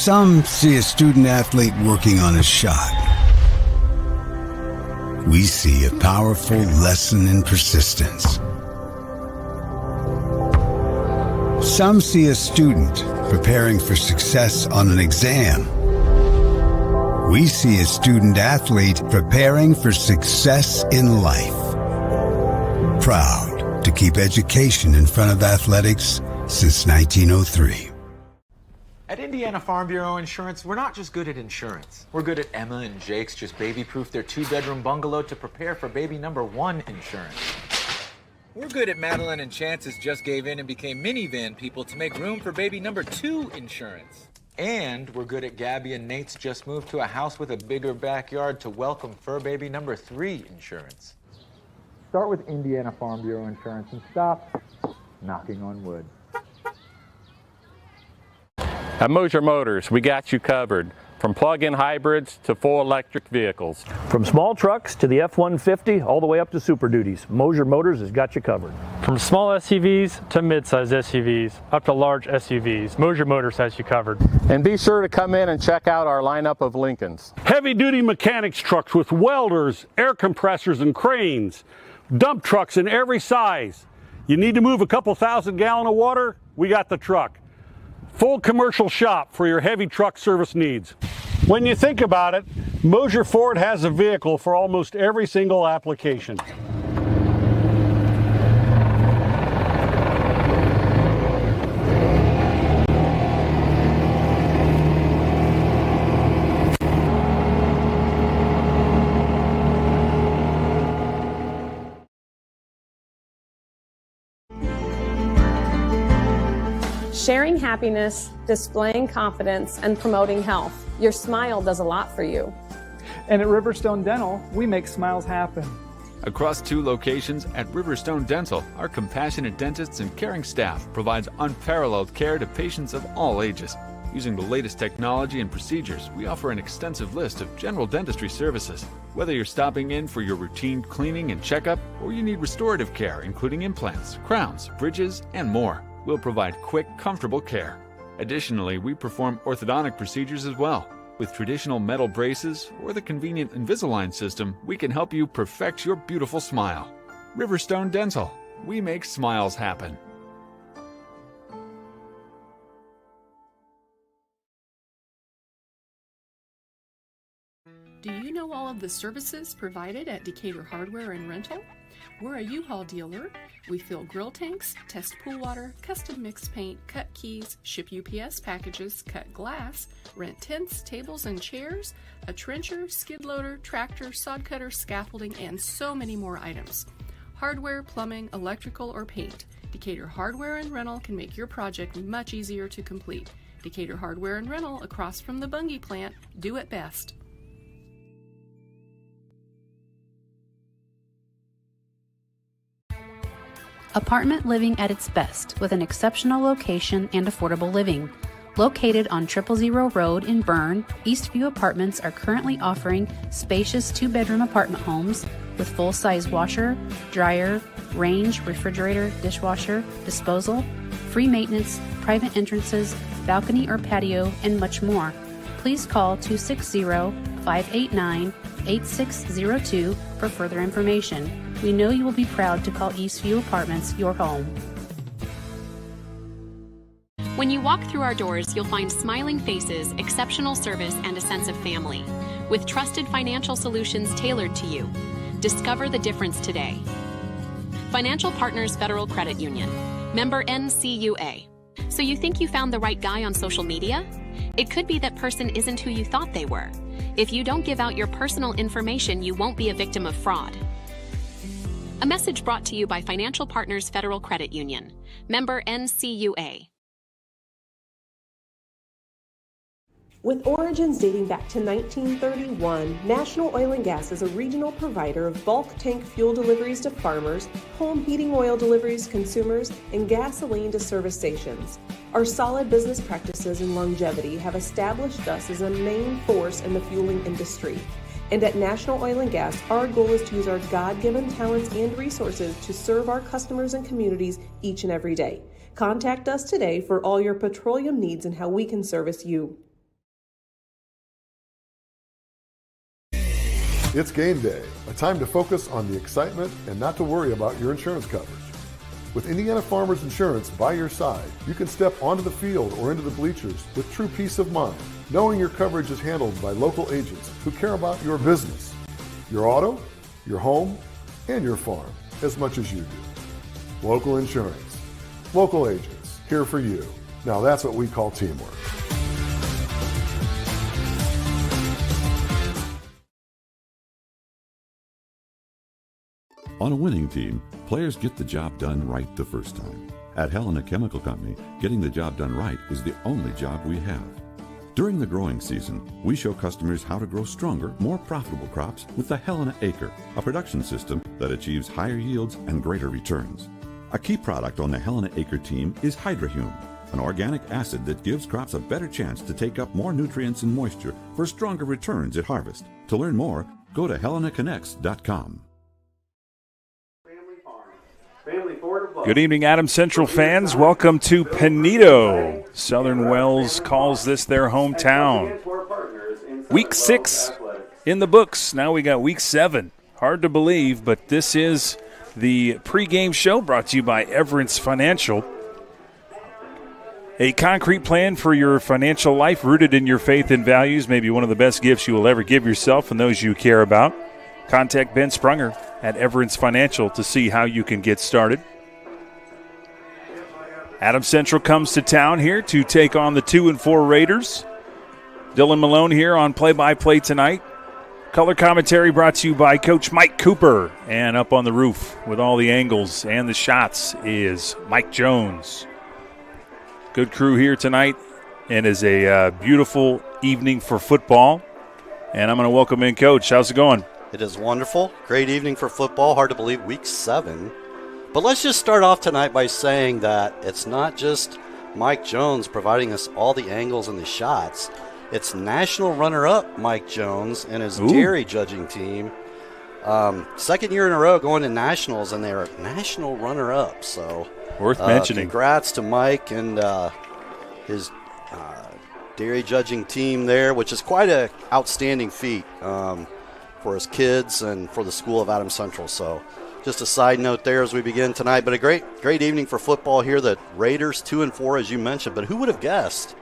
Some see a student athlete working on a shot. We see a powerful lesson in persistence. Some see a student preparing for success on an exam. We see a student athlete preparing for success in life. Proud to keep education in front of athletics since 1903. At Indiana Farm Bureau Insurance, we're not just good at insurance. We're good at Emma and Jake's just baby-proof their 2-bedroom bungalow to prepare for baby number 1 insurance. We're good at Madeline and Chance's just gave in and became minivan people to make room for baby number 2 insurance. And we're good at Gabby and Nate's just moved to a house with a bigger backyard to welcome fur baby number 3 insurance. Start with Indiana Farm Bureau Insurance and stop knocking on wood. At Moser Motors, we got you covered. From plug-in hybrids to full electric vehicles. From small trucks to the F-150, all the way up to Super Duties, Moser Motors has got you covered. From small SUVs to mid-size SUVs, up to large SUVs, Moser Motors has you covered. And be sure to come in and check out our lineup of Lincolns. Heavy-duty mechanics trucks with welders, air compressors, and cranes. Dump trucks in every size. You need to move a couple thousand gallons of water? We got the truck. Full commercial shop for your heavy truck service needs. When you think about it, Moser Ford has a vehicle for almost every single application. Sharing happiness, displaying confidence, and promoting health. Your smile does a lot for you. And at Riverstone Dental, we make smiles happen. Across 2 locations at Riverstone Dental, our compassionate dentists and caring staff provides unparalleled care to patients of all ages. Using the latest technology and procedures, we offer an extensive list of general dentistry services. Whether you're stopping in for your routine cleaning and checkup, or you need restorative care, including implants, crowns, bridges, and more, we'll provide quick, comfortable care. Additionally, we perform orthodontic procedures as well. With traditional metal braces or the convenient Invisalign system, we can help you perfect your beautiful smile. Riverstone Dental. We make smiles happen. Do you know all of the services provided at Decatur Hardware and Rental? We're a U-Haul dealer. We fill grill tanks, test pool water, custom mix paint, cut keys, ship UPS packages, cut glass, rent tents, tables, and chairs, a trencher, skid loader, tractor, sod cutter, scaffolding, and so many more items. Hardware, plumbing, electrical, or paint. Decatur Hardware and Rental can make your project much easier to complete. Decatur Hardware and Rental, across from the Bungie plant, do it best. Apartment living at its best with an exceptional location and affordable living. Located on 000 Road in Berne, Eastview Apartments are currently offering spacious 2-bedroom apartment homes with full-size washer, dryer, range, refrigerator, dishwasher, disposal, free maintenance, private entrances, balcony or patio, and much more. Please call 260-589-8602 for further information. We know you will be proud to call Eastview Apartments your home. When you walk through our doors, you'll find smiling faces, exceptional service, and a sense of family. With trusted financial solutions tailored to you. Discover the difference today. Financial Partners Federal Credit Union. Member NCUA. So you think you found the right guy on social media? It could be that person isn't who you thought they were. If you don't give out your personal information, you won't be a victim of fraud. A message brought to you by Financial Partners Federal Credit Union. Member NCUA. With origins dating back to 1931, National Oil and Gas is a regional provider of bulk tank fuel deliveries to farmers, home heating oil deliveries, consumers, and gasoline to service stations. Our solid business practices and longevity have established us as a main force in the fueling industry. And at National Oil and Gas, our goal is to use our God-given talents and resources to serve our customers and communities each and every day. Contact us today for all your petroleum needs and how we can service you. It's game day, a time to focus on the excitement and not to worry about your insurance coverage. With Indiana Farmers Insurance by your side, you can step onto the field or into the bleachers with true peace of mind, knowing your coverage is handled by local agents who care about your business, your auto, your home, and your farm as much as you do. Local insurance, local agents, here for you. Now that's what we call teamwork. On a winning team, players get the job done right the first time. At Helena Chemical Company, getting the job done right is the only job we have. During the growing season, we show customers how to grow stronger, more profitable crops with the Helena Acre, a production system that achieves higher yields and greater returns. A key product on the Helena Acre team is Hydrahume, an organic acid that gives crops a better chance to take up more nutrients and moisture for stronger returns at harvest. To learn more, go to helenaconnects.com. Good evening, Adams Central fans. Welcome to Penedo. Southern Wells calls this their hometown. Week 6 in the books. Now we got week 7. Hard to believe, but this is the pregame show brought to you by Everence Financial. A concrete plan for your financial life rooted in your faith and values may be one of the best gifts you will ever give yourself and those you care about. Contact Ben Sprunger at Everence Financial to see how you can get started. Adams Central comes to town here to take on the 2-4 Raiders. Dylan Malone here on play-by-play tonight. Color commentary brought to you by Coach Mike Cooper. And up on the roof with all the angles and the shots is Mike Jones. Good crew here tonight, and is a beautiful evening for football. And I'm going to welcome in Coach. How's it going? It is wonderful. Great evening for football. Hard to believe, week 7. But let's just start off tonight by saying that it's not just Mike Jones providing us all the angles and the shots. It's national runner-up Mike Jones and his dairy judging team. Second year in a row going to nationals, and they're national runner-up. So worth mentioning. Congrats to Mike and his dairy judging team there, which is quite an outstanding feat for his kids and for the school of Adams Central. So just a side note there as we begin tonight. But a great evening for football here. The Raiders 2-4, as you mentioned. But who would have guessed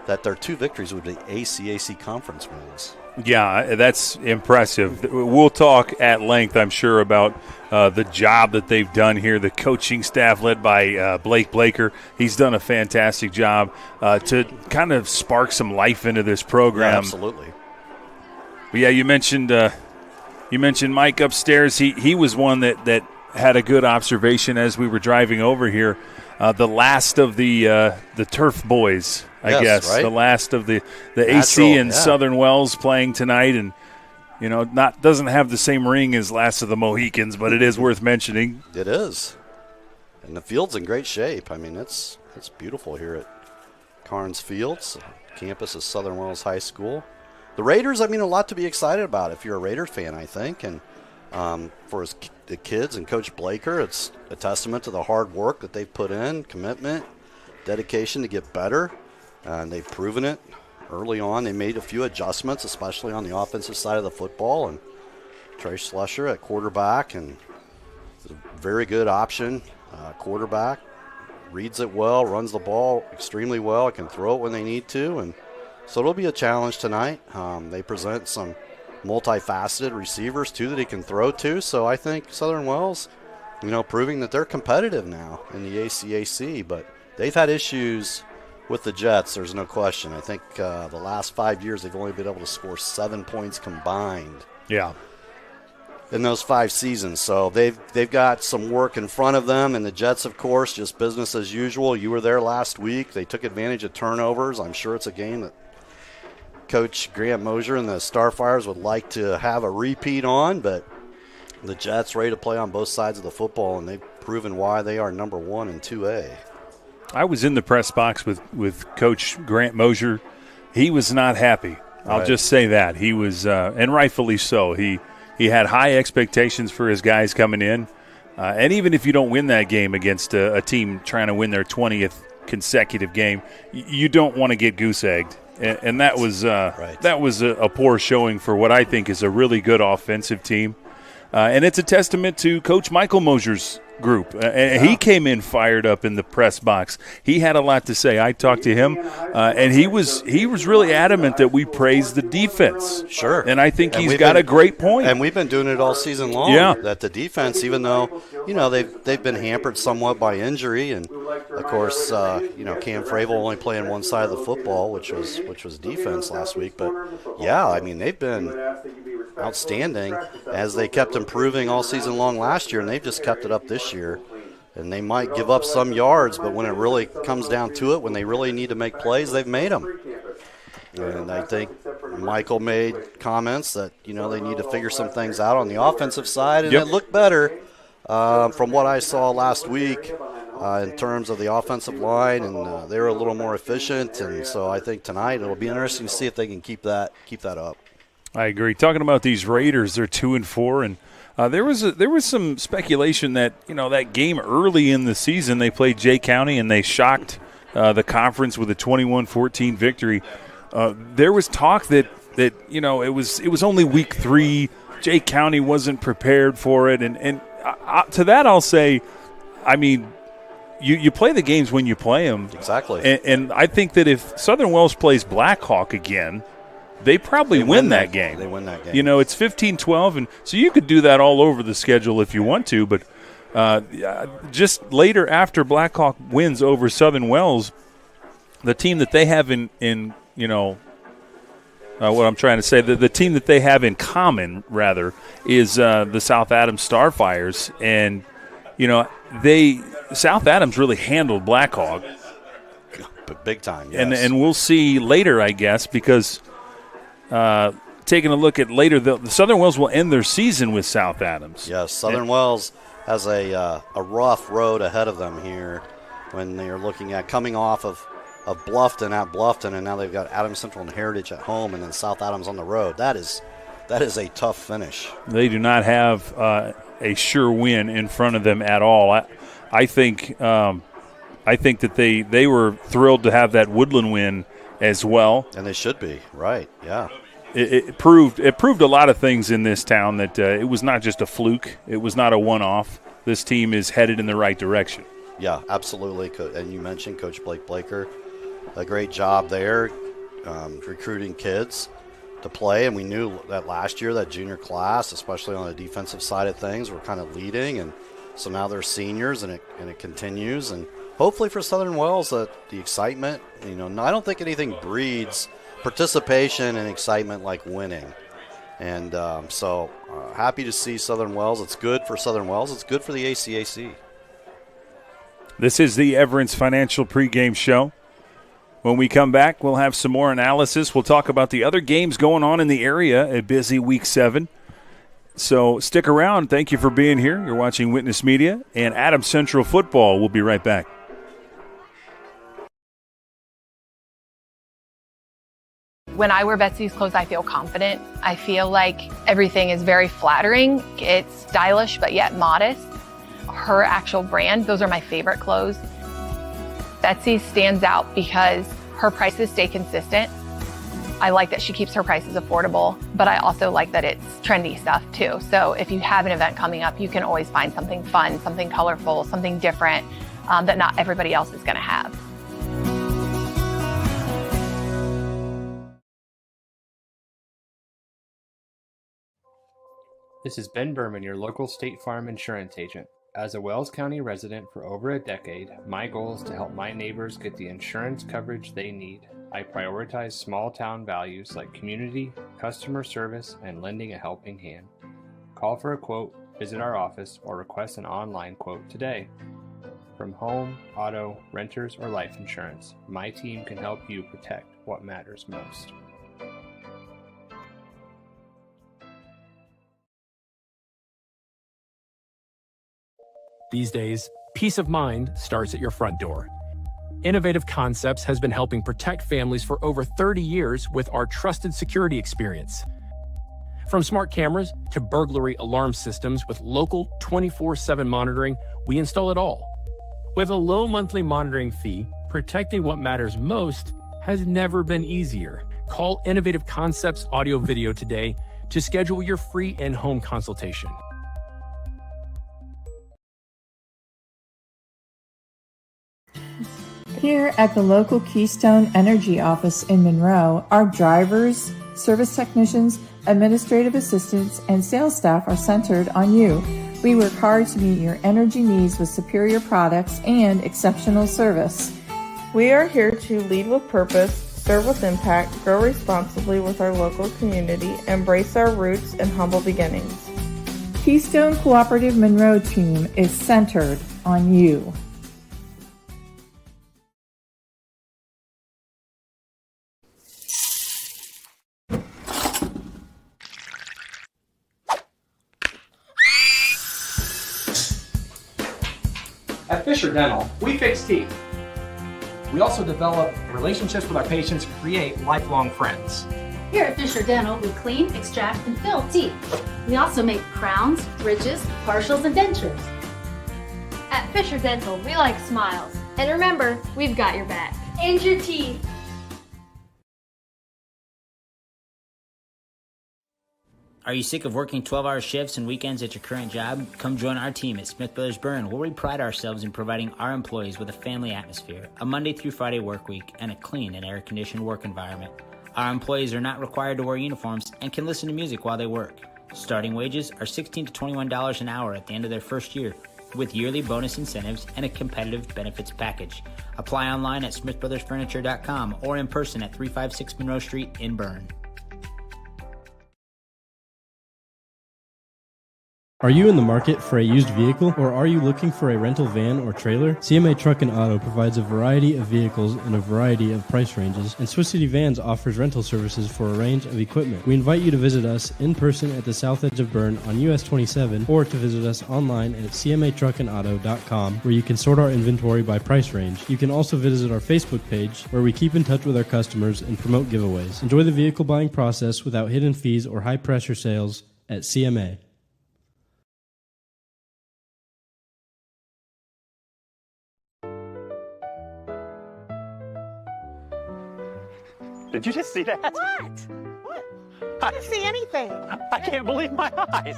that their 2 victories would be ACAC conference wins? Yeah, that's impressive. We'll talk at length, I'm sure, about the job that they've done here. The coaching staff led by Blake Blaker. He's done a fantastic job to kind of spark some life into this program. Yeah, absolutely. But yeah, you mentioned Mike upstairs. He was one that had a good observation as we were driving over here. The last of the Turf boys, I guess. Right? The last of the AC and Southern Wells playing tonight, and doesn't have the same ring as Last of the Mohicans, but it is worth mentioning. It is, and the field's in great shape. I mean, it's beautiful here at Carnes Fields, campus of Southern Wells High School. The Raiders, a lot to be excited about if you're a Raiders fan, I think. And for the kids and Coach Blaker, it's a testament to the hard work that they've put in, commitment, dedication to get better. And they've proven it early on. They made a few adjustments, especially on the offensive side of the football. And Trey Slusher at quarterback, and a very good option quarterback. Reads it well, runs the ball extremely well, can throw it when they need to. And so it'll be a challenge tonight. They present some multifaceted receivers, too, that he can throw to. So I think Southern Wells, proving that they're competitive now in the ACAC. But they've had issues with the Jets, there's no question. I think the last 5 years they've only been able to score 7 points combined. Yeah. In those 5 seasons. So they've got some work in front of them. And the Jets, of course, just business as usual. You were there last week. They took advantage of turnovers. I'm sure it's a game that Coach Grant Mosier and the Starfires would like to have a repeat on, but the Jets ready to play on both sides of the football, and they've proven why they are number 1 in 2A. I was in the press box with Coach Grant Mosier. He was not happy. I'll just say that. He was, and rightfully so. He had high expectations for his guys coming in, and even if you don't win that game against a team trying to win their 20th consecutive game, you don't want to get goose-egged. And that was a poor showing for what I think is a really good offensive team. And it's a testament to Coach Michael Mosier's group. He came in fired up in the press box. He had a lot to say. I talked to him, and he was really adamant that we praise the defense. Sure. And I think he's got a great point. And we've been doing it all season long. Yeah. That the defense, even though, they've been hampered somewhat by injury, and of course, Cam Fravel only playing one side of the football, which was defense last week. But yeah, I mean, they've been outstanding as they kept improving all season long last year, and they've just kept it up this year. And they might give up some yards, but when it really comes down to it, when they really need to make plays, they've made them. And I think Michael made comments that, they need to figure some things out on the offensive side, and it looked better from what I saw last week in terms of the offensive line, and they were a little more efficient. And so I think tonight it'll be interesting to see if they can keep that up. I agree. Talking about these Raiders, they're 2-4, and there was some speculation that that game early in the season they played Jay County and they shocked the conference with a 21-14 victory. There was talk that it was only week 3. Jay County wasn't prepared for it, and to that I'll say, I mean, you play the games when you play them. Exactly. And I think that if Southern Wells plays Blackhawk again, they probably win that game. They win that game. It's 15-12, and so you could do that all over the schedule if you want to. But just later, after Blackhawk wins over Southern Wells, the team that they have in what I'm trying to say, the team that they have in common, rather, is the South Adams Starfires. And, South Adams really handled Blackhawk. Big time, yes. And we'll see later, I guess, because – taking a look at later, the Southern Wells will end their season with South Adams. Yes, Southern Wells has a rough road ahead of them here when they're looking at coming off of Bluffton at Bluffton, and now they've got Adams Central and Heritage at home, and then South Adams on the road. That is a tough finish. They do not have a sure win in front of them at all. I think that they were thrilled to have that Woodland win as well, and they should be, right? Yeah. It proved a lot of things in this town, that it was not just a fluke. It was not a one-off. This team is headed in the right direction. Yeah, absolutely. And you mentioned Coach Blake Blaker, a great job there, recruiting kids to play. And we knew that last year that junior class, especially on the defensive side of things, were kind of leading. And so now they're seniors, and it continues. And hopefully for Southern Wells, the excitement, I don't think anything breeds participation and excitement like winning. And so happy to see Southern Wells. It's good for Southern Wells. It's good for the ACAC. This is the Everence Financial Pregame Show. When we come back, we'll have some more analysis. We'll talk about the other games going on in the area, a busy Week 7. So stick around. Thank you for being here. You're watching Witness Media and Adams Central Football. We'll be right back. When I wear Betsy's clothes, I feel confident. I feel like everything is very flattering. It's stylish, but yet modest. Her actual brand, those are my favorite clothes. Betsy stands out because her prices stay consistent. I like that she keeps her prices affordable, but I also like that it's trendy stuff too. So if you have an event coming up, you can always find something fun, something colorful, something different that not everybody else is gonna have. This is Ben Berman, your local State Farm insurance agent. As a Wells County resident for over a decade, my goal is to help my neighbors get the insurance coverage they need. I prioritize small town values like community, customer service, and lending a helping hand. Call for a quote, visit our office, or request an online quote today. From home, auto, renters, or life insurance, my team can help you protect what matters most. These days, peace of mind starts at your front door. Innovative Concepts has been helping protect families for over 30 years with our trusted security experience. From smart cameras to burglary alarm systems with local 24/7 monitoring, we install it all. With a low monthly monitoring fee, protecting what matters most has never been easier. Call Innovative Concepts Audio Video today to schedule your free in-home consultation. Here at the local Keystone Energy office in Monroe, our drivers, service technicians, administrative assistants, and sales staff are centered on you. We work hard to meet your energy needs with superior products and exceptional service. We are here to lead with purpose, serve with impact, grow responsibly with our local community, embrace our roots and humble beginnings. Keystone Cooperative Monroe team is centered on you. At Fisher Dental, we fix teeth. We also develop relationships with our patients and create lifelong friends. Here at Fisher Dental, we clean, extract, and fill teeth. We also make crowns, bridges, partials, and dentures. At Fisher Dental, we like smiles. And remember, we've got your back. And your teeth. Are you sick of working 12-hour shifts and weekends at your current job? Come join our team at Smith Brothers Berne, where we pride ourselves in providing our employees with a family atmosphere, a Monday through Friday work week, and a clean and air-conditioned work environment. Our employees are not required to wear uniforms and can listen to music while they work. Starting wages are $16 to $21 an hour at the end of their first year, with yearly bonus incentives and a competitive benefits package. Apply online at smithbrothersfurniture.com or in person at 356 Monroe Street in Berne. Are you in the market for a used vehicle, or are you looking for a rental van or trailer? CMA Truck and Auto provides a variety of vehicles in a variety of price ranges, and Swiss City Vans offers rental services for a range of equipment. We invite you to visit us in person at the south edge of Berne on US 27, or to visit us online at cmatruckandauto.com, where you can sort our inventory by price range. You can also visit our Facebook page, where we keep in touch with our customers and promote giveaways. Enjoy the vehicle buying process without hidden fees or high-pressure sales at CMA. Did you just see that? What? I didn't see anything. I can't believe my eyes.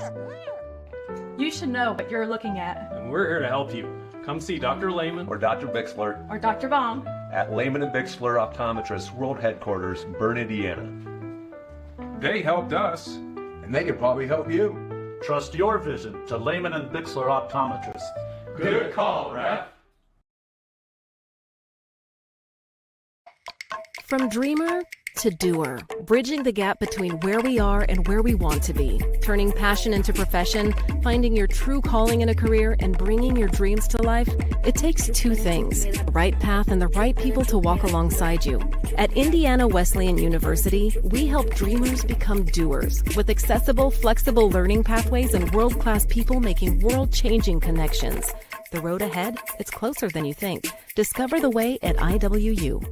You should know what you're looking at. And we're here to help you. Come see Dr. Lehman or Dr. Bixler Or Dr. Baum. at Lehman and Bixler Optometrists World Headquarters, Berne, Indiana. They helped us, and they could probably help you. Trust your vision to Lehman and Bixler Optometrists. Good call, Rap. From dreamer to doer, bridging the gap between where we are and where we want to be, turning passion into profession, finding your true calling in a career, and bringing your dreams to life, it takes two things: the right path and the right people to walk alongside you. At Indiana Wesleyan University, we help dreamers become doers with accessible, flexible learning pathways and world-class people making world-changing connections. The road ahead, it's closer than you think. Discover the way at IWU.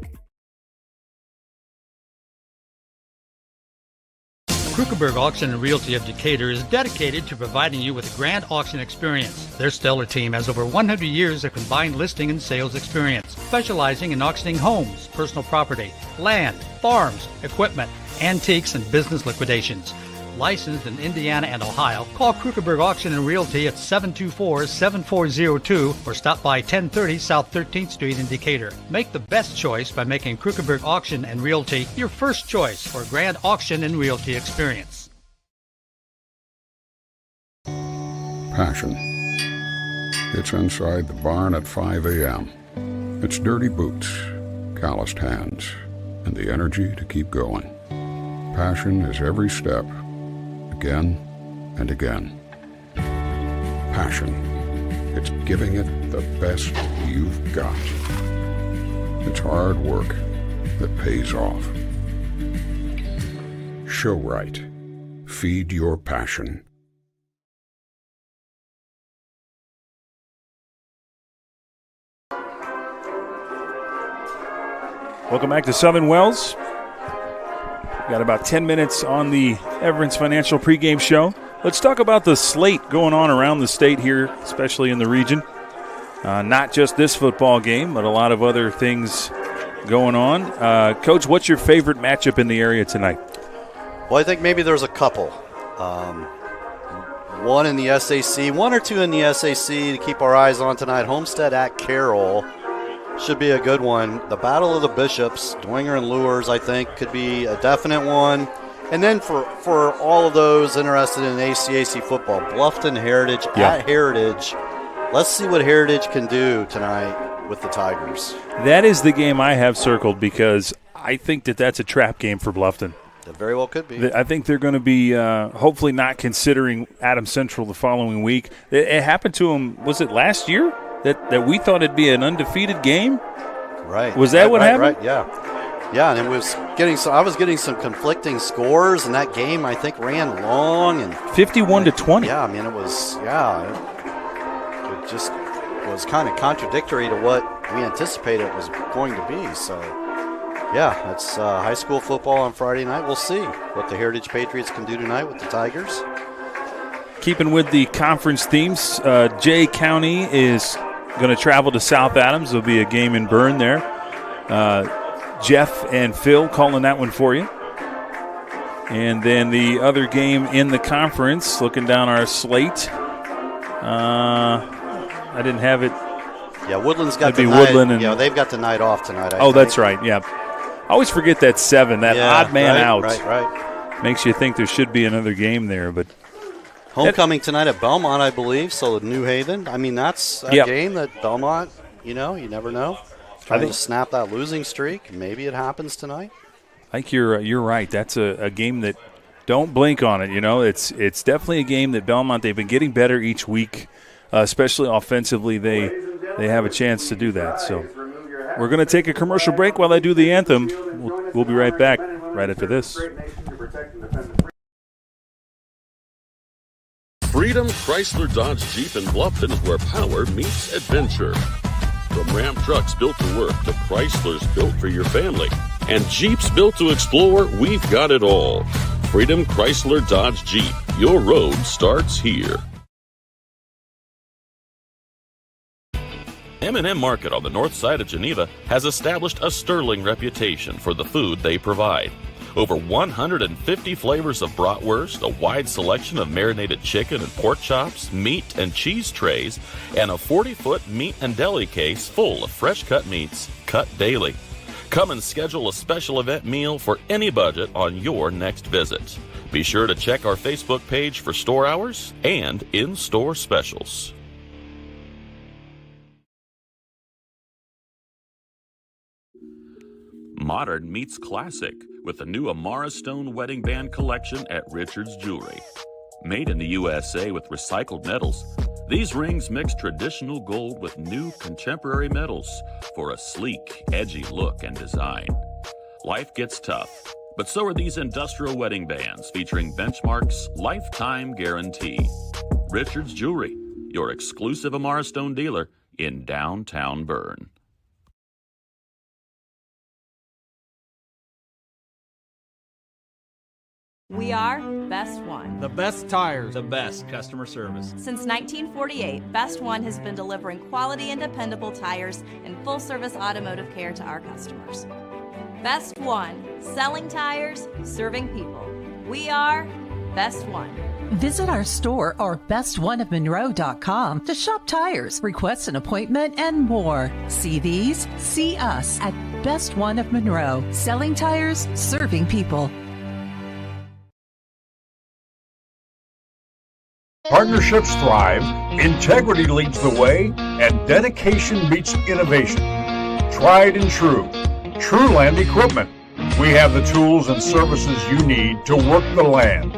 Krukeberg Auction and Realty of Decatur is dedicated to providing you with a grand auction experience. Their stellar team has over 100 years of combined listing and sales experience, specializing in auctioning homes, personal property, land, farms, equipment, antiques, and business liquidations. Licensed in Indiana and Ohio, call Krukeberg Auction and Realty at 724-7402 or stop by 1030 South 13th Street in Decatur. Make the best choice by making Krukeberg Auction and Realty your first choice for a grand auction and realty experience. Passion. It's inside the barn at 5 a.m. It's dirty boots, calloused hands, and the energy to keep going. Passion is every step, again and again. Passion. It's giving it the best you've got. It's hard work that pays off. Show right. Feed your passion. Welcome back to Southern Wells. Got about 10 minutes on the Everence Financial pregame show. Let's talk about the slate going on around the state here, especially in the region. Not just this football game, but a lot of other things going on. Coach, what's your favorite matchup in the area tonight? Well, I think maybe there's a couple. One in the SAC, one or two in the SAC to keep our eyes on tonight. Homestead at Carroll should be a good one. The Battle of the Bishops, Dwenger and Lures, I think, could be a definite one. And then for all of those interested in ACAC football, Bluffton Heritage at Heritage. Let's see what Heritage can do tonight with the Tigers. That is the game I have circled because I think that's a trap game for Bluffton. It very well could be. I think they're going to be hopefully not considering Adams Central the following week. It happened to them, was it last year, that we thought it'd be an undefeated game? Right. Was that what happened? Right, yeah. Yeah, and I was getting some conflicting scores, and that game, I think, ran long. And 51-20. Yeah, I mean, it just was kind of contradictory to what we anticipated it was going to be, so... Yeah, it's high school football on Friday night. We'll see what the Heritage Patriots can do tonight with the Tigers. Keeping with the conference themes, Jay County is going to travel to South Adams. There'll be a game in Berne there. Jeff and Phil calling that one for you. And then the other game in the conference, looking down our slate. I didn't have it. Yeah, Woodland's got the night. Woodland and, they've got the night off tonight. I think. That's right, yeah. I always forget that 7, that odd man out. Right. Makes you think there should be another game there. But homecoming tonight at Belmont, I believe, so New Haven. I mean, that's a game that Belmont, you never know. Trying to snap that losing streak. Maybe it happens tonight. I think you're right. That's a game that don't blink on it. It's definitely a game that Belmont, they've been getting better each week, especially offensively. They have a chance to do that. So we're going to take a commercial break while I do the anthem. We'll be right back right after this. Freedom Chrysler Dodge Jeep in Bluffton is where power meets adventure. From Ram trucks built to work to Chryslers built for your family and Jeeps built to explore, we've got it all. Freedom Chrysler Dodge Jeep. Your road starts here. M&M Market on the north side of Geneva has established a sterling reputation for the food they provide. Over 150 flavors of bratwurst, a wide selection of marinated chicken and pork chops, meat and cheese trays, and a 40-foot meat and deli case full of fresh-cut meats, cut daily. Come and schedule a special event meal for any budget on your next visit. Be sure to check our Facebook page for store hours and in-store specials. Modern meets classic with the new Amara Stone Wedding Band collection at Richard's Jewelry. Made in the USA with recycled metals, these rings mix traditional gold with new contemporary metals for a sleek, edgy look and design. Life gets tough, but so are these industrial wedding bands featuring Benchmark's lifetime guarantee. Richard's Jewelry, your exclusive Amara Stone dealer in downtown Berne. We are Best One. The best tires. The best customer service. Since 1948, Best One has been delivering quality and dependable tires and full-service automotive care to our customers. Best One, selling tires, serving people. We are Best One. Visit our store or bestoneofmonroe.com to shop tires, request an appointment, and more. See these? See us at Best One of Monroe, selling tires, serving people. Partnerships thrive, integrity leads the way, and dedication meets innovation. Tried and true. Trueland Equipment. We have the tools and services you need to work the land.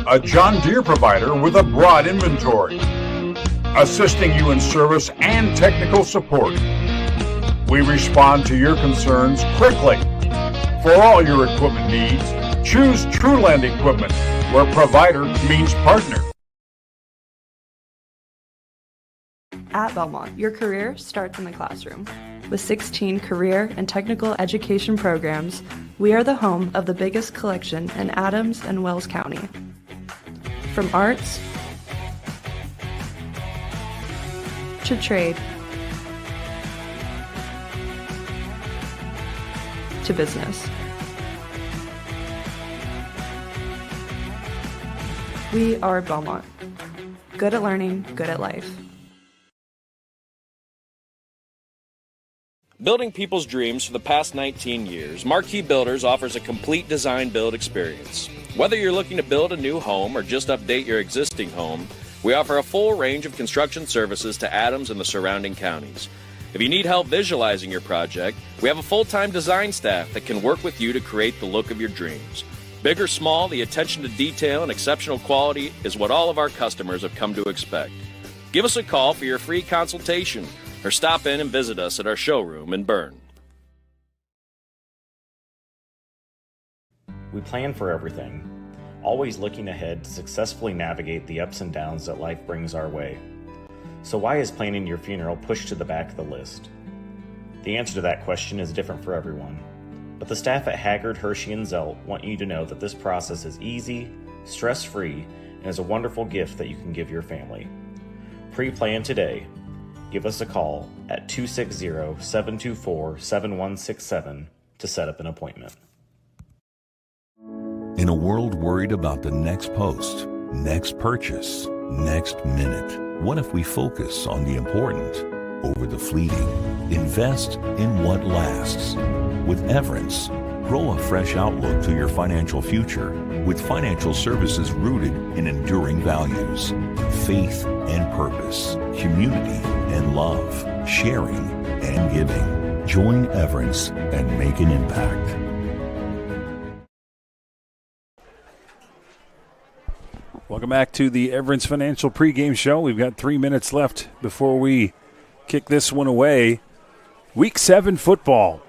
A John Deere provider with a broad inventory, assisting you in service and technical support. We respond to your concerns quickly. For all your equipment needs, choose Trueland Equipment, where provider means partner. At Belmont, your career starts in the classroom. With 16 career and technical education programs, we are the home of the biggest collection in Adams and Wells County. From arts to trade to business. We are Belmont. Good at learning, good at life. Building people's dreams for the past 19 years, Marquee Builders offers a complete design build experience. Whether you're looking to build a new home or just update your existing home, we offer a full range of construction services to Adams and the surrounding counties. If you need help visualizing your project, we have a full-time design staff that can work with you to create the look of your dreams. Big or small, the attention to detail and exceptional quality is what all of our customers have come to expect. Give us a call for your free consultation or stop in and visit us at our showroom in Berne. We plan for everything, always looking ahead to successfully navigate the ups and downs that life brings our way. So why is planning your funeral pushed to the back of the list? The answer to that question is different for everyone. But the staff at Haggard, Hershey, and Zelt want you to know that this process is easy, stress-free, and is a wonderful gift that you can give your family. Pre-plan today. Give us a call at 260-724-7167 to set up an appointment. In a world worried about the next post, next purchase, next minute, what if we focus on the important over the fleeting? Invest in what lasts. With Everence, grow a fresh outlook to your financial future with financial services rooted in enduring values, faith and purpose, community and love, sharing and giving. Join Everence and make an impact. Welcome back to the Everence Financial Pregame Show. We've got 3 minutes left before we kick this one away. Week 7 football.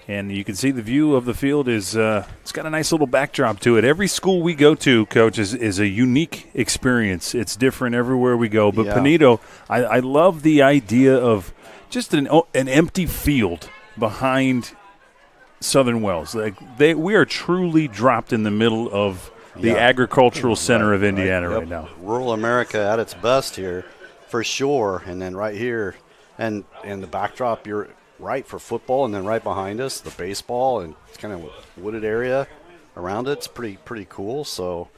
And you can see the view of the field is it's got a nice little backdrop to it. Every school we go to, Coach, is a unique experience. It's different everywhere we go. But, yeah. Panito, I love the idea of just an empty field behind Southern Wells. We are truly dropped in the middle of the agricultural center of Indiana right now. Rural America at its best here, for sure. And then right here, and the backdrop, you're right for football, and then right behind us, the baseball, and it's kind of a wooded area around it. It's pretty cool. So,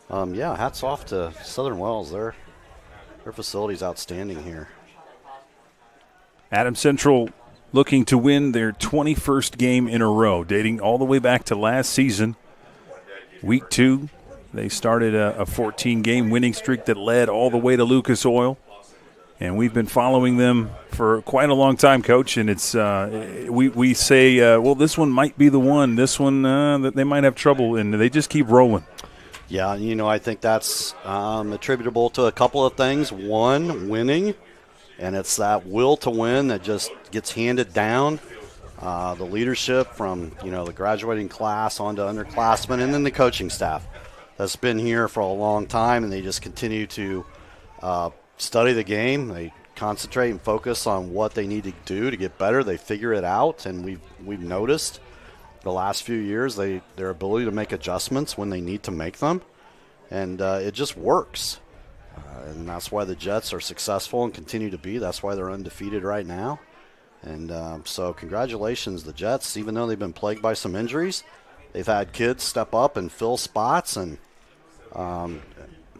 hats off to Southern Wells. Their facility's outstanding here. Adams Central looking to win their 21st game in a row, dating all the way back to last season. Week 2, they started a 14-game winning streak that led all the way to Lucas Oil. And we've been following them for quite a long time, Coach. And it's we say, this one might be the one. This one, that they might have trouble, and they just keep rolling. Yeah, I think that's attributable to a couple of things. One, winning, and it's that will to win that just gets handed down. The leadership from, the graduating class on to underclassmen, and then the coaching staff that's been here for a long time, and they just continue to study the game. They concentrate and focus on what they need to do to get better. They figure it out, and we've noticed the last few years their ability to make adjustments when they need to make them, and it just works. And that's why the Jets are successful and continue to be. That's why they're undefeated right now. And so congratulations, the Jets. Even though they've been plagued by some injuries, they've had kids step up and fill spots, and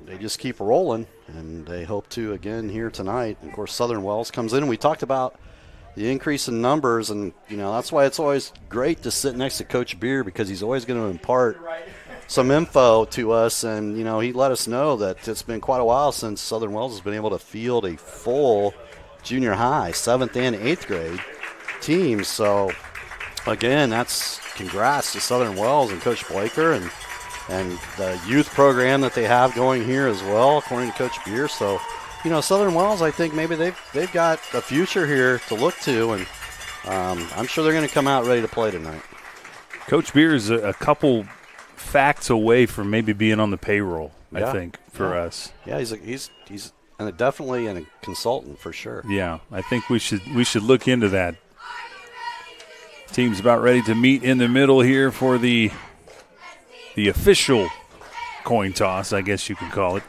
they just keep rolling, and they hope to again here tonight. And of course, Southern Wells comes in, and we talked about the increase in numbers, and that's why it's always great to sit next to Coach Beer, because he's always going to impart some info to us. And he let us know that it's been quite a while since Southern Wells has been able to field a full junior high, 7th and 8th grade teams. So again, that's congrats to Southern Wells and Coach Blaker and the youth program that they have going here as well, according to Coach Beer. So, Southern Wells, I think maybe they've got a future here to look to, and I'm sure they're going to come out ready to play tonight. Coach Beer is a couple facts away from maybe being on the payroll, I think, for us. Yeah, he's definitely a consultant for sure. Yeah, I think we should look into that. Team's about ready to meet in the middle here for the official coin toss, I guess you can call it.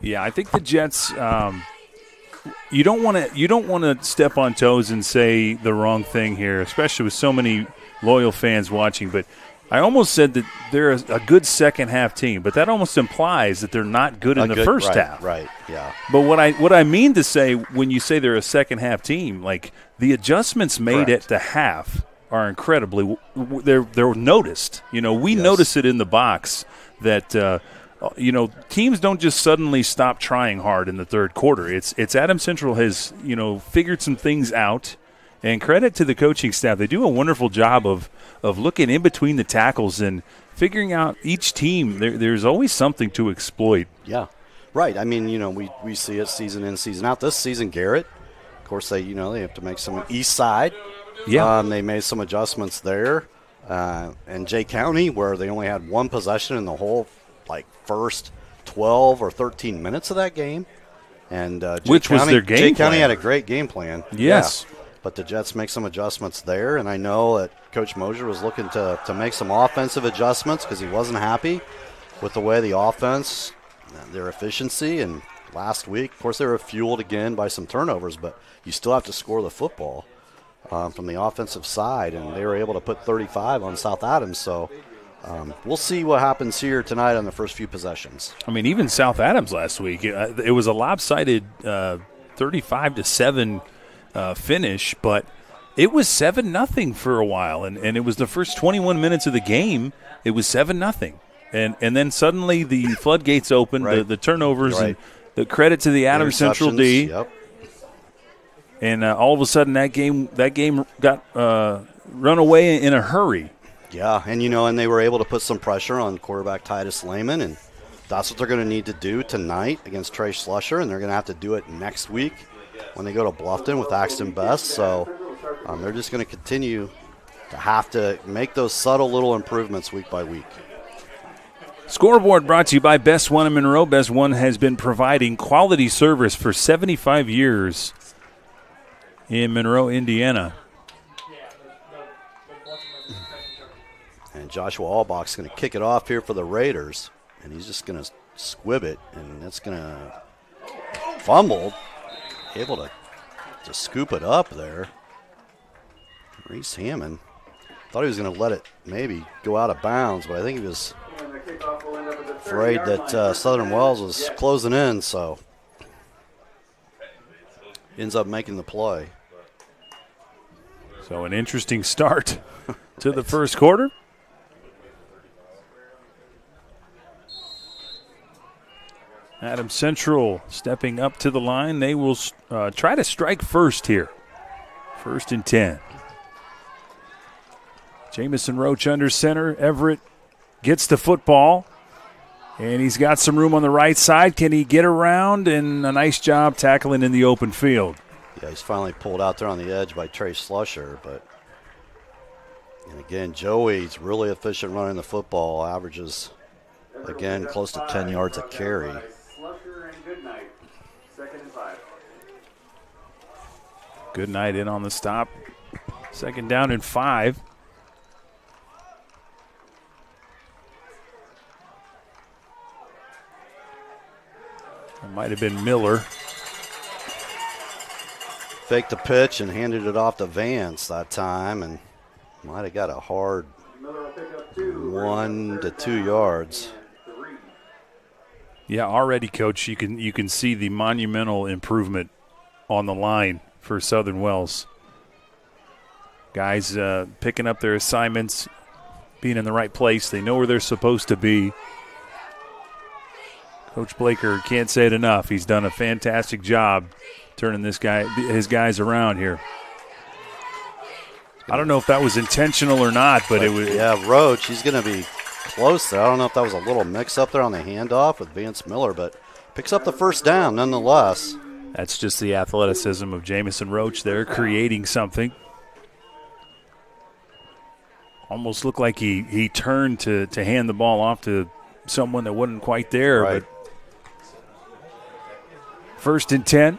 Yeah, I think the Jets you don't want to step on toes and say the wrong thing here, especially with so many loyal fans watching. But I almost said that they're a good second-half team, but that almost implies that they're not good in the first half. Right, yeah. But what I mean to say when you say they're a second-half team, like the adjustments made at the half are incredibly they're noticed. We notice it in the box that teams don't just suddenly stop trying hard in the third quarter. It's Adams Central has figured some things out. And credit to the coaching staff. They do a wonderful job of looking in between the tackles and figuring out each team. There's always something to exploit. Yeah, right. I mean, we see it season in, season out. This season, Garrett, of course, they have to make some east side. Yeah. They made some adjustments there. And Jay County, where they only had one possession in the whole, first 12 or 13 minutes of that game. And which was their game Jay plan. County had a great game plan. Yes. Yeah. But the Jets make some adjustments there, and I know that Coach Mosier was looking to make some offensive adjustments because he wasn't happy with the way the offense, their efficiency, and last week, of course, they were fueled again by some turnovers, but you still have to score the football from the offensive side, and they were able to put 35 on South Adams, so we'll see what happens here tonight on the first few possessions. I mean, even South Adams last week, it was a lopsided 35-7 finish, but it was 7-0 for a while, and it was the first 21 minutes of the game. It was 7-0, and then suddenly the floodgates opened, right. the turnovers, right. and the credit to the Adams Central D. Yep. And all of a sudden that game got run away in a hurry. Yeah, and they were able to put some pressure on quarterback Titus Lehman, and that's what they're going to need to do tonight against Trey Schlusher, and they're going to have to do it next week when they go to Bluffton with Axton Best. So they're just going to continue to have to make those subtle little improvements week by week. Scoreboard brought to you by Best One in Monroe. Best One has been providing quality service for 75 years in Monroe, Indiana. And Joshua Allbach's going to kick it off here for the Raiders, and he's just going to squib it, and that's going to fumble. Able to scoop it up there. Reese Hammond thought he was going to let it maybe go out of bounds, but I think he was afraid that Southern Wells was closing in, so ends up making the play. So an interesting start to the first quarter. Adams Central stepping up to the line. They will try to strike first here. 1st and 10. Jamison Roach under center. Everett gets the football, and he's got some room on the right side. Can he get around? And a nice job tackling in the open field. Yeah, he's finally pulled out there on the edge by Trey Schlusher. And again, Joey's really efficient running the football. Averages, again, close to 10 yards a carry. Good night in on the stop. 2nd down and 5. It might have been Miller. Faked the pitch and handed it off to Vance that time, and might have got a hard 1 to 2 yards. Yeah, already, Coach, you can see the monumental improvement on the line for Southern Wells. Guys picking up their assignments, being in the right place. They know where they're supposed to be. Coach Blaker can't say it enough. He's done a fantastic job turning his guys around here. I don't know if that was intentional or not, but it was. Yeah, Roach, he's going to be close there. I don't know if that was a little mix-up there on the handoff with Vance Miller, but picks up the first down nonetheless. That's just the athleticism of Jamison Roach there, creating something. Almost looked like he turned to hand the ball off to someone that wasn't quite there. Right. But 1st and 10.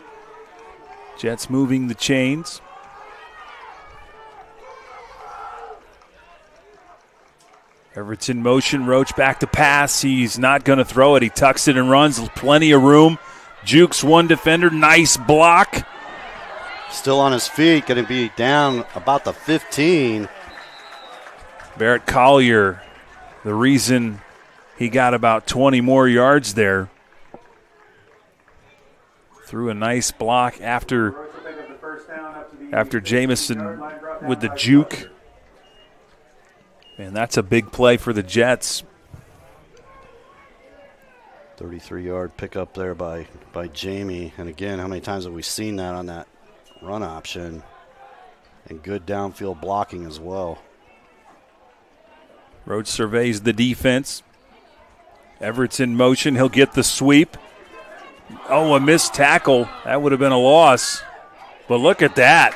Jets moving the chains. Everett's in motion. Roach back to pass. He's not going to throw it. He tucks it and runs. Plenty of room. Jukes one defender. Nice block. Still on his feet, going to be down about the 15. Barrett Collier, the reason he got about 20 more yards there. Threw a nice block after Jamison with the juke. And that's a big play for the Jets. 33-yard pickup there by Jamie. And again, how many times have we seen that on that run option? And good downfield blocking as well. Rhodes surveys the defense. Everett's in motion. He'll get the sweep. Oh, a missed tackle. That would have been a loss. But look at that.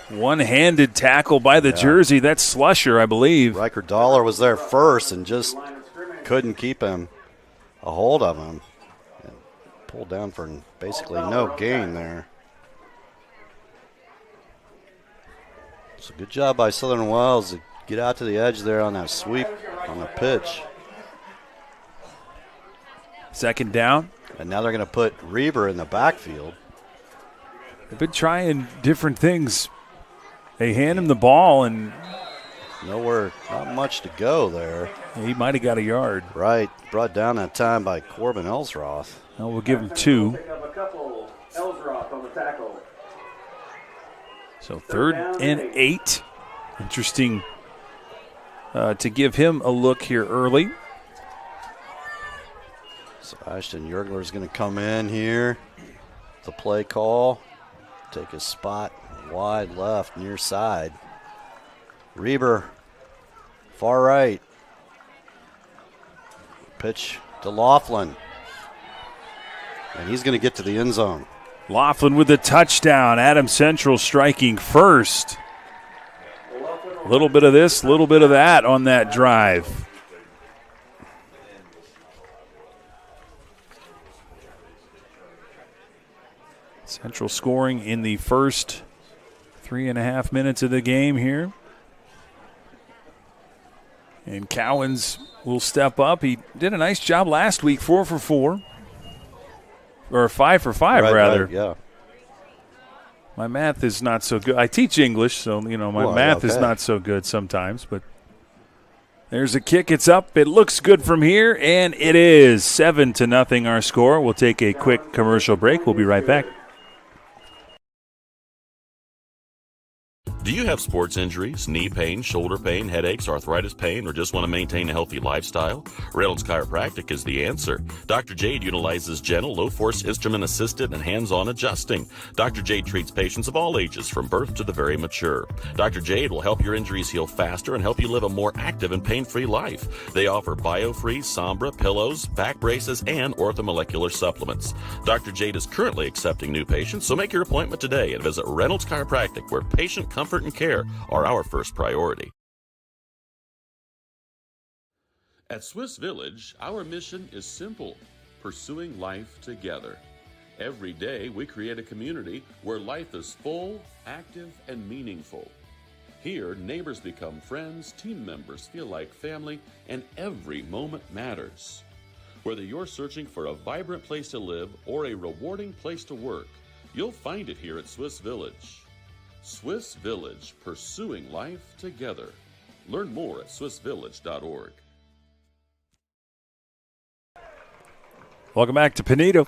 One-handed tackle by the jersey. That's Slusher, I believe. Riker Dollar was there first and just couldn't keep him a hold of him. And pulled down for basically no gain there. So good job by Southern Wells to get out to the edge there on that sweep on the pitch. Second down. And now they're going to put Reber in the backfield. They've been trying different things. They hand him the ball and nowhere, not much to go there. He might have got a yard. Right, brought down that time by Corbin Ellsroth. Well, we'll give him 2. So 3rd and 8. Interesting to give him a look here early. So Ashton Yergler is going to come in here. The play call. Take a spot wide left, near side. Reber, far right. Pitch to Laughlin. And he's going to get to the end zone. Laughlin with the touchdown. Adams Central striking first. A little bit of this, a little bit of that on that drive. Central scoring in the first 3.5 minutes of the game here. And Cowens will step up. He did a nice job last week, 4 for 4. Or 5 for 5, rather. Right, yeah. My math is not so good. I teach English, so, my math is not so good sometimes. But there's a kick. It's up. It looks good from here, and it is 7-0 our score. We'll take a quick commercial break. We'll be right back. Do you have sports injuries, knee pain, shoulder pain, headaches, arthritis pain, or just want to maintain a healthy lifestyle? Reynolds Chiropractic is the answer. Dr. Jade utilizes gentle, low-force, instrument-assisted, and hands-on adjusting. Dr. Jade treats patients of all ages, from birth to the very mature. Dr. Jade will help your injuries heal faster and help you live a more active and pain-free life. They offer BioFreeze, Sombra, pillows, back braces, and orthomolecular supplements. Dr. Jade is currently accepting new patients, so make your appointment today and visit Reynolds Chiropractic, where patient comfort and care are our first priority. At Swiss Village, our mission is simple: pursuing life together. Every day, we create a community where life is full, active, and meaningful. Here, neighbors become friends, team members feel like family, and every moment matters. Whether you're searching for a vibrant place to live or a rewarding place to work, you'll find it here at Swiss Village. Swiss Village, pursuing life together. Learn more at swissvillage.org. Welcome back to Pinedo.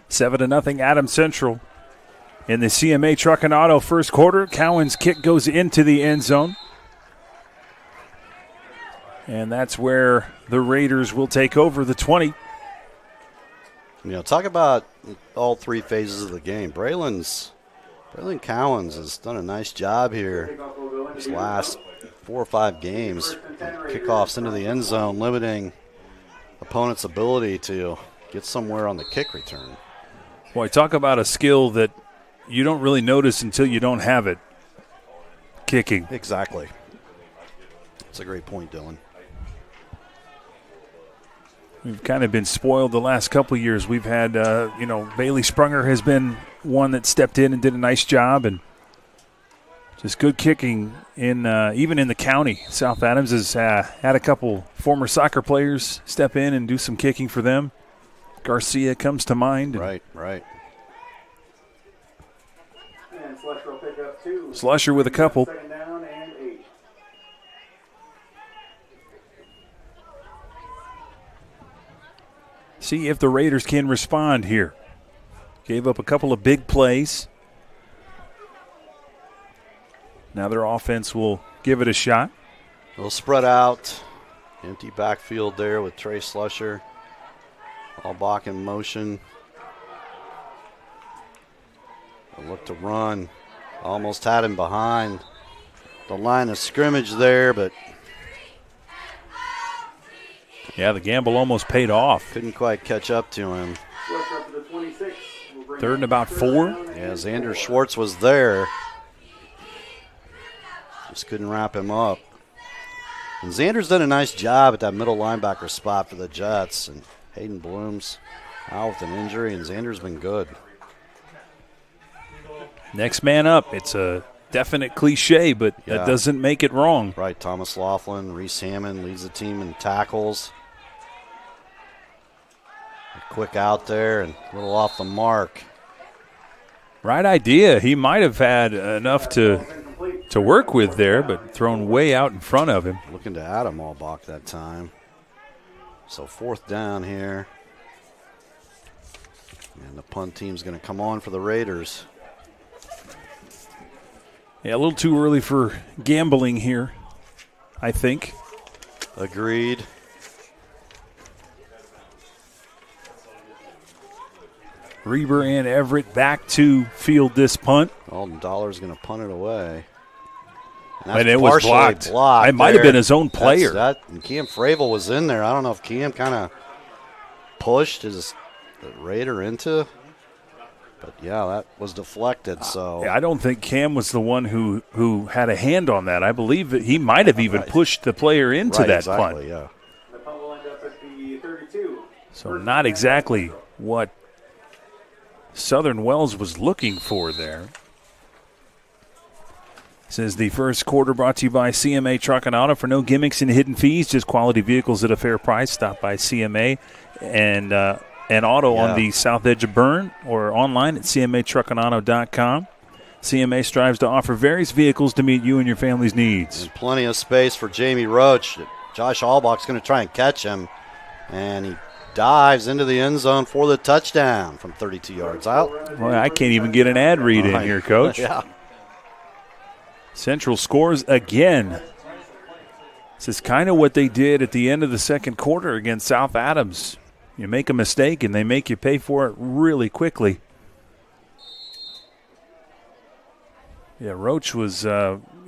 7-0 Adams Central. In the CMA Truck and Auto first quarter, Cowan's kick goes into the end zone. And that's where the Raiders will take over the 20. Talk about all 3 phases of the game. Braylon Cowens has done a nice job here these last 4 or 5 games. Kickoffs into the end zone, limiting opponent's ability to get somewhere on the kick return. Boy, talk about a skill that you don't really notice until you don't have it. Kicking. Exactly. That's a great point, Dylan. We've kind of been spoiled the last couple of years. We've had, Bailey Sprunger has been one that stepped in and did a nice job, and just good kicking in even in the county. South Adams has had a couple former soccer players step in and do some kicking for them. Garcia comes to mind. Right. And Slusher will pick up 2. Slusher with a couple. Second down and 8. See if the Raiders can respond here. Gave up a couple of big plays. Now their offense will give it a shot. They'll spread out. Empty backfield there with Trey Slusher. Albach in motion. They'll look to run. Almost had him behind the line of scrimmage there, but yeah, the gamble almost paid off. Couldn't quite catch up to him. Up to the 26. Third and about 4. Yeah, Xander Schwartz was there. Just couldn't wrap him up. And Xander's done a nice job at that middle linebacker spot for the Jets. And Hayden Bloom's out with an injury, and Xander's been good. Next man up. It's a definite cliche, but that doesn't make it wrong. Right, Thomas Laughlin, Reese Hammond leads the team in tackles. A quick out there and a little off the mark. Right idea. He might have had enough to work with there, but thrown way out in front of him. Looking to Adam Albach that time. So 4th down here. And the punt team's going to come on for the Raiders. Yeah, a little too early for gambling here, I think. Agreed. Reber and Everett back to field this punt. Alden Dollar's going to punt it away. And it was blocked. It might have been his own player. And Cam Fravel was in there. I don't know if Cam kind of pushed his Raider into. But, yeah, that was deflected. So I don't think Cam was the one who had a hand on that. I believe that he might have even pushed the player into that punt. Yeah. The punt will end up at the 32. So not exactly what Southern Wells was looking for there. This is the first quarter brought to you by CMA Truck and Auto. For no gimmicks and hidden fees, just quality vehicles at a fair price. Stop by CMA and Auto on the south edge of Berne or online at cmatruckandauto.com. CMA strives to offer various vehicles to meet you and your family's needs. And plenty of space for Jamie Roach. Josh Albach's going to try and catch him, and he dives into the end zone for the touchdown from 32 yards out. Well, I can't even get an ad read in here, Coach. Yeah. Central scores again. This is kind of what they did at the end of the second quarter against South Adams. You make a mistake, and they make you pay for it really quickly. Yeah, Roach was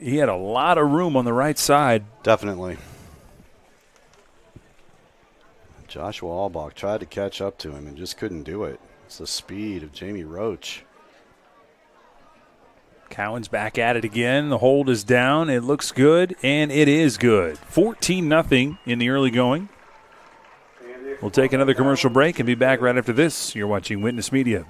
he had a lot of room on the right side. Definitely. Joshua Albach tried to catch up to him and just couldn't do it. It's the speed of Jamie Roach. Cowan's back at it again. The hold is down. It looks good, and it is good. 14-0 in the early going. We'll take another commercial break and be back right after this. You're watching Witness Media.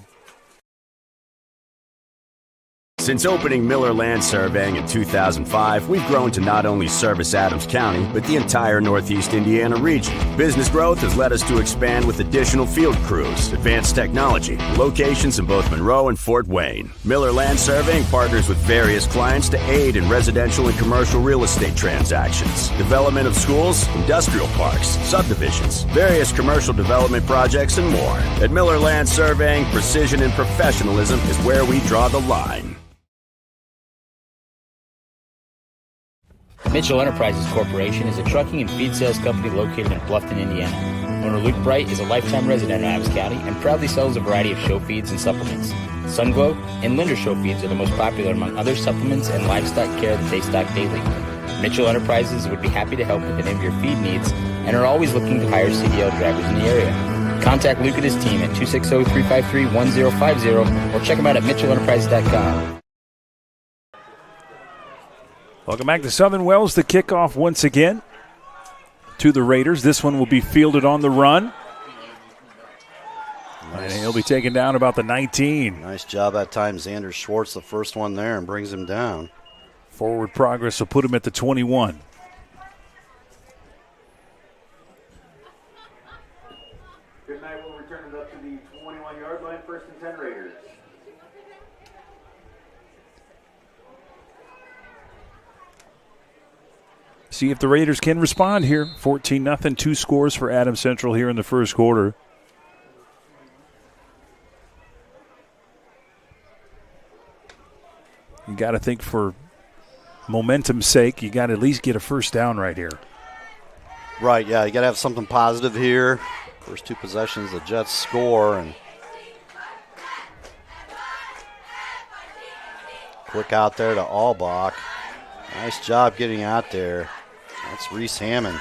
Since opening Miller Land Surveying in 2005, we've grown to not only service Adams County, but the entire Northeast Indiana region. Business growth has led us to expand with additional field crews, advanced technology, locations in both Monroe and Fort Wayne. Miller Land Surveying partners with various clients to aid in residential and commercial real estate transactions, development of schools, industrial parks, subdivisions, various commercial development projects, and more. At Miller Land Surveying, precision and professionalism is where we draw the line. Mitchell Enterprises Corporation is a trucking and feed sales company located in Bluffton, Indiana. Owner Luke Bright is a lifetime resident of Adams County and proudly sells a variety of show feeds and supplements. Sunglow and Linder show feeds are the most popular among other supplements and livestock care that they stock daily. Mitchell Enterprises would be happy to help with any of your feed needs and are always looking to hire CDL drivers in the area. Contact Luke and his team at 260-353-1050 or check them out at mitchellenterprises.com. Welcome back to Southern Wells. The kickoff once again to the Raiders. This one will be fielded on the run. Nice. And he'll be taken down about the 19. Nice job that time. Xander Schwartz, the first one there, and brings him down. Forward progress will put him at the 21. Good night. We'll return it up See if the Raiders can respond here. 14-0, 2 scores for Adams Central here in the first quarter. You got to think for momentum's sake, you got to at least get a first down right here. Right, yeah, you got to have something positive here. First 2 possessions, the Jets score, and quick out there to Albach. Nice job getting out there. That's Reese Hammond.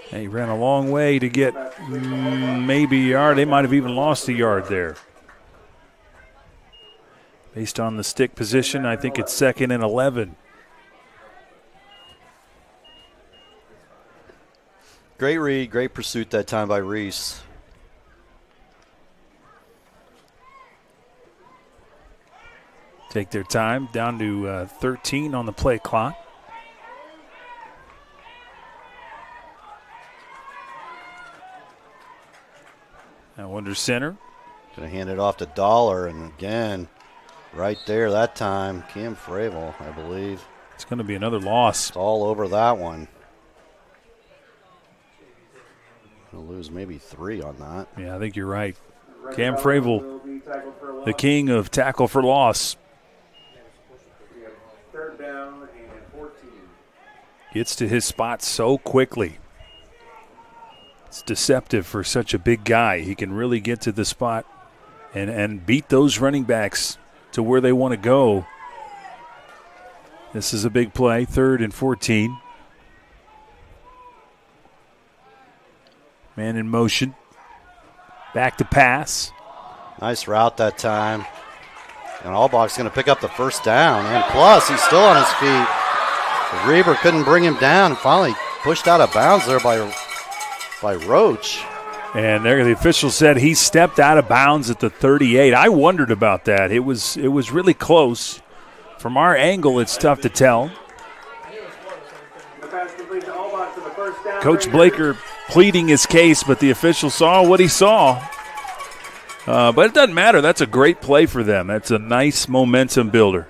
He ran a long way to get maybe a yard. They might have even lost a yard there. Based on the stick position, I think it's 2nd and 11. Great read, great pursuit that time by Reese. Take their time, down to 13 on the play clock. Now under center. Going to hand it off to Dollar, and again, right there that time, Cam Fravel, I believe. It's going to be another loss. It's all over that one. Going to lose maybe 3 on that. Yeah, I think you're right. Cam Fravel, the king of tackle for loss. 3rd down and 14. Gets to his spot so quickly. It's deceptive for such a big guy. He can really get to the spot and beat those running backs to where they want to go. This is a big play, 3rd and 14. Man in motion. Back to pass. Nice route that time. And Albach's going to pick up the first down. And plus, he's still on his feet. Reber couldn't bring him down. Finally pushed out of bounds there by Roach. And there the official said he stepped out of bounds at the 38. I wondered about that. It was really close. From our angle, it's tough to tell. Coach Blaker pleading his case, but the official saw what he saw. But it doesn't matter. That's a great play for them. That's a nice momentum builder.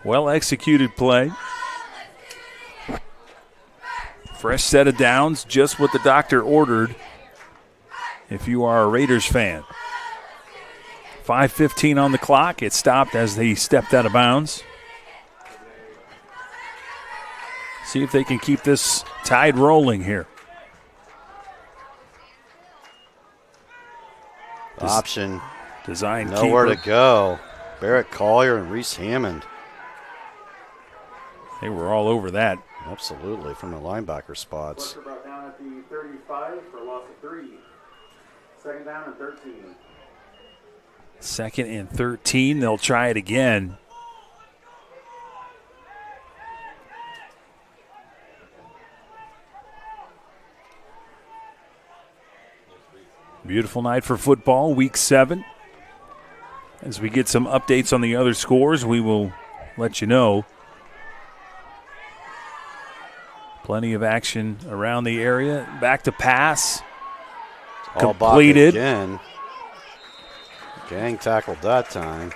Well-executed play. Fresh set of downs, just what the doctor ordered if you are a Raiders fan. 5:15 on the clock. It stopped as they stepped out of bounds. See if they can keep this tide rolling here. Option. Design nowhere keeper. to go. Barrett Collier and Reese Hammond. They were all over that. Absolutely, from the linebacker spots. Brought down at the 35 for a loss of 3. 2nd down and 13. 2nd and 13. They'll try it again. Beautiful night for football, week 7. As we get some updates on the other scores, we will let you know. Plenty of action around the area. Back to pass. Completed. Again. Gang tackled that time.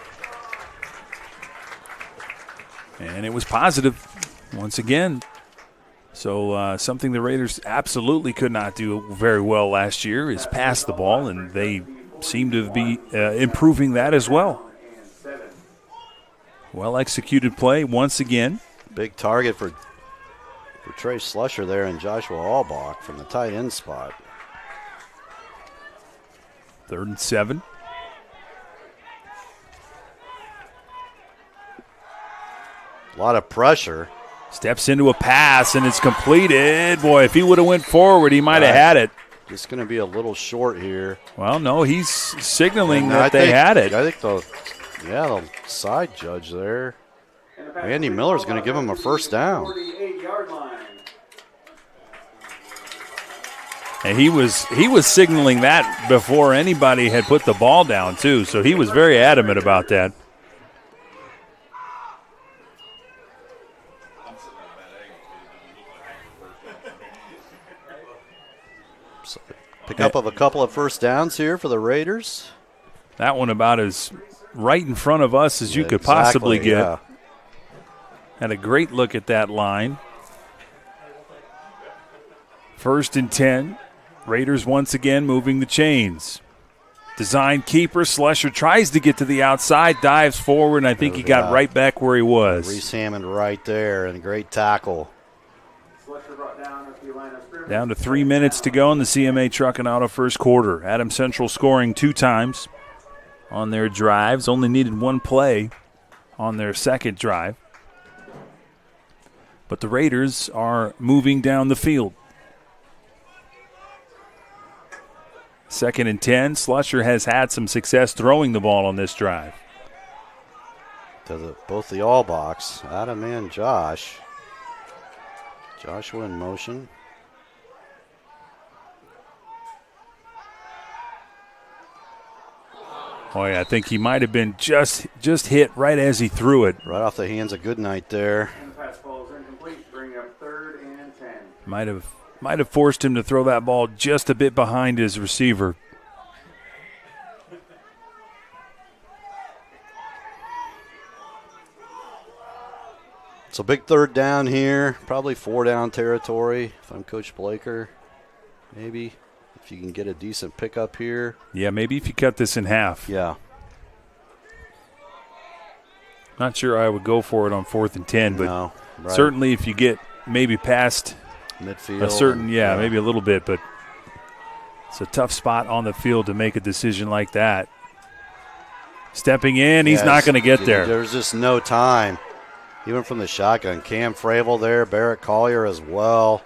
And it was positive once again. So something the Raiders absolutely could not do very well last year is pass the ball, and they seem to be improving that as well. Well-executed play once again. Big target for Trey Slusher there and Joshua Albach from the tight end spot. 3rd and 7. A lot of pressure. Steps into a pass, and it's completed. Boy, if he would have went forward, he might have had it. Just going to be a little short here. Well, no, he's signaling that they had it. I think the side judge there, Andy Miller's going to give him a first down. 48-yard line. And he was signaling that before anybody had put the ball down, too, so he was very adamant about that. Pickup of a couple of first downs here for the Raiders. That one about as right in front of us as you could possibly get. Yeah. Had a great look at that line. 1st and 10. Raiders once again moving the chains. Design keeper. Slusher tries to get to the outside, dives forward, and I think he got right back where he was. Reese Hammond right there, and a great tackle. Down to 3 minutes to go in the CMA Truck and Auto first quarter. Adams Central scoring 2 times on their drives. Only needed 1 play on their second drive. But the Raiders are moving down the field. 2nd and 10. Slusher has had some success throwing the ball on this drive. To both the all box, Adam and Josh. Joshua in motion. Boy, I think he might have been just hit right as he threw it. Right off the hands of Goodnight there. And the pass ball is incomplete. Bring up 3rd and 10. Might have forced him to throw that ball just a bit behind his receiver. It's a big 3rd down here. Probably 4 down territory if I'm Coach Blaker. Maybe if you can get a decent pickup here. Yeah, maybe if you cut this in half. Yeah. Not sure I would go for it on 4th and 10, but no, right. Certainly if you get maybe past midfield. A certain, maybe a little bit, but it's a tough spot on the field to make a decision like that. Stepping in, he's not going to get there. There's just no time. Even from the shotgun. Cam Fravel there, Barrett Collier as well.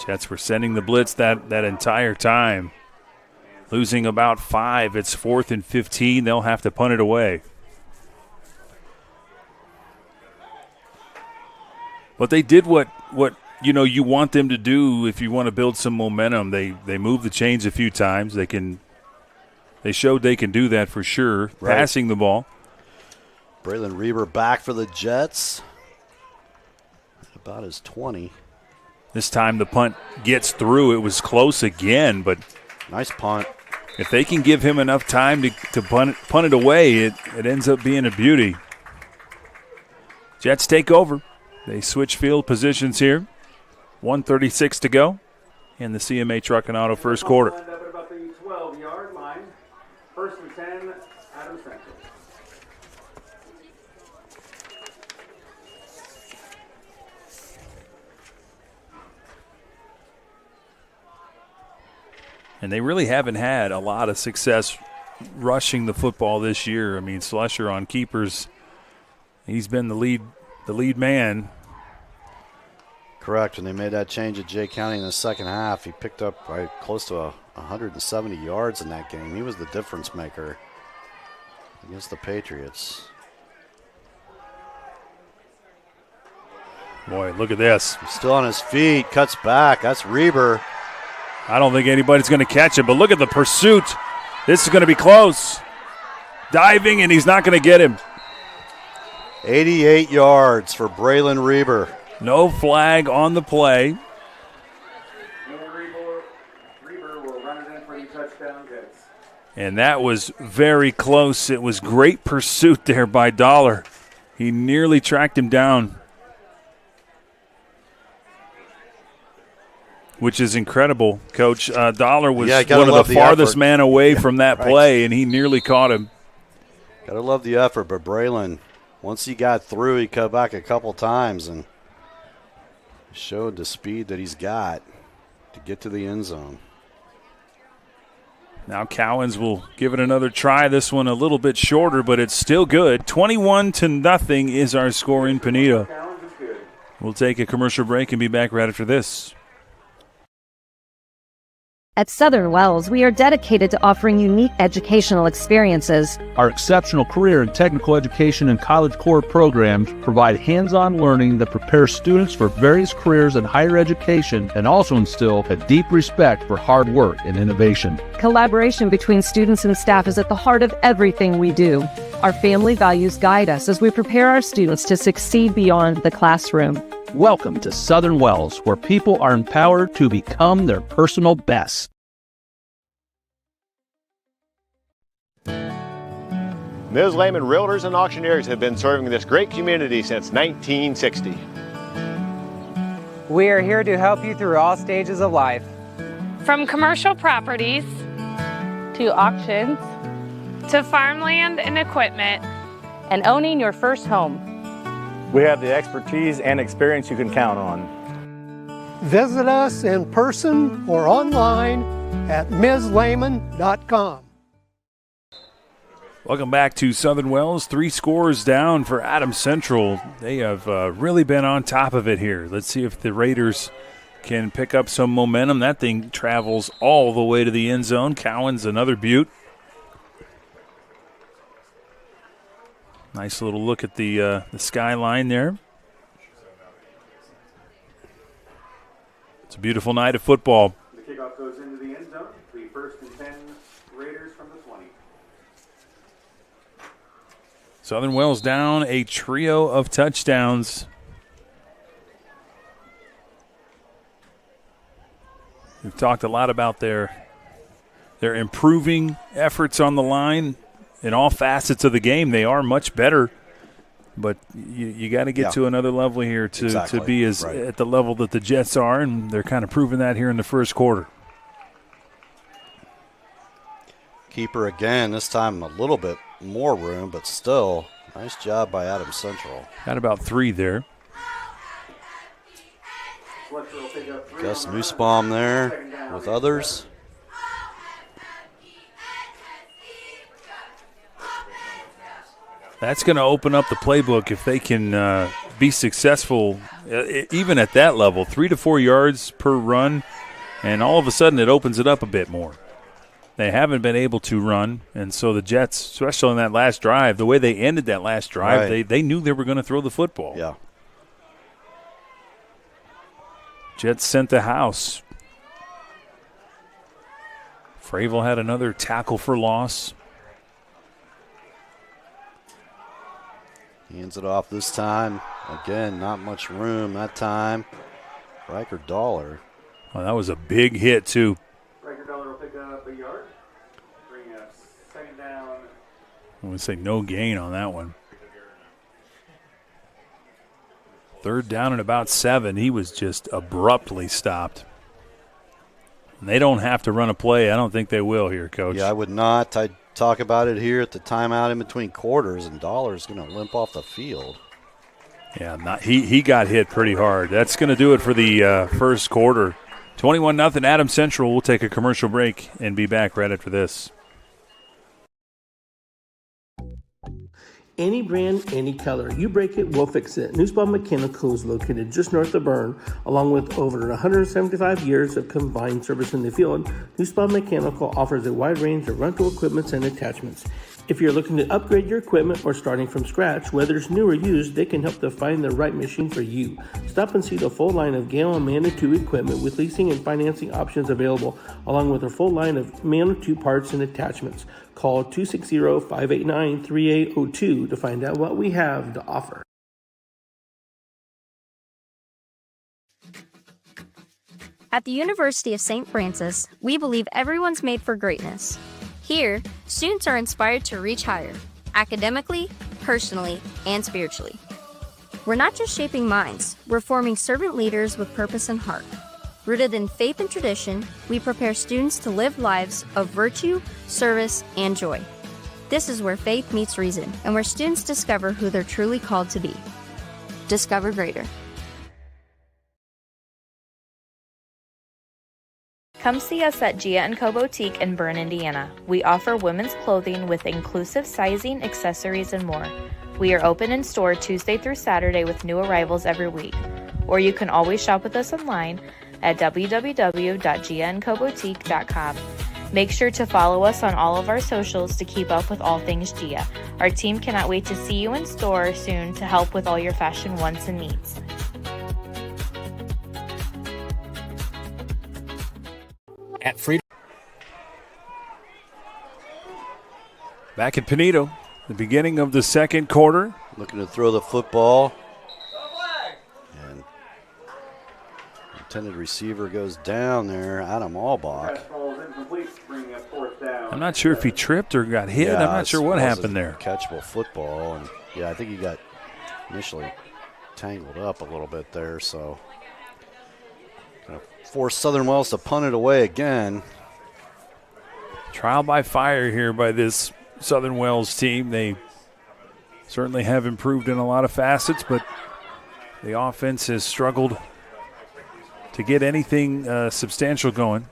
Jets were sending the blitz that entire time. Losing about 5. It's 4th and 15. They'll have to punt it away. But they did what you want them to do if you want to build some momentum. They moved the chains a few times. They showed they can do that for sure. Right. Passing the ball. Braylon Reber back for the Jets. About his 20. This time the punt gets through. It was close again, but nice punt. If they can give him enough time to punt it away, it ends up being a beauty. Jets take over. They switch field positions here. 1:36 to go in the CMA Truck and Auto first quarter. End up at about the 12-yard line. 1st and 10, Adams Central. And they really haven't had a lot of success rushing the football this year. I mean, Slusher on keepers, he's been the lead man. Correct. When they made that change at Jay County in the second half, he picked up close to 170 yards in that game. He was the difference maker against the Patriots. Boy, look at this. He's still on his feet, cuts back. That's Reber. I don't think anybody's going to catch him, but look at the pursuit. This is going to be close. Diving, and he's not going to get him. 88 yards for Braylon Reber. No flag on the play. And Reber will run it in for the touchdown, Jets. And that was very close. It was great pursuit there by Dollar. He nearly tracked him down, which is incredible, Coach. Dollar was one of the farthest man away from that play, and he nearly caught him. Got to love the effort, but Braylon, once he got through, he cut back a couple times and showed the speed that he's got to get to the end zone. Now Cowens will give it another try. This one a little bit shorter, but it's still good. 21-0 is our score in Penita. We'll take a commercial break and be back right after this. At Southern Wells, we are dedicated to offering unique educational experiences. Our exceptional career and technical education and college core programs provide hands-on learning that prepares students for various careers in higher education and also instill a deep respect for hard work and innovation. Collaboration between students and staff is at the heart of everything we do. Our family values guide us as we prepare our students to succeed beyond the classroom. Welcome to Southern Wells, where people are empowered to become their personal best. Ms. Lehman Realtors and Auctioneers have been serving this great community since 1960. We are here to help you through all stages of life. From commercial properties to auctions to farmland and equipment and owning your first home. We have the expertise and experience you can count on. Visit us in person or online at mslehman.com. Welcome back to Southern Wells. 3 scores down for Adams Central. They have really been on top of it here. Let's see if the Raiders can pick up some momentum. That thing travels all the way to the end zone. Cowan's another beaut. Nice little look at the skyline there. It's a beautiful night of football. The kickoff goes into the end zone. The 1st and 10 Raiders from the 20. Southern Wells down a trio of touchdowns. We've talked a lot about their improving efforts on the line in all facets of the game. They are much better, but you got to get to another level here to be at the level that the Jets are, and they're kind of proving that here in the first quarter. Keeper again, this time a little bit more room, but still, nice job by Adams Central. Got about 3 there. Gus Nussbaum there with others. That's going to open up the playbook if they can be successful, even at that level, 3 to 4 yards per run, and all of a sudden it opens it up a bit more. They haven't been able to run, and so the Jets, especially on that last drive, the way they ended that last drive, they knew they were going to throw the football. Yeah. Jets sent the house. Fravel had another tackle for loss. Hands it off this time. Again, not much room that time. Riker Dollar. Well, that was a big hit, too. Riker Dollar will pick up a yard. Bring up 2nd down. I would say no gain on that one. 3rd down and about 7. He was just abruptly stopped. And they don't have to run a play. I don't think they will here, Coach. Yeah, I would not. I'd talk about it here at the timeout in between quarters, and Dollar's going to limp off the field. Yeah, he got hit pretty hard. That's going to do it for the first quarter. 21-0 Adams Central. We'll take a commercial break and be back right after this. Any brand, any color. You break it, we'll fix it. Nussbaum Mechanical is located just north of Berne, along with over 175 years of combined service in the field. Nussbaum Mechanical offers a wide range of rental equipment and attachments. If you're looking to upgrade your equipment or starting from scratch, whether it's new or used, they can help to find the right machine for you. Stop and see the full line of Gale and Manitou equipment with leasing and financing options available, along with a full line of Manitou parts and attachments. Call 260-589-3802 to find out what we have to offer. At the University of St. Francis, we believe everyone's made for greatness. Here, students are inspired to reach higher, academically, personally, and spiritually. We're not just shaping minds, we're forming servant leaders with purpose and heart. Rooted in faith and tradition, we prepare students to live lives of virtue, service, and joy. This is where faith meets reason, and where students discover who they're truly called to be. Discover greater. Come see us at Gia & Co. Boutique in Berne, Indiana. We offer women's clothing with inclusive sizing, accessories, and more. We are open in store Tuesday through Saturday with new arrivals every week. Or you can always shop with us online at www.giaandcoboutique.com. Make sure to follow us on all of our socials to keep up with all things Gia. Our team cannot wait to see you in store soon to help with all your fashion wants and needs. At Freedom. Back at Pinedo, the beginning of the second quarter. Looking to throw the football. And intended receiver goes down there, Adam Albach. I'm not sure if he tripped or got hit. Yeah, I'm not sure what happened there. Catchable football, and yeah, I think he got initially tangled up a little bit there, so gonna force Southern Wells to punt it away again. Trial by fire here by this Southern Wells team. They certainly have improved in a lot of facets, but the offense has struggled to get anything substantial going.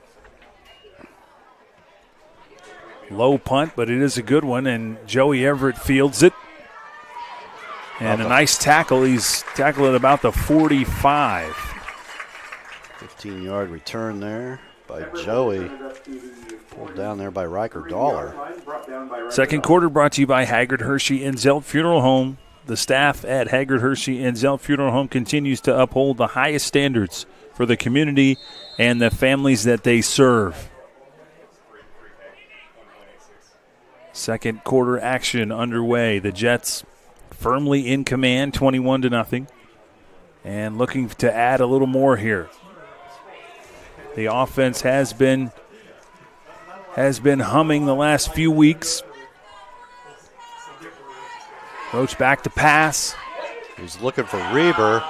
Low punt, but it is a good one, and Joey Everett fields it. And a nice tackle. He's tackled at about the 45. 15-yard return there by Joey. Pulled down there by Riker Dollar. Second quarter brought to you by Haggard Hershey and Zelt Funeral Home. The staff at Haggard Hershey and Zelt Funeral Home continues to uphold the highest standards for the community and the families that they serve. Second quarter action underway. The Jets firmly in command, 21-0, and looking to add a little more here. The offense has been humming the last few weeks. Roach back to pass. He's looking for Reber.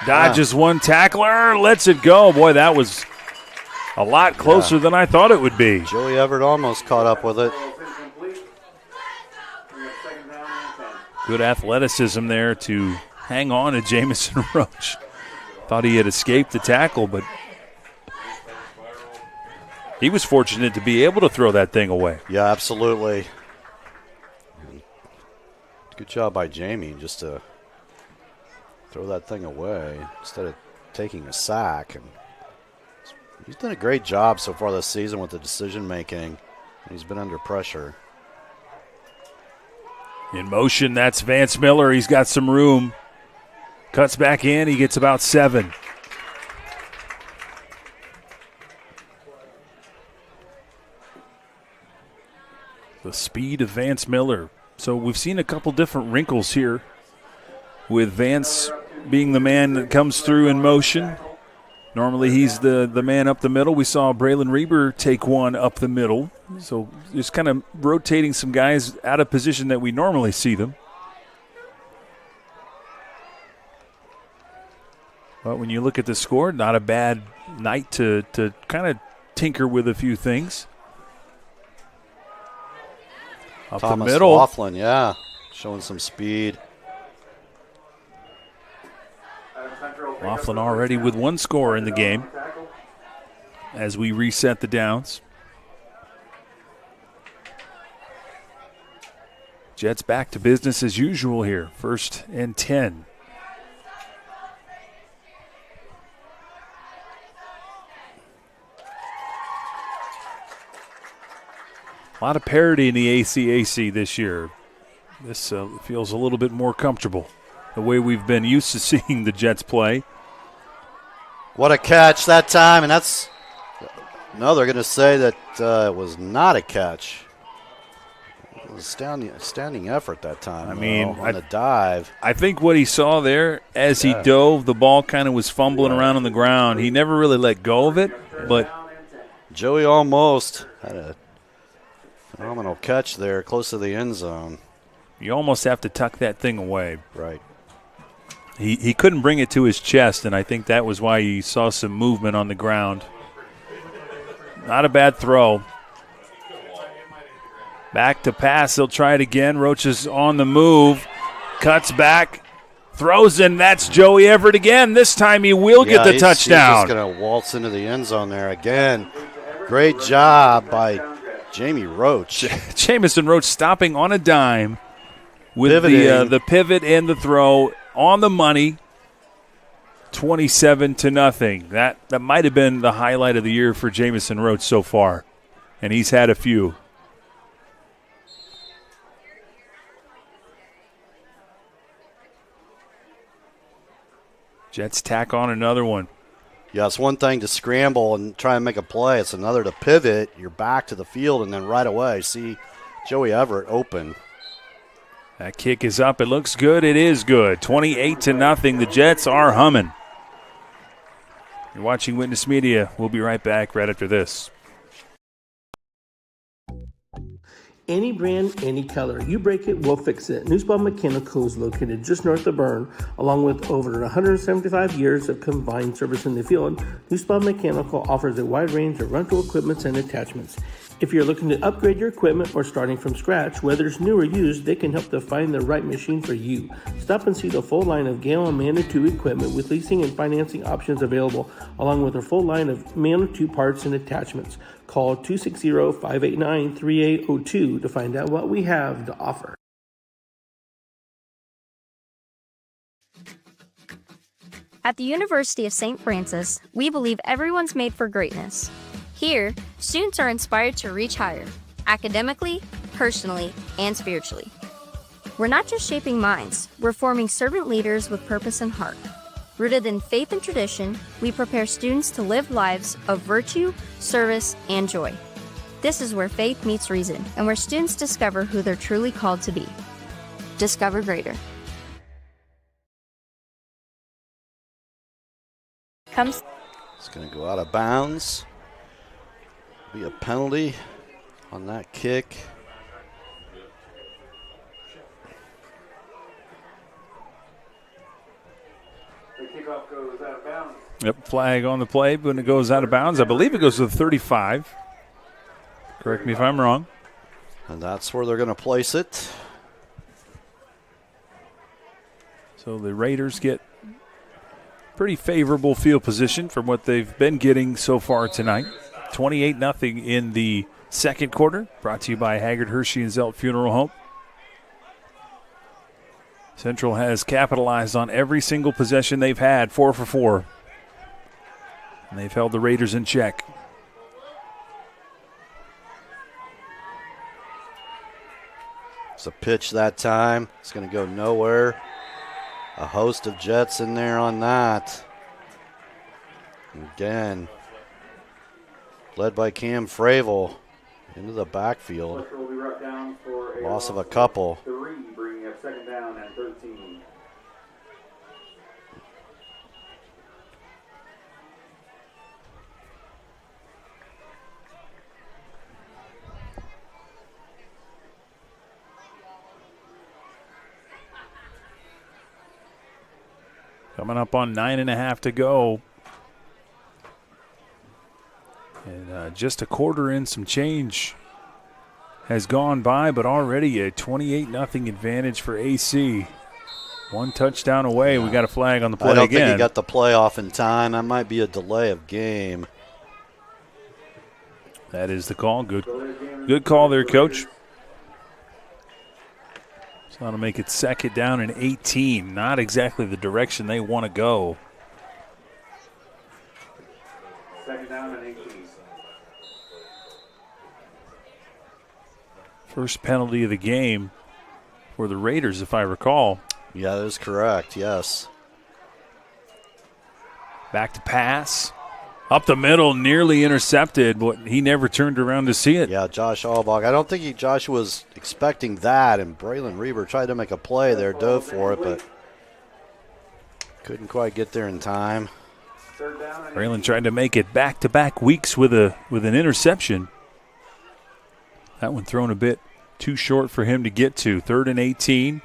Dodges one tackler, lets it go. Boy, that was a lot closer than I thought it would be. Joey Everett almost caught up with it. Good athleticism there to hang on to Jamison Roach. Thought he had escaped the tackle, but he was fortunate to be able to throw that thing away. Yeah, absolutely. Good job by Jamie just to throw that thing away instead of taking a sack. And he's done a great job so far this season with the decision making. He's been under pressure. In motion, that's Vance Miller. He's got some room. Cuts back in. He gets about 7. The speed of Vance Miller. So we've seen a couple different wrinkles here with Vance being the man that comes through in motion. Normally he's the man up the middle. We saw Braylon Reber take one up the middle. So just kind of rotating some guys out of position that we normally see them. But when you look at the score, not a bad night to kind of tinker with a few things. Up Thomas the middle. Laughlin, yeah, showing some speed. Laughlin already with one score in the game as we reset the downs. Jets back to business as usual here. 1st and 10. A lot of parity in the ACAC this year. This feels a little bit more comfortable, the way we've been used to seeing the Jets play. What a catch that time, and that's no, they're going to say that it was not a catch. It was standing effort that time. I mean, on the dive. I think what he saw there as he dove, the ball kind of was fumbling around on the ground. He never really let go of it, but Joey almost had a phenomenal catch there close to the end zone. You almost have to tuck that thing away. Right. He couldn't bring it to his chest, and I think that was why you saw some movement on the ground. Not a bad throw. Back to pass. He'll try it again. Roach is on the move. Cuts back. Throws in. That's Joey Everett again. This time he will get the touchdown. He's just going to waltz into the end zone there again. Great job by Jamie Roach. Jamison Roach stopping on a dime with the pivot and the throw on the money. 27-0. That might have been the highlight of the year for Jamison Roach so far, and he's had a few. Jets tack on another one. Yeah, it's one thing to scramble and try and make a play. It's another to pivot. You're back to the field, and then right away see Joey Everett open. That kick is up. It looks good. It is good. 28-0. The Jets are humming. You're watching Witness Media. We'll be right back right after this. Any brand, any color. You break it, we'll fix it. Newspawn Mechanical is located just north of Berne, along with over 175 years of combined service in the field. Newspawn Mechanical offers a wide range of rental equipment and attachments. If you're looking to upgrade your equipment or starting from scratch, whether it's new or used, they can help to find the right machine for you. Stop and see the full line of Gale and Manitou equipment with leasing and financing options available, along with a full line of Manitou parts and attachments. Call 260-589-3802 to find out what we have to offer. At the University of St. Francis, we believe everyone's made for greatness. Here, students are inspired to reach higher, academically, personally, and spiritually. We're not just shaping minds, we're forming servant leaders with purpose and heart. Rooted in faith and tradition, we prepare students to live lives of virtue, service, and joy. This is where faith meets reason, and where students discover who they're truly called to be. Discover greater. It's going to go out of bounds. Be a penalty on that kick. The kickoff goes out of bounds. Yep, flag on the play when it goes out of bounds. I believe it goes to the 35. Correct me if I'm wrong. And that's where they're going to place it. So the Raiders get pretty favorable field position from what they've been getting so far tonight. 28-0 in the second quarter. Brought to you by Haggard, Hershey, and Zelt Funeral Home. Central has capitalized on every single possession they've had, 4 for 4. And they've held the Raiders in check. It's a pitch that time. It's going to go nowhere. A host of Jets in there on that. Again, led by Cam Fravel into the backfield. Loss of a couple. 3, bringing up second down and 13. Coming up on 9.5 to go. And just a quarter and some change has gone by, but already a 28-0 advantage for AC. One touchdown away. We got a flag on the play again. I don't think he got the play off in time. That might be a delay of game. That is the call. Good call there, Coach. So that'll make it second down and 18. Not exactly the direction they want to go. Second down and 18. First penalty of the game for the Raiders, if I recall. Yeah, that is correct, yes. Back to pass. Up the middle, nearly intercepted, but he never turned around to see it. Yeah, Josh Allbach. I don't think Josh was expecting that, and Braylon Reber tried to make a play there, dove for it, but couldn't quite get there in time. Braylon tried to make it back-to-back weeks with an interception. That one thrown a bit too short for him to get to. 3rd and 18.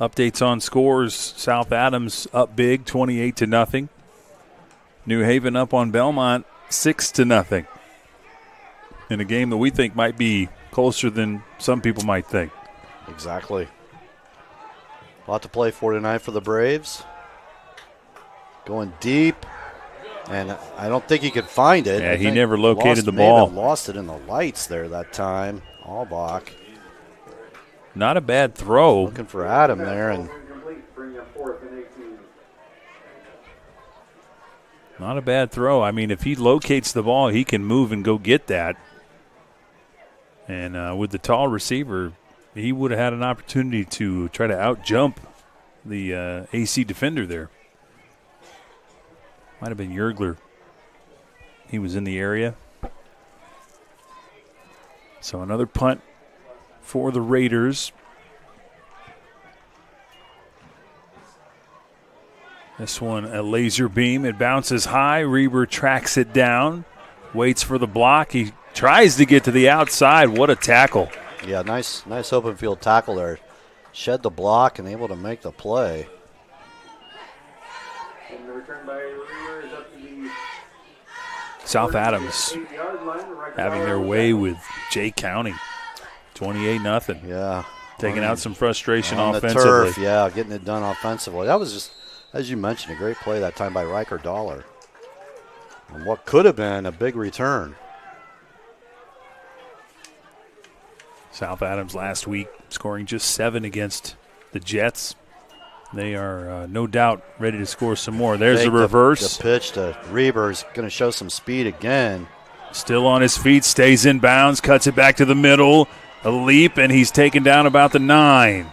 Updates on scores. South Adams up big, 28-0. New Haven up on Belmont, 6-0. In a game that we think might be closer than some people might think. Exactly. A lot to play for tonight for the Braves. Going deep. And I don't think he could find it. Yeah, he never located the ball. May have lost it in the lights there that time. Allbach. Not a bad throw. Looking for Adam there. And not a bad throw. I mean, if he locates the ball, he can move and go get that. And with the tall receiver, he would have had an opportunity to try to out-jump the AC defender there. Might have been Yergler. He was in the area. So another punt for the Raiders. This one, a laser beam. It bounces high. Reber tracks it down, waits for the block. He tries to get to the outside. What a tackle. Yeah, nice open field tackle there. Shed the block and able to make the play. And the return by Reber is up to the South Adams 8-yard line. having their way with Jay County. 28-0. Yeah. Taking out some frustration on offensively. The turf, yeah, getting it done offensively. That was just, as you mentioned, a great play that time by Riker Dollar. And what could have been a big return. South Adams last week scoring just 7 against the Jets. They are no doubt ready to score some more. There's the reverse. The pitch to Reber is going to show some speed again. Still on his feet, stays in bounds, cuts it back to the middle. A leap, and he's taken down about the 9.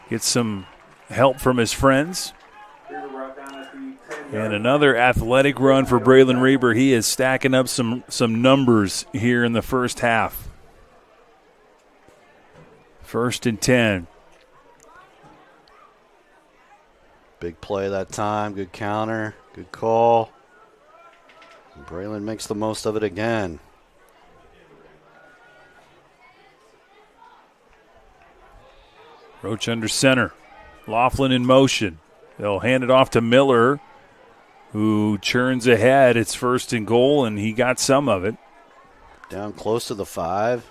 Gets some help from his friends. And another athletic run for Braylon Reber. He is stacking up some numbers here in the first half. 1st and 10. Big play that time. Good counter. Good call. And Braylon makes the most of it again. Roach under center. Laughlin in motion. They'll hand it off to Miller, who churns ahead. It's 1st and goal, and he got some of it. Down close to the 5.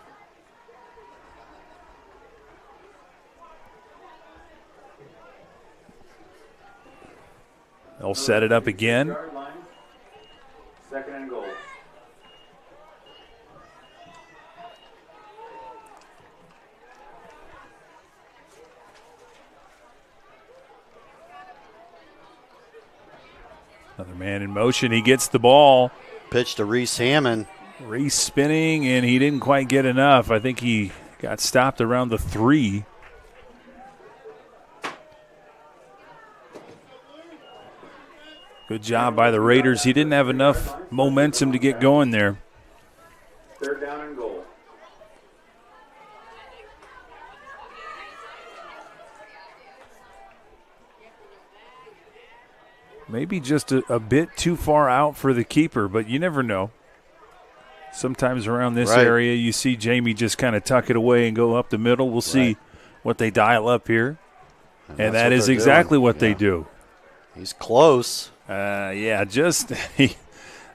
They'll set it up again. 2nd and goal. Another man in motion. He gets the ball. Pitch to Reese Hammond. Reese spinning, and he didn't quite get enough. I think he got stopped around the 3. Good job by the Raiders. He didn't have enough momentum to get going there. 3rd down and goal. Maybe just a bit too far out for the keeper, but you never know. Sometimes around this area, you see Jamie just kind of tuck it away and go up the middle. We'll see what they dial up here. And that is exactly what they do. He's close. I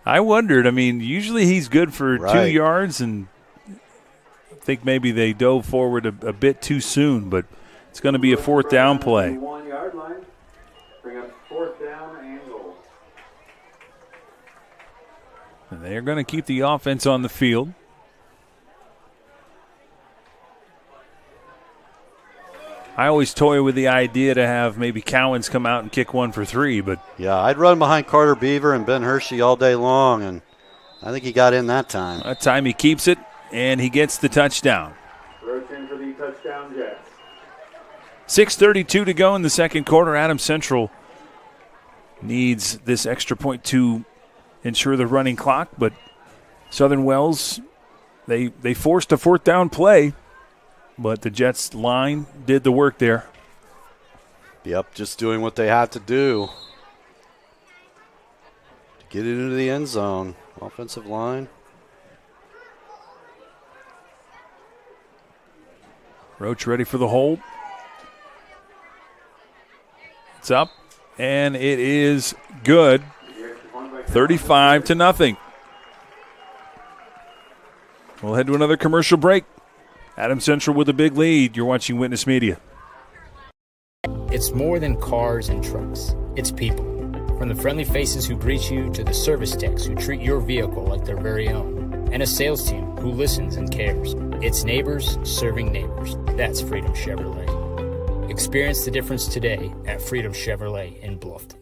wondered. I mean, usually he's good for 2 yards, and I think maybe they dove forward a bit too soon, but it's going to be a 4th down play. 1-yard line. Bring up 4th down and goal. And they're going to keep the offense on the field. I always toy with the idea to have maybe Cowens come out and kick one for 3, but yeah, I'd run behind Carter Beaver and Ben Hershey all day long, and I think he got in that time. That time he keeps it, and he gets the touchdown. Roach in for the touchdown Jets. 6:32 to go in the second quarter. Adams Central needs this extra point to ensure the running clock, but Southern Wells, they forced a 4th down play. But the Jets line did the work there. Yep, just doing what they had to do to get it into the end zone. Offensive line. Roach ready for the hold. It's up, and it is good. 35-0. We'll head to another commercial break. Adams Central with a big lead. You're watching Witness Media. It's more than cars and trucks. It's people. From the friendly faces who greet you to the service techs who treat your vehicle like their very own. And a sales team who listens and cares. It's neighbors serving neighbors. That's Freedom Chevrolet. Experience the difference today at Freedom Chevrolet in Bluffton.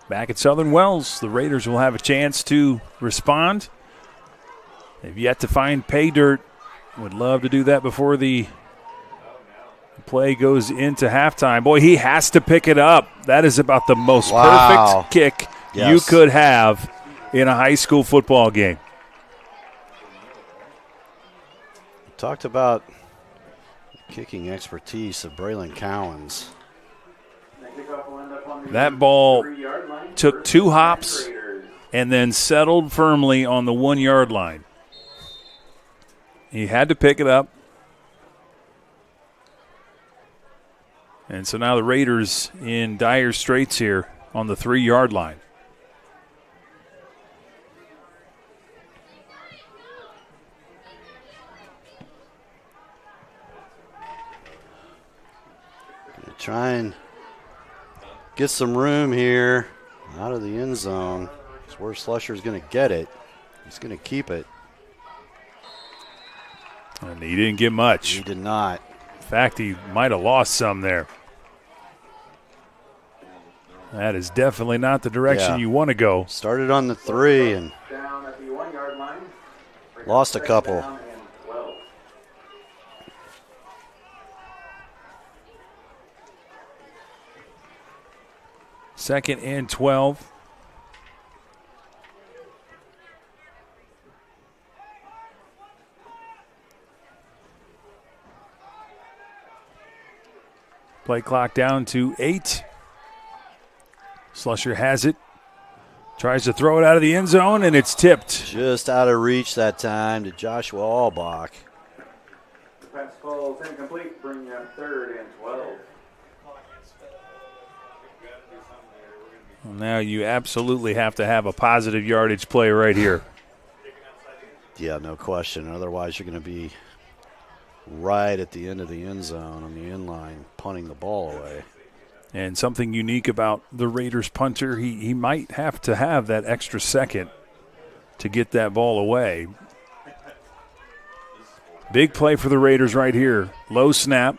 Back at Southern Wells, the Raiders will have a chance to respond. They've yet to find pay dirt. Would love to do that before the play goes into halftime. Boy, he has to pick it up. That is about the most perfect kick you could have in a high school football game. Talked about kicking expertise of Braylon Cowens. That ball took 2 hops and then settled firmly on the 1 yard line. He had to pick it up. And so now the Raiders in dire straits here on the 3 yard line. Try and get some room here out of the end zone. It's where Slusher's going to get it. He's going to keep it. And he didn't get much. He did not. In fact, he might have lost some there. That is definitely not the direction you want to go. Started on the 3 and lost a couple. Second and 12. Play clock down to 8. Slusher has it. Tries to throw it out of the end zone, and it's tipped. Just out of reach that time to Joshua Albach. Defense calls incomplete, bring up 3rd and 12. Well, now you absolutely have to have a positive yardage play right here. Yeah, no question. Otherwise, you're going to be right at the end of the end zone on the end line, punting the ball away. And something unique about the Raiders punter, he might have to have that extra second to get that ball away. Big play for the Raiders right here. Low snap,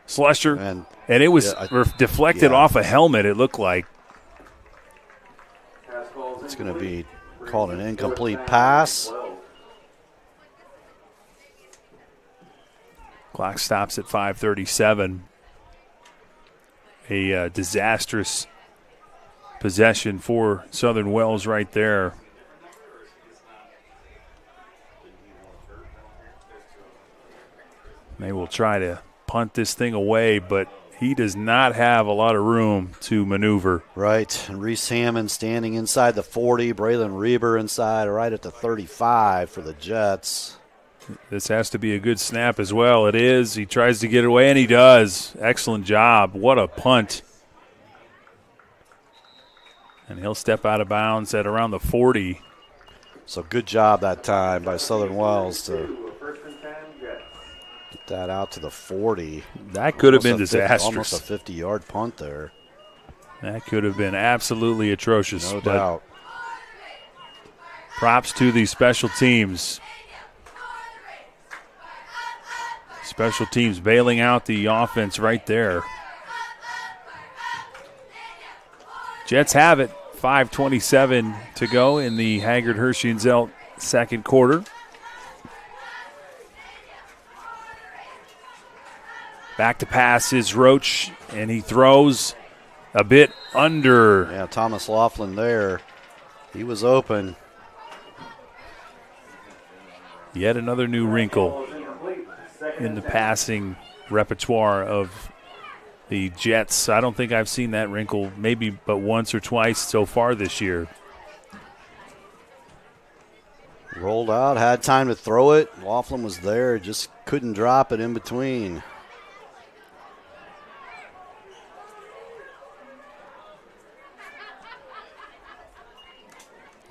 Slusher, and it was deflected off a helmet, it looked like. It's going to be called an incomplete pass. Clock stops at 5:37. A disastrous possession for Southern Wells right there. They will try to punt this thing away, but he does not have a lot of room to maneuver. Right, and Reese Hammond standing inside the 40. Braylon Reber inside right at the 35 for the Jets. This has to be a good snap as well. It is. He tries to get it away, and he does. Excellent job. What a punt. And he'll step out of bounds at around the 40. So good job that time by Southern Wells to get that out to the 40. That could have been disastrous. Almost a 50-yard punt there. That could have been absolutely atrocious. No doubt. Props to the special teams. Special teams bailing out the offense right there. Jets have it. 5:27 to go in the Haggard Hershey and Zelt second quarter. Back to pass is Roach, and he throws a bit under. Yeah, Thomas Laughlin there. He was open. Yet another new wrinkle in the passing repertoire of the Jets. I don't think I've seen that wrinkle maybe but once or twice so far this year. Rolled out, had time to throw it. Laughlin was there, just couldn't drop it in between.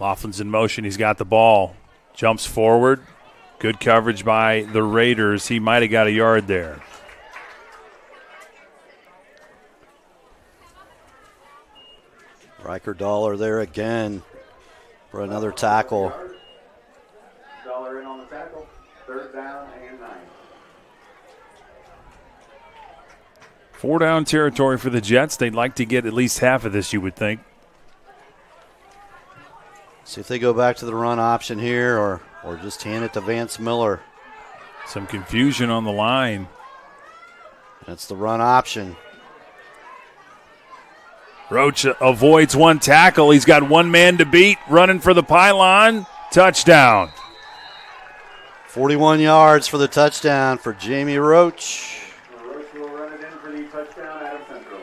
Laughlin's in motion. He's got the ball. Jumps forward. Good coverage by the Raiders. He might have got a yard there. Riker Dollar there again for another tackle. Dollar in on the tackle. 3rd down and 9. 4 down territory for the Jets. They'd like to get at least half of this, you would think. See if they go back to the run option here or just hand it to Vance Miller. Some confusion on the line. That's the run option. Roach avoids one tackle. He's got one man to beat, running for the pylon. Touchdown. 41 yards for the touchdown for Jamie Roach. Roach will run it in for the touchdown out of Central.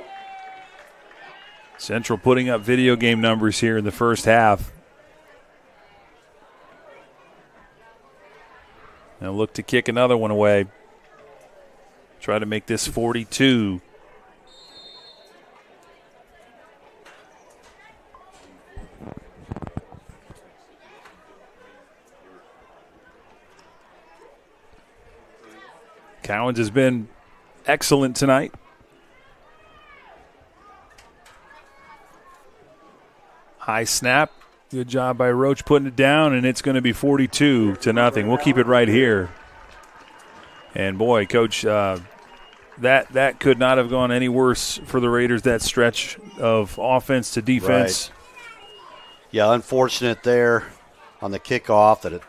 Central putting up video game numbers here in the first half. Now look to kick another one away. Try to make this 42. Cowens has been excellent tonight. High snap. Good job by Roach putting it down, and it's going to be 42-0. We'll keep it right here. And, boy, Coach, that could not have gone any worse for the Raiders, that stretch of offense to defense. Right. Yeah, unfortunate there on the kickoff that it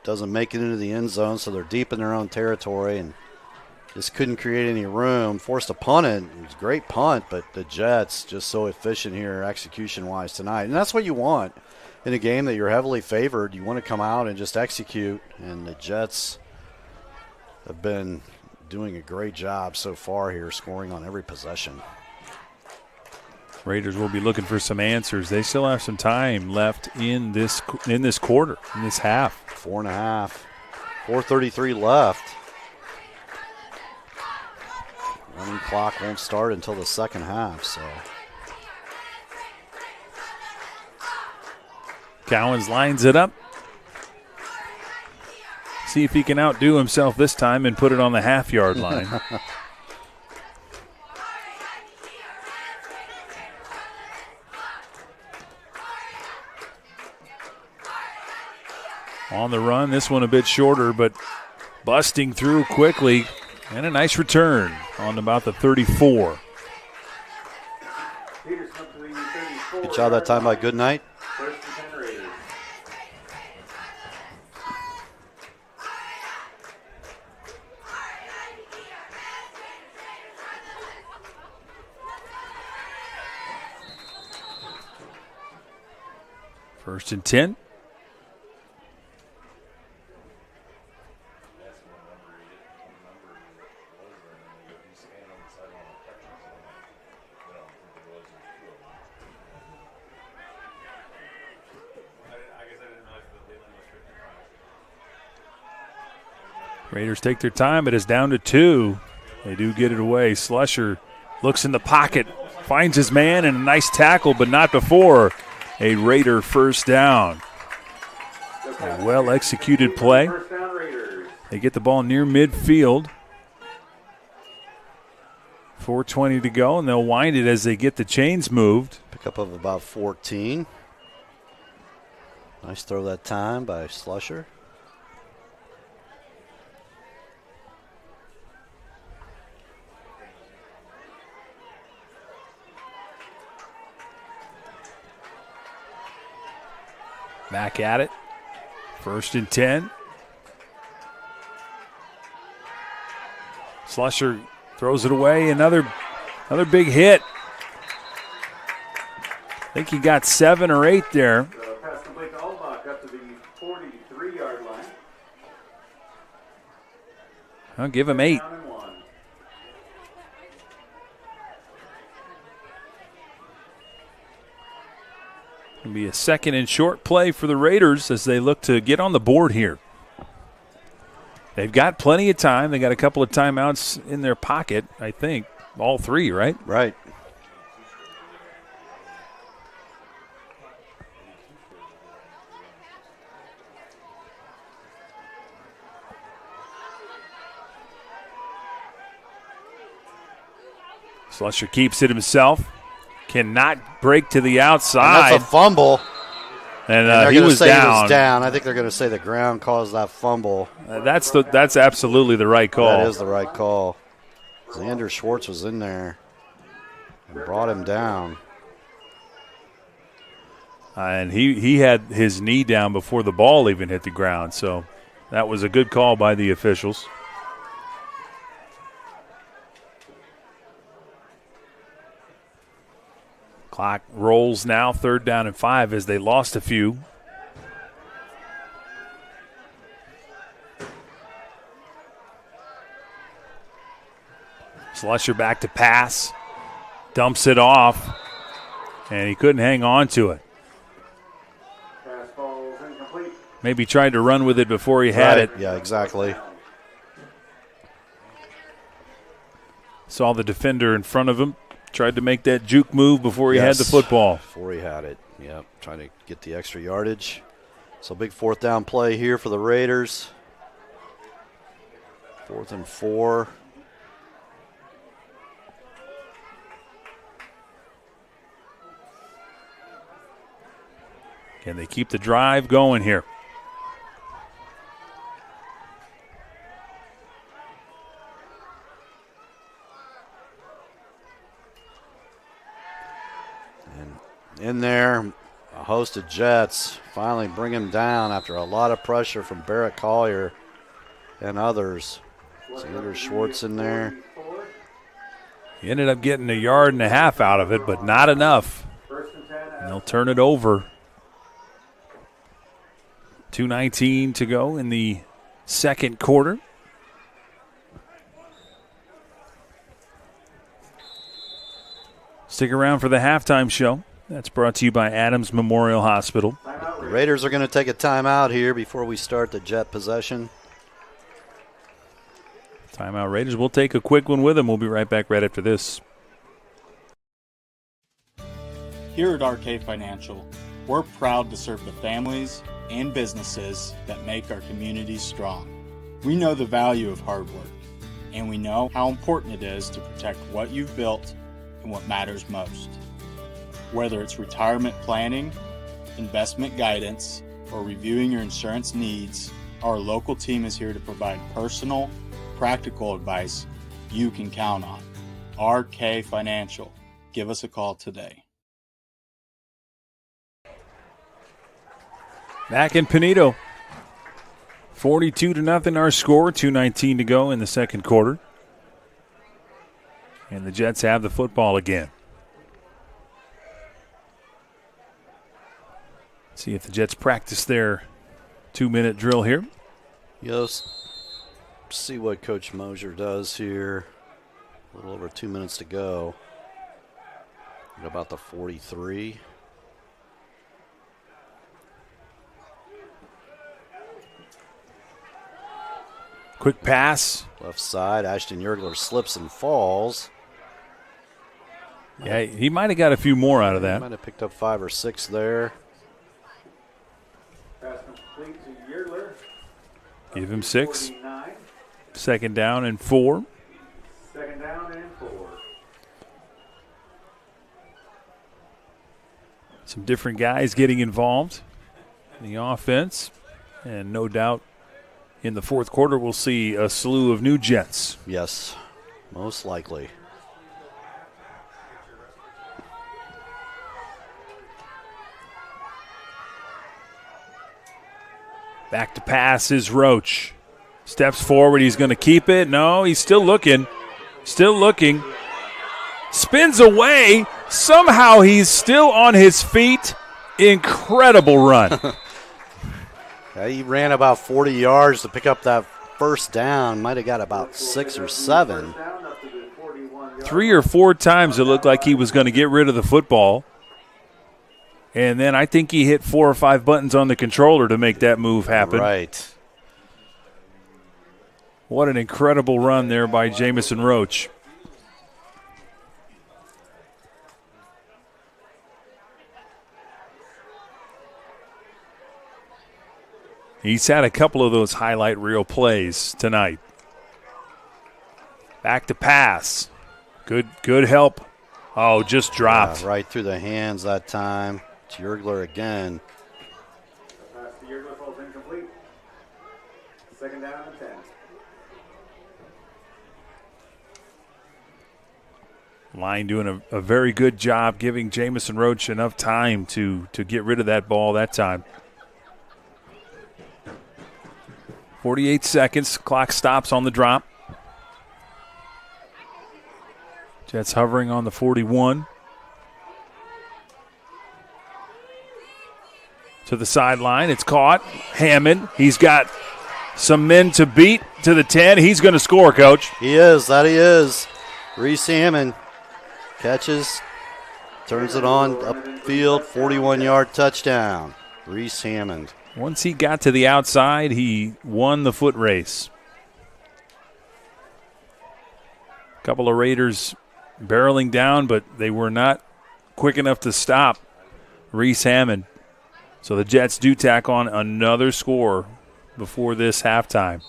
doesn't make it into the end zone, so they're deep in their own territory and just couldn't create any room. Forced a punt in. It was a great punt, but the Jets just so efficient here execution-wise tonight. And that's what you want in a game that you're heavily favored. You want to come out and just execute, and the Jets have been doing a great job so far here, scoring on every possession. Raiders will be looking for some answers. They still have some time left in this quarter, in this half. 4.5. 4:33 left. Running clock won't start until the second half, so. Cowens lines it up. See if he can outdo himself this time and put it on the half-yard line. On the run, this one a bit shorter, but busting through quickly. And a nice return on about the 34. Good job that time by Goodnight. First and 10. Raiders take their time, but it's down to 2. They do get it away. Slusher looks in the pocket, finds his man, and a nice tackle, but not before a Raider first down. A well-executed play. They get the ball near midfield. 4:20 to go, and they'll wind it as they get the chains moved. Pickup of about 14. Nice throw that time by Slusher. Back at it. First and 10. Slusher throws it away. Another big hit. I think he got 7 or 8 there. Pass complete to Albach up to the 43-yard line. I'll give him 8. It'll be a second and short play for the Raiders as they look to get on the board here. They've got plenty of time. They got a couple of timeouts in their pocket, I think. All 3, right? Right. Slusher keeps it himself. Cannot break to the outside. And that's a fumble. And he was down. I think they're going to say the ground caused that fumble. That's absolutely the right call. That is the right call. Xander Schwartz was in there and brought him down. And he had his knee down before the ball even hit the ground. So that was a good call by the officials. Clock rolls now, 3rd down and 5 as they lost a few. Slusher back to pass, dumps it off, and he couldn't hang on to it. Pass falls incomplete. Maybe tried to run with it before he had it. Yeah, exactly. Saw the defender in front of him. Tried to make that juke move before he had the football. Before he had it, yep. Trying to get the extra yardage. So big 4th down play here for the Raiders. 4th and 4. Can they keep the drive going here? In there, a host of Jets finally bring him down after a lot of pressure from Barrett Collier and others. Xander Schwartz in there. He ended up getting 1.5 yards out of it, but not enough. And they'll turn it over. 2:19 to go in the second quarter. Stick around for the halftime show. That's brought to you by Adams Memorial Hospital. The Raiders are going to take a timeout here before we start the Jet possession. Timeout Raiders. We'll take a quick one with them. We'll be right back right after this. Here at RK Financial, we're proud to serve the families and businesses that make our communities strong. We know the value of hard work, and we know how important it is to protect what you've built and what matters most. Whether it's retirement planning, investment guidance, or reviewing your insurance needs, our local team is here to provide personal, practical advice you can count on. RK Financial. Give us a call today. Back in Pinedo. 42-0 our score. 2:19 to go in the second quarter. And the Jets have the football again. See if the Jets practice their 2-minute drill here. Yes. See what Coach Mosier does here. A little over 2 minutes to go. At about the 43. Quick pass. Left side. Ashton Yergler slips and falls. Yeah, he might have got a few more out of that. Might have picked up 5 or 6 there. Pass complete to Yergler. Give him 6. 49. 2nd down and 4. 2nd down and 4. Some different guys getting involved in the offense. And no doubt in the fourth quarter we'll see a slew of new Jets. Yes, most likely. Back to pass is Roach. Steps forward. He's going to keep it. No, he's still looking. Still looking. Spins away. Somehow he's still on his feet. Incredible run. Yeah, he ran about 40 yards to pick up that first down. Might have got about 6 or 7. 3 or 4 times it looked like he was going to get rid of the football. And then I think he hit 4 or 5 buttons on the controller to make that move happen. Right. What an incredible run there by Jamison Roach. He's had a couple of those highlight reel plays tonight. Back to pass. Good help. Oh, just dropped. Yeah, right through the hands that time. It's Yergler again. Pass to Yergler falls incomplete. 2nd down and 10. Line doing a very good job giving Jamison Roach enough time to get rid of that ball that time. 48 seconds. Clock stops on the drop. Jets hovering on the 41. To the sideline. It's caught. Hammond. He's got some men to beat to the 10. He's going to score, Coach. He is. That he is. Reese Hammond catches, turns it on upfield, 41-yard touchdown. Reese Hammond. Once he got to the outside, he won the foot race. A couple of Raiders barreling down, but they were not quick enough to stop Reese Hammond. So the Jets do tack on another score before this halftime.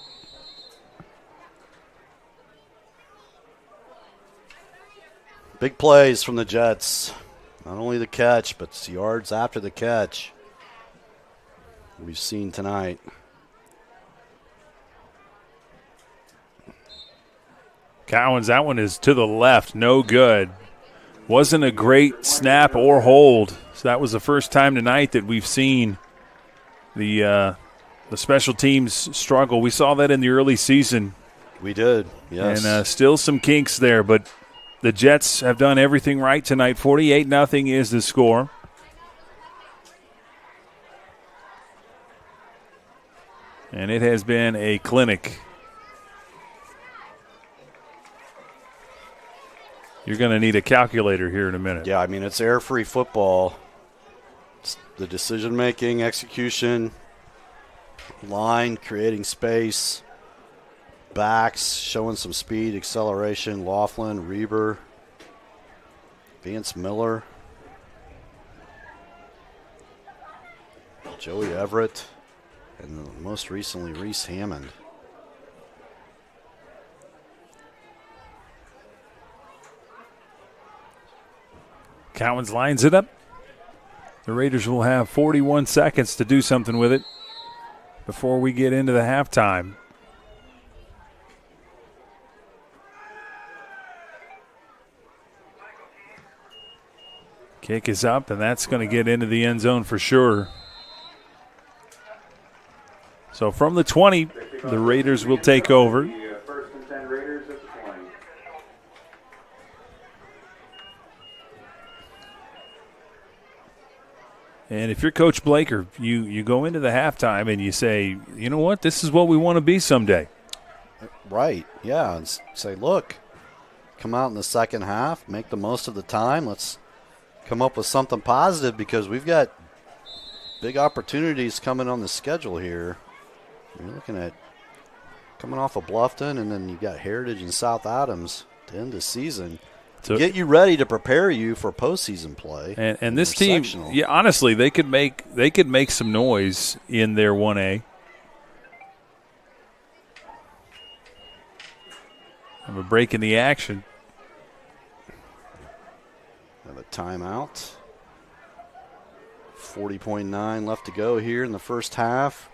Big plays from the Jets. Not only the catch, but yards after the catch we've seen tonight. Cowens, that one is to the left, no good. Wasn't a great snap or hold. So that was the first time tonight that we've seen the special teams struggle. We saw that in the early season. We did, yes. And still some kinks there, but the Jets have done everything right tonight. 48-0 is the score. And it has been a clinic. You're going to need a calculator here in a minute. Yeah, I mean, it's air-free football. It's the decision-making, execution, line, creating space, backs, showing some speed, acceleration, Laughlin, Reber, Vance Miller, Joey Everett, and most recently Reese Hammond. Cowens lines it up. The Raiders will have 41 seconds to do something with it before we get into the halftime. Kick is up, and that's going to get into the end zone for sure. So from the 20, the Raiders will take over. First and 10 Raiders at the 20. And if you're Coach Blaker, you go into the halftime and you say, you know what, this is what we want to be someday. Right, yeah, and say, look, come out in the second half, make the most of the time. Let's come up with something positive because we've got big opportunities coming on the schedule here. You're looking at coming off of Bluffton, and then you got Heritage and South Adams to end the season. To get you ready to prepare you for postseason play. And this team, yeah, honestly, they could make some noise in their 1A. Have a break in the action. Have a timeout. 40.9 left to go here in the first half.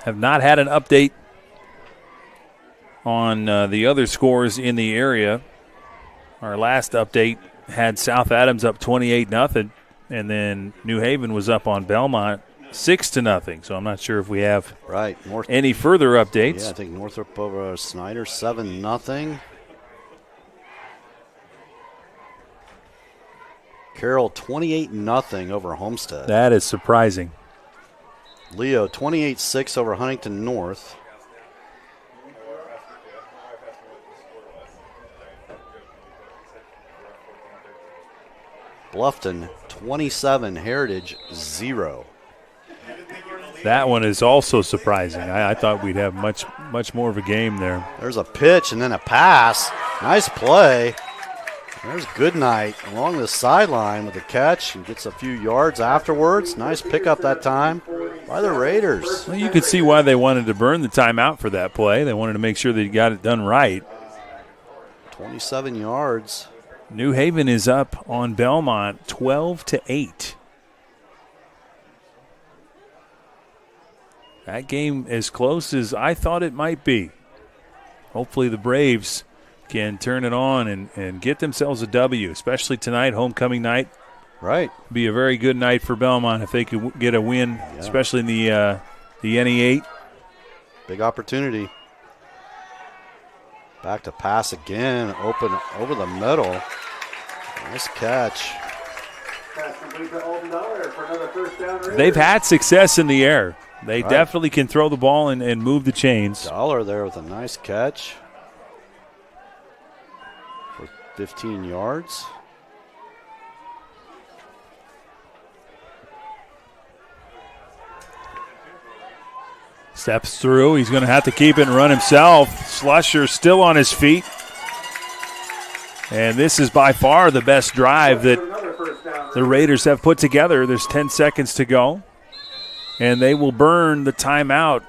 Have not had an update on the other scores in the area. Our last update had South Adams up 28-0, and then New Haven was up on Belmont 6-0. So I'm not sure if we have any further updates. Yeah, I think Northrop over Snyder 7-0. Carroll 28-0 over Homestead. That is surprising. Leo 28-6 over Huntington North. Bluffton 27, Heritage 0. That one is also surprising. I thought we'd have much more of a game there. There's a pitch and then a pass. Nice play. There's Goodnight along the sideline with a catch and gets a few yards afterwards. Nice pickup that time by the Raiders. Well, you could see why they wanted to burn the timeout for that play. They wanted to make sure they got it done right. 27 yards. New Haven is up on Belmont 12-8. That game as close as I thought it might be. Hopefully the Braves can turn it on and get themselves a W, especially tonight, homecoming night. Right. Be a very good night for Belmont if they could get a win, especially in the NE8. Big opportunity. Back to pass again, open over the middle. Nice catch. They've had success in the air. They definitely can throw the ball and move the chains. Dollar there with a nice catch for 15 yards. Steps through. He's going to have to keep it and run himself. Slusher still on his feet. And this is by far the best drive that the Raiders have put together. There's 10 seconds to go. And they will burn the timeout.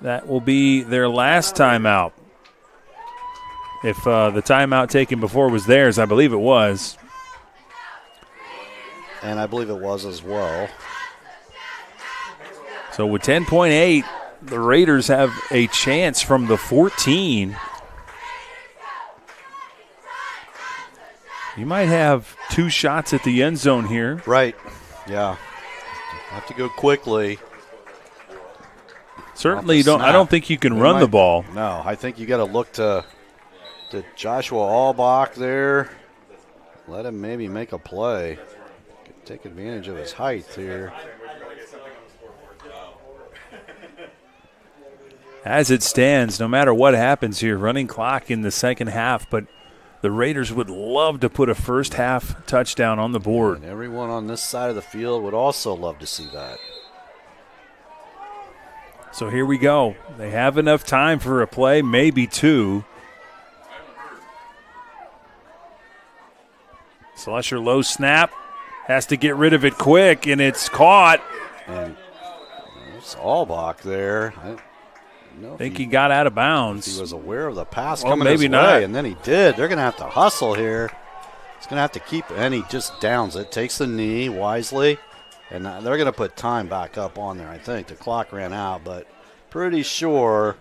That will be their last timeout. If the timeout taken before was theirs, I believe it was. And I believe it was as well. So with 10.8, the Raiders have a chance from the 14. You might have 2 shots at the end zone here. Right, yeah. Have to go quickly. Certainly, I don't think you can run the ball. No, I think you got to look to Joshua Albach there. Let him maybe make a play. Take advantage of his height here. As it stands, no matter what happens here, running clock in the second half, but the Raiders would love to put a first half touchdown on the board. And everyone on this side of the field would also love to see that. So here we go. They have enough time for a play, maybe 2. Slusher low snap. Has to get rid of it quick, and it's caught. And it's Albach there. I think he got out of bounds. He was aware of the pass coming his way, and then he did. They're going to have to hustle here. He's going to have to keep, and he just downs it, takes the knee wisely, and they're going to put time back up on there, I think. The clock ran out, but pretty sure.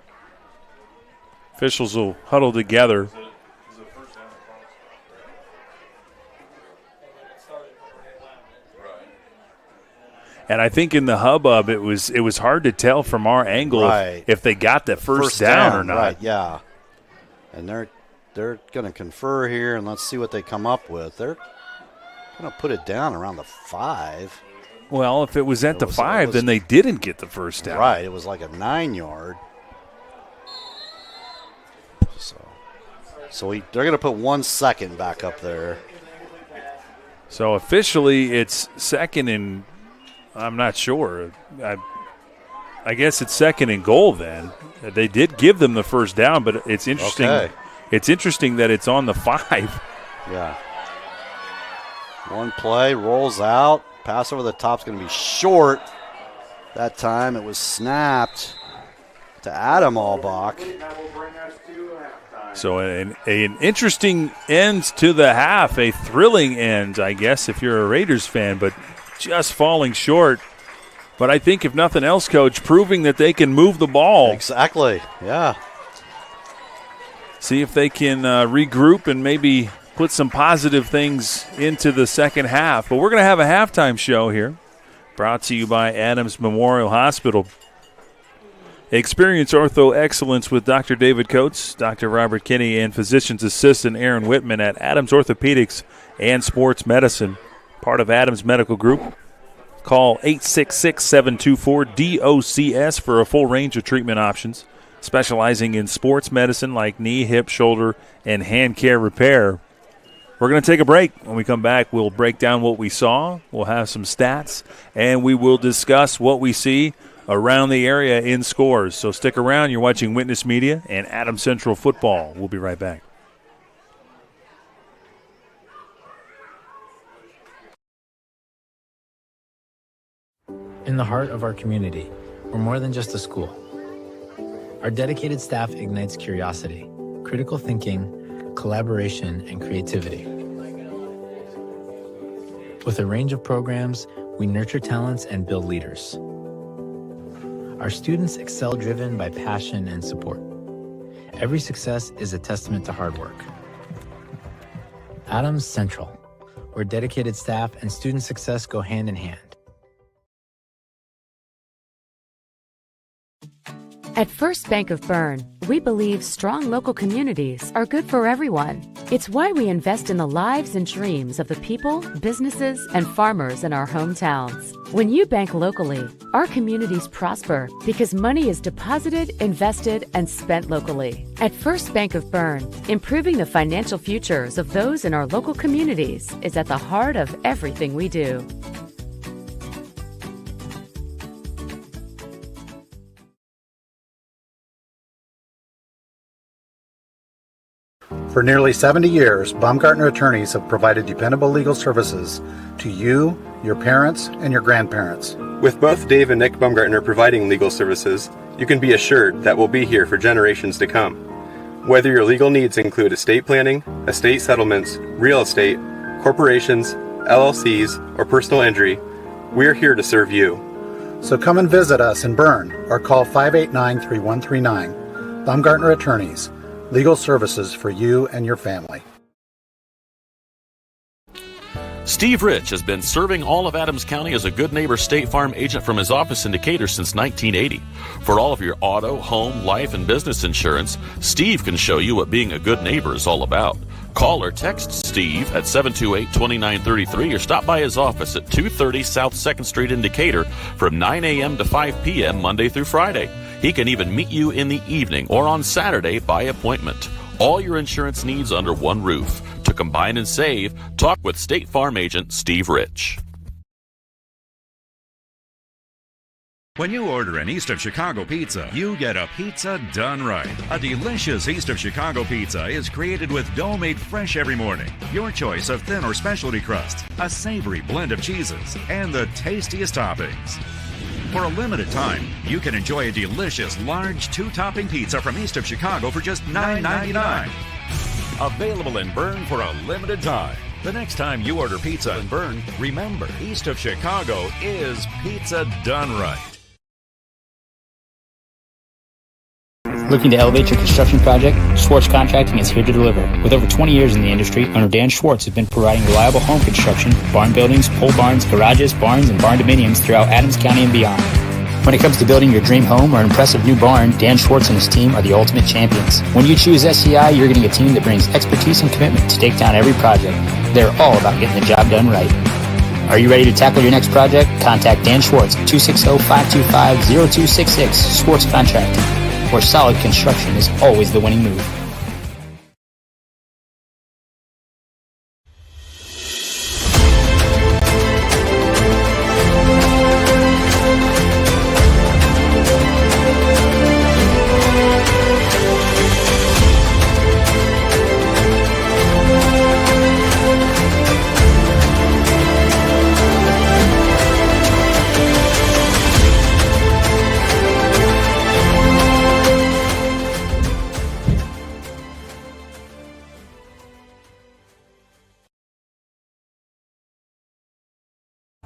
Officials will huddle together. And I think in the hubbub, it was hard to tell from our angle if they got the first down or not. Right, yeah. And they're going to confer here, and let's see what they come up with. They're going to put it down around the 5. Well, if it was at the 5, then they didn't get the first down. Right, it was like a 9-yard. So they're going to put 1 second back up there. So officially, it's second and I'm not sure. I guess it's second and goal then. They did give them the first down, but it's interesting. Okay. It's interesting that it's on the 5. Yeah. One play, rolls out. Pass over the top is going to be short. That time it was snapped to Adam Albach. So an interesting end to the half, a thrilling end, I guess, if you're a Raiders fan, but just falling short. But I think if nothing else, Coach, proving that they can move the ball. Exactly, yeah. See if they can regroup and maybe put some positive things into the second half. But we're going to have a halftime show here, brought to you by Adams Memorial Hospital. Experience ortho excellence with Dr. David Coates, Dr. Robert Kinney, and physician's assistant Aaron Whitman at Adams Orthopedics and Sports Medicine, part of Adams Medical Group. Call 866-724-DOCS for a full range of treatment options, specializing in sports medicine like knee, hip, shoulder, and hand care repair. We're going to take a break. When we come back, we'll break down what we saw, we'll have some stats, and we will discuss what we see around the area in scores. So stick around. You're watching Witness Media and Adams Central Football. We'll be right back. In the heart of our community, we're more than just a school. Our dedicated staff ignites curiosity, critical thinking, collaboration, and creativity. With a range of programs, we nurture talents and build leaders. Our students excel driven by passion and support. Every success is a testament to hard work. Adams Central, where dedicated staff and student success go hand in hand. At First Bank of Berne, we believe strong local communities are good for everyone. It's why we invest in the lives and dreams of the people, businesses, and farmers in our hometowns. When you bank locally, our communities prosper because money is deposited, invested, and spent locally. At First Bank of Berne, improving the financial futures of those in our local communities is at the heart of everything we do. For nearly 70 years, Baumgartner attorneys have provided dependable legal services to you, your parents, and your grandparents. With both Dave and Nick Baumgartner providing legal services, you can be assured that we'll be here for generations to come. Whether your legal needs include estate planning, estate settlements, real estate, corporations, LLCs, or personal injury, we're here to serve you. So come and visit us in Berne or call 589-3139. Baumgartner Attorneys. Legal services for you and your family. Steve Rich has been serving all of Adams County as a Good Neighbor State Farm agent from his office in Decatur since 1980. For all of your auto, home, life, and business insurance, Steve can show you what being a good neighbor is all about. Call or text Steve at 728-2933 or stop by his office at 230 South 2nd Street in Decatur from 9 a.m. to 5 p.m. Monday through Friday. He can even meet you in the evening or on Saturday by appointment. All your insurance needs under one roof. To combine and save, talk with State Farm agent Steve Rich. When you order an East of Chicago pizza, you get a pizza done right. A delicious East of Chicago pizza is created with dough made fresh every morning, your choice of thin or specialty crust, a savory blend of cheeses, and the tastiest toppings. For a limited time, you can enjoy a delicious large 2-topping pizza from East of Chicago for just $9.99. Available in Berne for a limited time. The next time you order pizza in Berne, remember, East of Chicago is pizza done right. Looking to elevate your construction project? Schwartz Contracting is here to deliver. With over 20 years in the industry, owner Dan Schwartz has been providing reliable home construction, barn buildings, pole barns, garages, barns, and barn dominiums throughout Adams County and beyond. When it comes to building your dream home or an impressive new barn, Dan Schwartz and his team are the ultimate champions. When you choose SCI, you're getting a team that brings expertise and commitment to take down every project. They're all about getting the job done right. Are you ready to tackle your next project? Contact Dan Schwartz at 260-525-0266, Schwartz Contracting, where solid construction is always the winning move.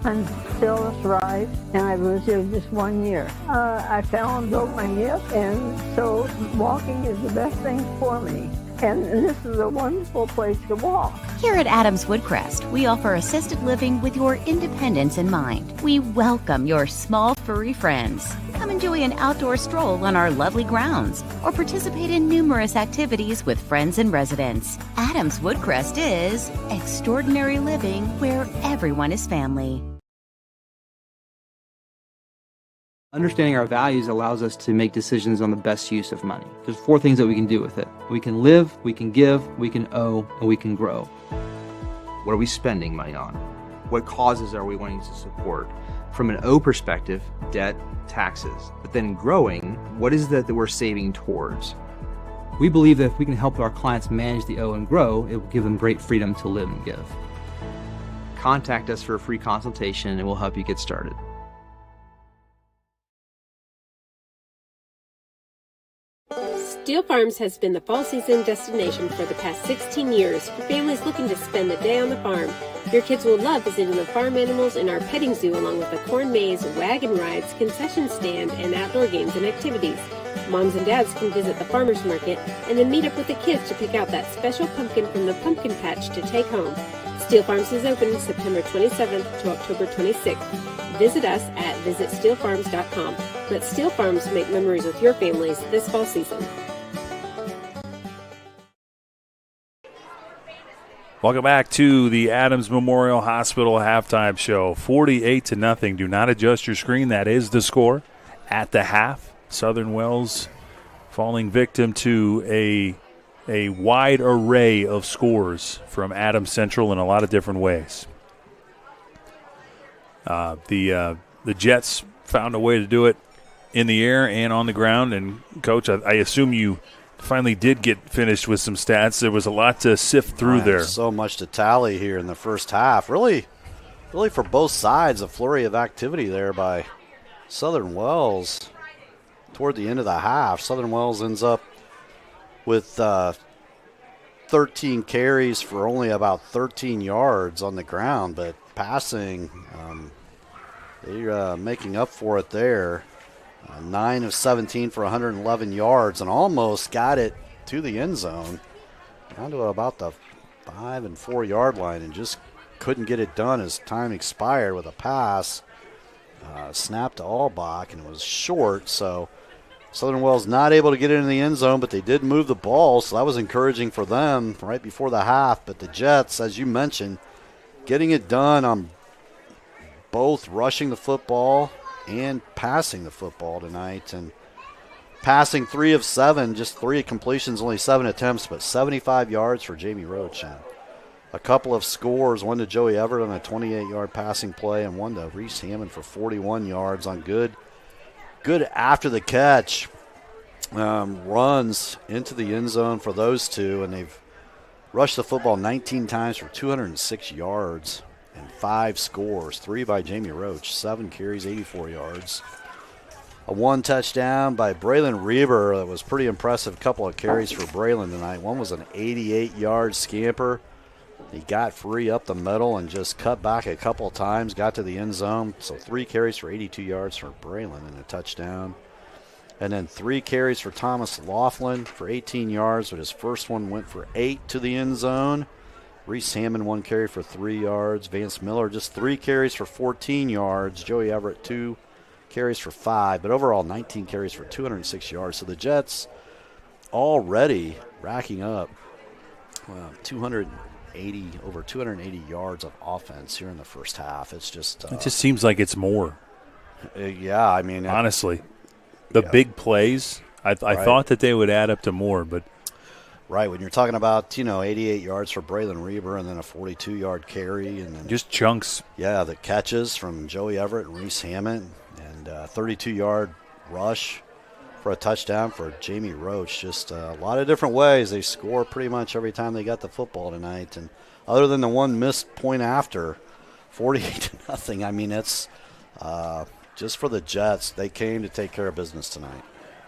I'm Phyllis Rice, and I've lived here just 1 year. I fell and broke my hip, and so walking is the best thing for me. And this is a wonderful place to walk. Here at Adams Woodcrest, we offer assisted living with your independence in mind. We welcome your small furry friends. Come enjoy an outdoor stroll on our lovely grounds or participate in numerous activities with friends and residents. Adams Woodcrest is extraordinary living where everyone is family. Understanding our values allows us to make decisions on the best use of money. There's 4 things that we can do with it. We can live, we can give, we can owe, and we can grow. What are we spending money on? What causes are we wanting to support? From an O perspective, debt, taxes. But then growing, what is that we're saving towards? We believe that if we can help our clients manage the O and grow, it will give them great freedom to live and give. Contact us for a free consultation and we'll help you get started. Steel Farms has been the fall season destination for the past 16 years for families looking to spend the day on the farm. Your kids will love visiting the farm animals in our petting zoo along with the corn maze, wagon rides, concession stand, and outdoor games and activities. Moms and dads can visit the farmers market and then meet up with the kids to pick out that special pumpkin from the pumpkin patch to take home. Steel Farms is open September 27th to October 26th. Visit us at visitsteelfarms.com. Let Steel Farms make memories with your families this fall season. Welcome back to the Adams Memorial Hospital halftime show. 48-0. Do not adjust your screen. That is the score at the half. Southern Wells falling victim to a wide array of scores from Adams Central in a lot of different ways. The Jets found a way to do it in the air and on the ground. And, Coach, I assume you finally did get finished with some stats. There was a lot to sift through there. So much to tally here in the first half. Really for both sides, a flurry of activity there by Southern Wells toward the end of the half. Southern Wells ends up with 13 carries for only about 13 yards on the ground, but passing, they're making up for it there. 9 of 17 for 111 yards and almost got it to the end zone, down to about the 5 and 4 yard line, and just couldn't get it done as time expired with a pass. Snapped to Albach, and it was short, so Southern Wells not able to get it in the end zone, but they did move the ball, so that was encouraging for them right before the half. But the Jets, as you mentioned, getting it done on both rushing the football and passing the football tonight, and passing 3 of 7, just 3 completions, only 7 attempts, but 75 yards for Jamie Roach, and a couple of scores, one to Joey Everett on a 28-yard passing play, and one to Reese Hammond for 41 yards on good after the catch runs into the end zone for those two, and they've rushed the football 19 times for 206 yards. And 5 scores, 3 by Jamie Roach, 7 carries, 84 yards. A 1 touchdown by Braylon Reber. That was pretty impressive. Couple of carries for Braylon tonight. One was an 88-yard scamper. He got free up the middle and just cut back a couple of times, got to the end zone. So 3 carries for 82 yards for Braylon and a touchdown. And then 3 carries for Thomas Laughlin for 18 yards, but his first one went for 8 to the end zone. Reese Hammond, 1 carry for 3 yards. Vance Miller, just 3 carries for 14 yards. Joey Everett, 2 carries for 5. But overall, 19 carries for 206 yards. So the Jets already racking up over 280 yards of offense here in the first half. It's just it just seems like it's more. Yeah, I mean, honestly, the big plays, I thought that they would add up to more, but. Right, when you're talking about, 88 yards for Braylon Reber and then a 42-yard carry. And then, just chunks. Yeah, the catches from Joey Everett and Reese Hammond, and 32-yard rush for a touchdown for Jamie Roach. Just a lot of different ways. They score pretty much every time they got the football tonight. And other than the one missed point after, 48-0. I mean, it's just for the Jets. They came to take care of business tonight.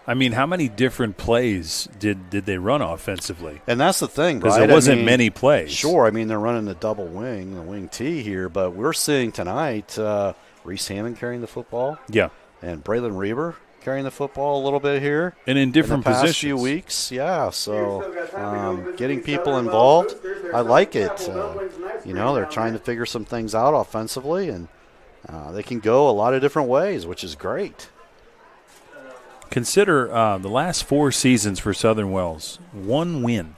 I mean, how many different plays did they run offensively? And that's the thing, right? Because there wasn't many plays. Sure, I mean, they're running the double wing, the wing T here, but we're seeing tonight Reese Hammond carrying the football. Yeah. And Braylon Reber carrying the football a little bit here. And in different in the past positions. Few weeks, yeah. So getting people involved, I like it. They're trying to figure some things out offensively, and they can go a lot of different ways, which is great. Consider the last 4 seasons for Southern Wells. 1 win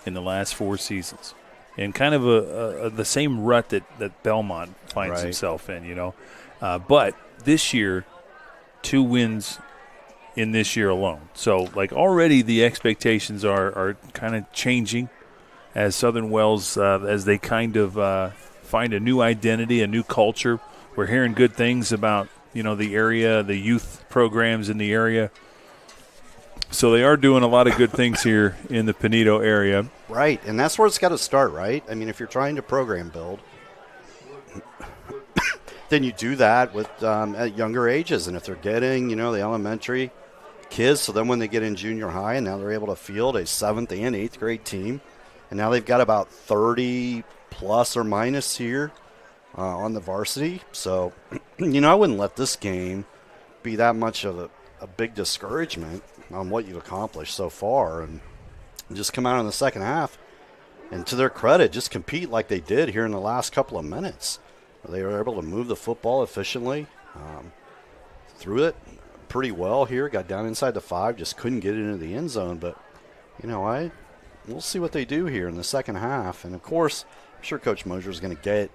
in the last 4 seasons. And kind of the same rut that Belmont finds himself in, But this year, 2 wins in this year alone. So, already the expectations are kind of changing as Southern Wells, as they kind of find a new identity, a new culture. We're hearing good things about the area, the youth programs in the area. So they are doing a lot of good things here in the Pinedo area. Right, and that's where it's got to start, right? I mean, if you're trying to program build, then you do that with at younger ages. And if they're getting, the elementary kids, so then when they get in junior high, and now they're able to field a 7th and 8th grade team, and now they've got about 30 plus or minus here on the varsity. So, I wouldn't let this game be that much of a big discouragement on what you've accomplished so far, and just come out in the second half, and to their credit, just compete like they did here in the last couple of minutes. They were able to move the football efficiently, threw it pretty well here, got down inside the 5, just couldn't get it into the end zone. But, we'll see what they do here in the second half. And, of course, I'm sure Coach Mosier is going to get,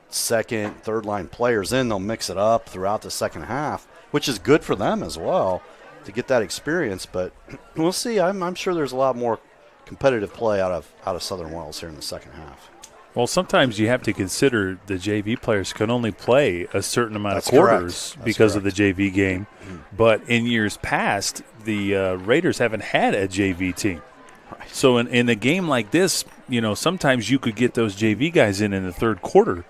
second, third-line players in. They'll mix it up throughout the second half, which is good for them as well to get that experience. But we'll see. I'm sure there's a lot more competitive play out of Southern Wells here in the second half. Well, sometimes you have to consider the JV players can only play a certain amount That's of quarters correct. because of the JV game. But in years past, the Raiders haven't had a JV team. Right. So in a game like this, sometimes you could get those JV guys in the third quarter.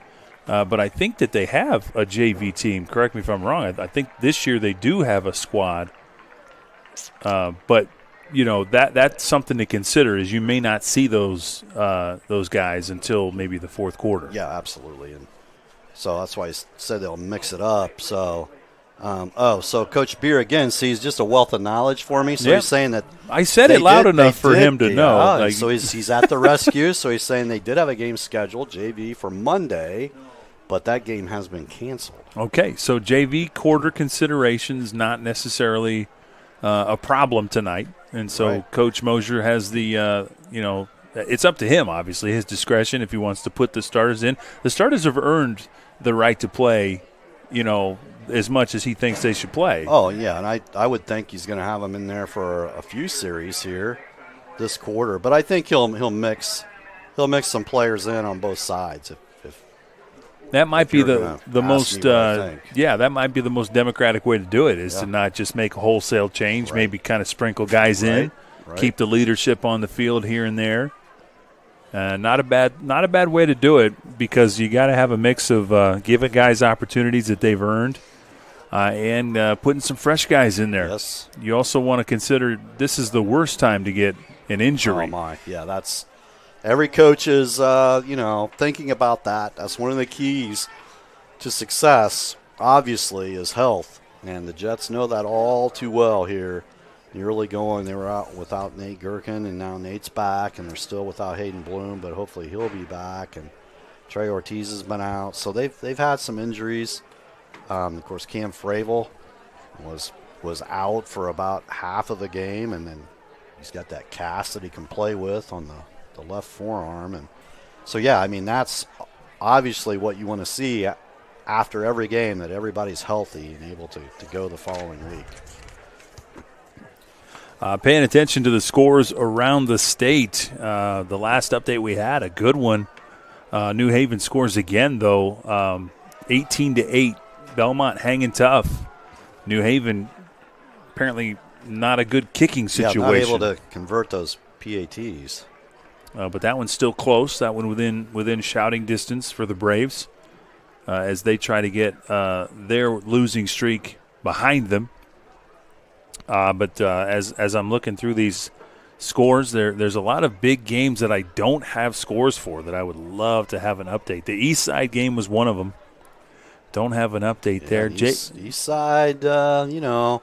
But I think that they have a JV team. Correct me if I'm wrong. I think this year they do have a squad. But that's something to consider, is you may not see those guys until maybe the fourth quarter. Yeah, absolutely. And so that's why I said they'll mix it up. So, so Coach Beer, again, sees just a wealth of knowledge for me. So he's saying that I said it loud enough for him to know. So he's at the rescue. So he's saying they did have a game scheduled, JV, for Monday, but that game has been canceled. Okay, so JV quarter considerations not necessarily a problem tonight. And so Coach Mosier has the, it's up to him, obviously, his discretion if he wants to put the starters in. The starters have earned the right to play, as much as he thinks they should play. Oh, yeah, and I would think he's going to have them in there for a few series here this quarter. But I think he'll mix some players in on both sides. That might be the most that might be the most democratic way to do it, is to not just make a wholesale change, maybe kind of sprinkle guys in, keep the leadership on the field here and there. Not a bad way to do it, because you got to have a mix of giving guys opportunities that they've earned and putting some fresh guys in there. Yes. You also want to consider this is the worst time to get an injury. Oh my, yeah, that's. Every coach is, thinking about that. That's one of the keys to success, obviously, is health. And the Jets know that all too well here. In the early going, they were out without Nate Gherkin, and now Nate's back, and they're still without Hayden Bloom, but hopefully he'll be back. And Trey Ortiz has been out. So they've had some injuries. Of course, Cam Fravel was out for about half of the game, and then he's got that cast that he can play with on the left forearm. And so, that's obviously what you want to see after every game, that everybody's healthy and able to go the following week. Paying attention to the scores around the state, the last update we had, a good one. New Haven scores again, though, 18-8. Belmont hanging tough. New Haven apparently not a good kicking situation. Yeah, not able to convert those PATs. But that one's still close. That one within shouting distance for the Braves as they try to get their losing streak behind them. But as I'm looking through these scores, there's a lot of big games that I don't have scores for that I would love to have an update. The East Side game was one of them. Don't have an update there. East Side, a little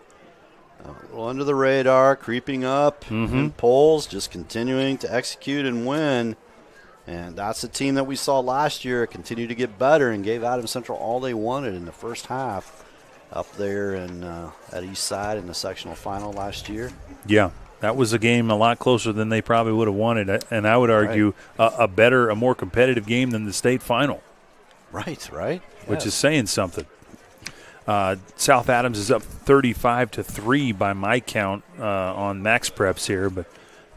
under the radar, creeping up in polls, just continuing to execute and win. And that's a team that we saw last year continue to get better and gave Adams Central all they wanted in the first half up there at East Side in the sectional final last year. Yeah, that was a game a lot closer than they probably would have wanted. And I would argue a more competitive game than the state final. Right. Which is saying something. South Adams is up 35-3 by my count on Max Preps here, but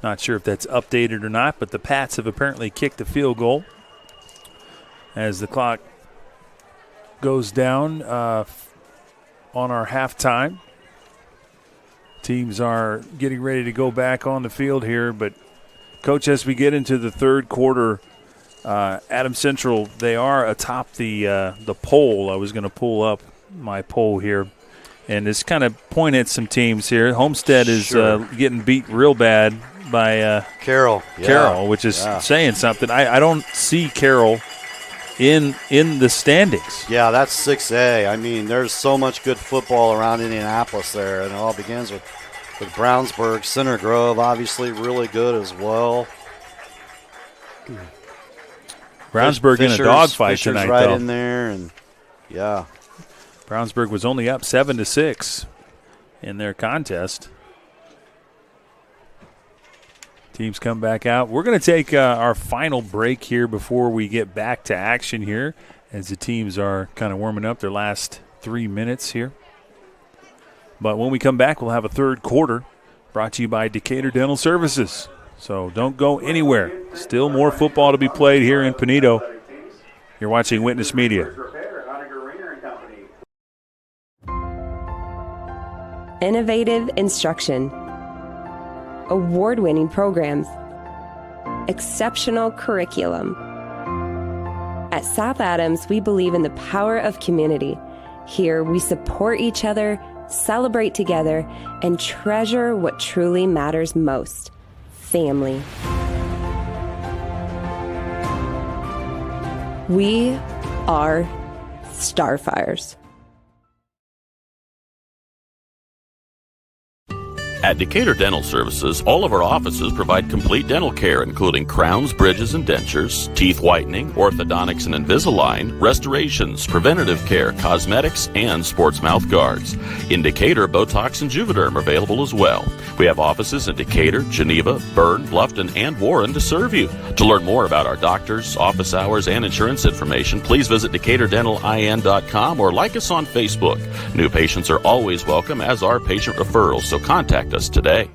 not sure if that's updated or not. But the Pats have apparently kicked a field goal as the clock goes down on our halftime. Teams are getting ready to go back on the field here, but Coach, as we get into the third quarter, Adams Central, they are atop the poll. I was going to pull up my poll here and just kind of point at some teams here. Homestead is getting beat real bad by Carroll, which is saying something. I don't see Carroll in the standings. Yeah, that's 6A. I mean, there's so much good football around Indianapolis there, and it all begins with Brownsburg. Center Grove, obviously, really good as well. Brownsburg in a dogfight Fisher's tonight, right though. in there, and yeah. Brownsburg was only up 7-6 in their contest. Teams come back out. We're going to take our final break here before we get back to action here, as the teams are kind of warming up their last 3 minutes here. But when we come back, we'll have a third quarter brought to you by Decatur Dental Services. So don't go anywhere. Still more football to be played here in Pinedo. You're watching Witness Media. Innovative instruction, award-winning programs, exceptional curriculum. At South Adams, we believe in the power of community. Here, we support each other, celebrate together, and treasure what truly matters most: family. We are Starfires. At Decatur Dental Services, all of our offices provide complete dental care, including crowns, bridges, and dentures, teeth whitening, orthodontics and Invisalign, restorations, preventative care, cosmetics, and sports mouth guards. In Decatur, Botox and Juvederm are available as well. We have offices in Decatur, Geneva, Berne, Bluffton, and Warren to serve you. To learn more about our doctors, office hours, and insurance information, please visit DecaturDentalIN.com or like us on Facebook. New patients are always welcome, as are patient referrals, so contact us today.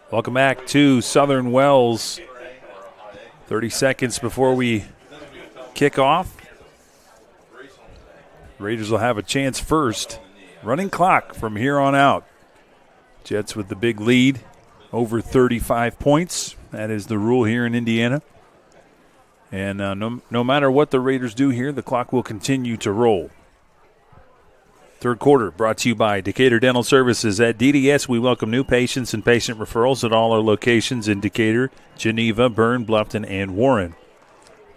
Welcome back to Southern Wells. 30 seconds before we kick off. Raiders will have a chance first. Running clock from here on out. Jets with the big lead, over 35 points. That is the rule here in Indiana. And no matter what the Raiders do here, the clock will continue to roll. Third quarter brought to you by Decatur Dental Services. At DDS, we welcome new patients and patient referrals at all our locations in Decatur, Geneva, Berne, Bluffton, and Warren.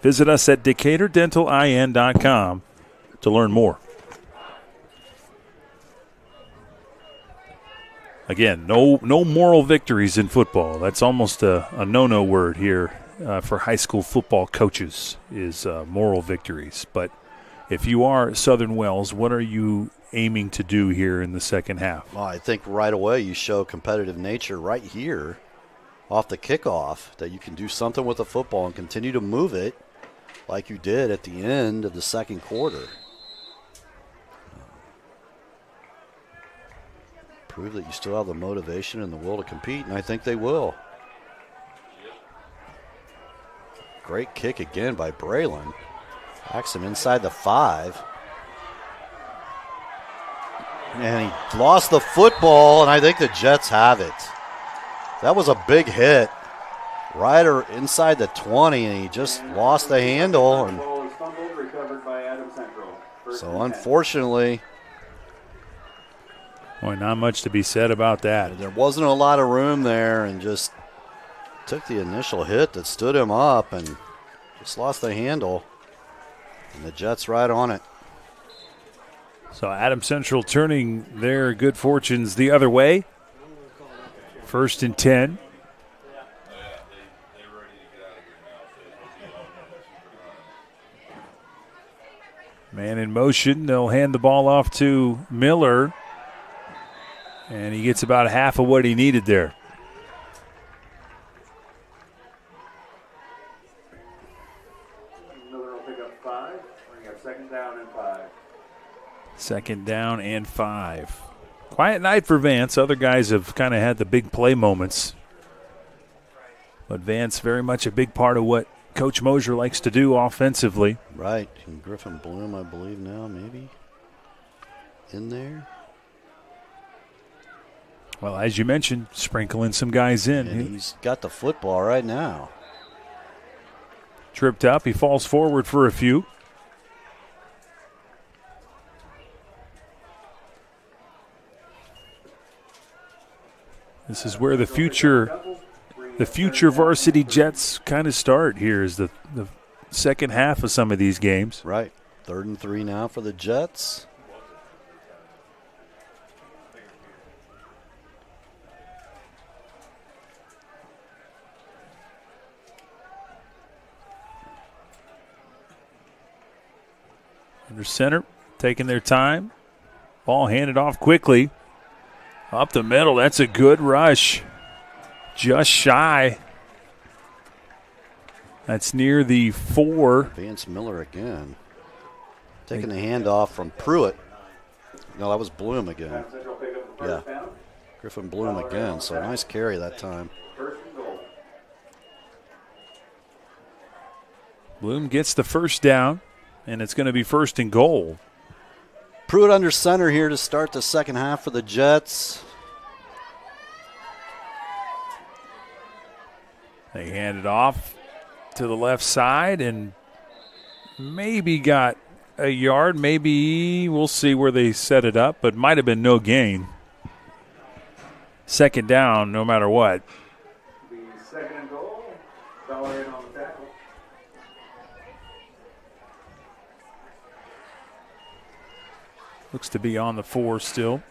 Visit us at DecaturDentalIN.com to learn more. Again, no moral victories in football. That's almost a no-no word here for high school football coaches, is moral victories. But if you are Southern Wells, what are you aiming to do here in the second half? Well, I think right away you show competitive nature right here off the kickoff, that you can do something with the football and continue to move it like you did at the end of the second quarter. Prove that you still have the motivation and the will to compete, and I think they will. Great kick again by Braylon. Backs him inside the 5. And he lost the football, and I think the Jets have it. That was a big hit. Right inside the 20, and he just lost the handle. And so unfortunately, boy, not much to be said about that. There wasn't a lot of room there, and just took the initial hit that stood him up and just lost the handle. And the Jets right on it. So Adams Central turning their good fortunes the other way. 1st and 10. Man in motion. They'll hand the ball off to Miller. And he gets about half of what he needed there. Miller will pick up 5. Bring up 2nd down and 5. 2nd down and 5. Quiet night for Vance. Other guys have kind of had the big play moments. But Vance very much a big part of what Coach Mosier likes to do offensively. Right. And Griffin Bloom, I believe now, maybe in there. Well, as you mentioned, sprinkling some guys in. And he's got the football right now. Tripped up. He falls forward for a few. This is where the future varsity Jets kind of start here is the second half of some of these games. Right. 3rd and 3 now for the Jets. Under center, taking their time. Ball handed off quickly. Up the middle, that's a good rush. Just shy. That's near the 4. Vance Miller again. Taking the handoff from Pruitt. No, that was Bloom again. Yeah. Griffin Bloom again, so nice carry that time. Bloom gets the first down, and it's going to be 1st and goal. Pruitt under center here to start the second half for the Jets. They hand it off to the left side and maybe got a yard. Maybe we'll see where they set it up, but might have been no gain. 2nd down, no matter what. The 2nd and goal. Dollar in on the tackle. Looks to be on the 4 still.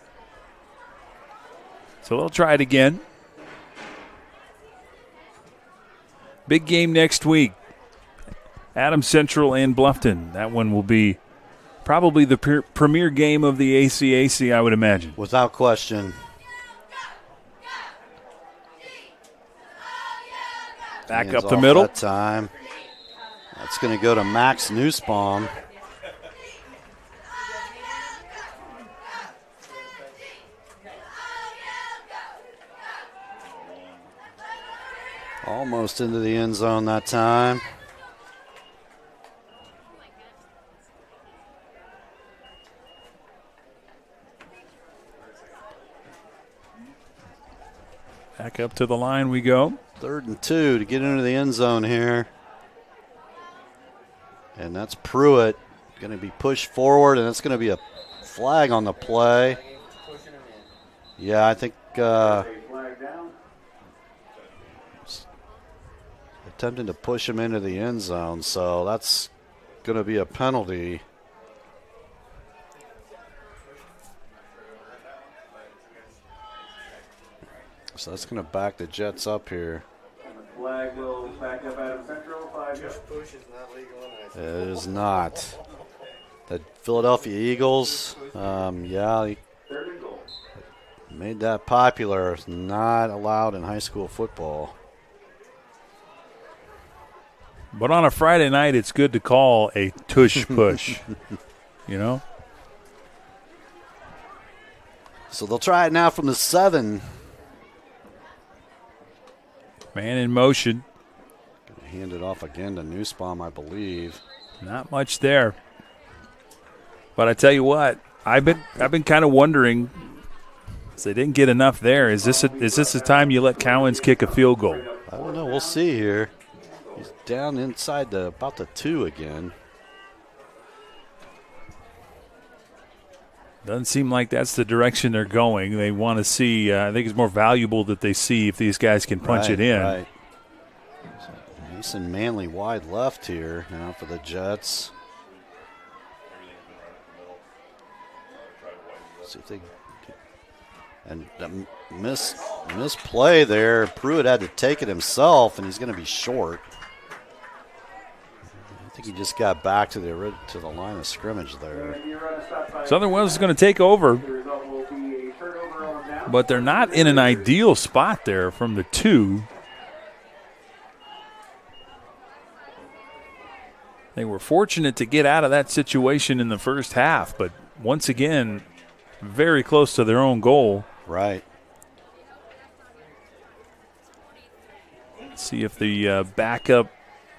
So they'll try it again. Big game next week. Adams Central and Bluffton. That one will be probably the premier game of the ACAC, I would imagine. Without question. Back Hands up the middle. That time. That's going to go to Max Nussbaum. Almost into the end zone that time. Back up to the line we go. 3rd and 2 to get into the end zone here. And that's Pruitt going to be pushed forward, and it's going to be a flag on the play. Yeah, I think attempting to push him into the end zone, so that's going to be a penalty. So that's going to back the Jets up here. And the flag will back up Adams Central. 5 yards. Push is not legal. It is not. The Philadelphia Eagles, he made that popular. It's not allowed in high school football. But on a Friday night, it's good to call a tush push, you know? So they'll try it now from the 7. Man in motion. Gonna hand it off again to Nussbaum, I believe. Not much there. But I tell you what, I've been kind of wondering, if they didn't get enough there. Is this the time you let Cowens kick a field goal? I don't know. We'll see here. He's down inside about the 2 again. Doesn't seem like that's the direction they're going. They want to see, I think it's more valuable that they see if these guys can punch it in. Right. So Mason Manley wide left here now for the Jets. See if they and misplay there. Pruitt had to take it himself, and he's going to be short. I think he just got back to the line of scrimmage there. Southern Wells is going to take over, but they're not in an ideal spot there from the 2. They were fortunate to get out of that situation in the first half, but once again, very close to their own goal. Right. Let's see if the backup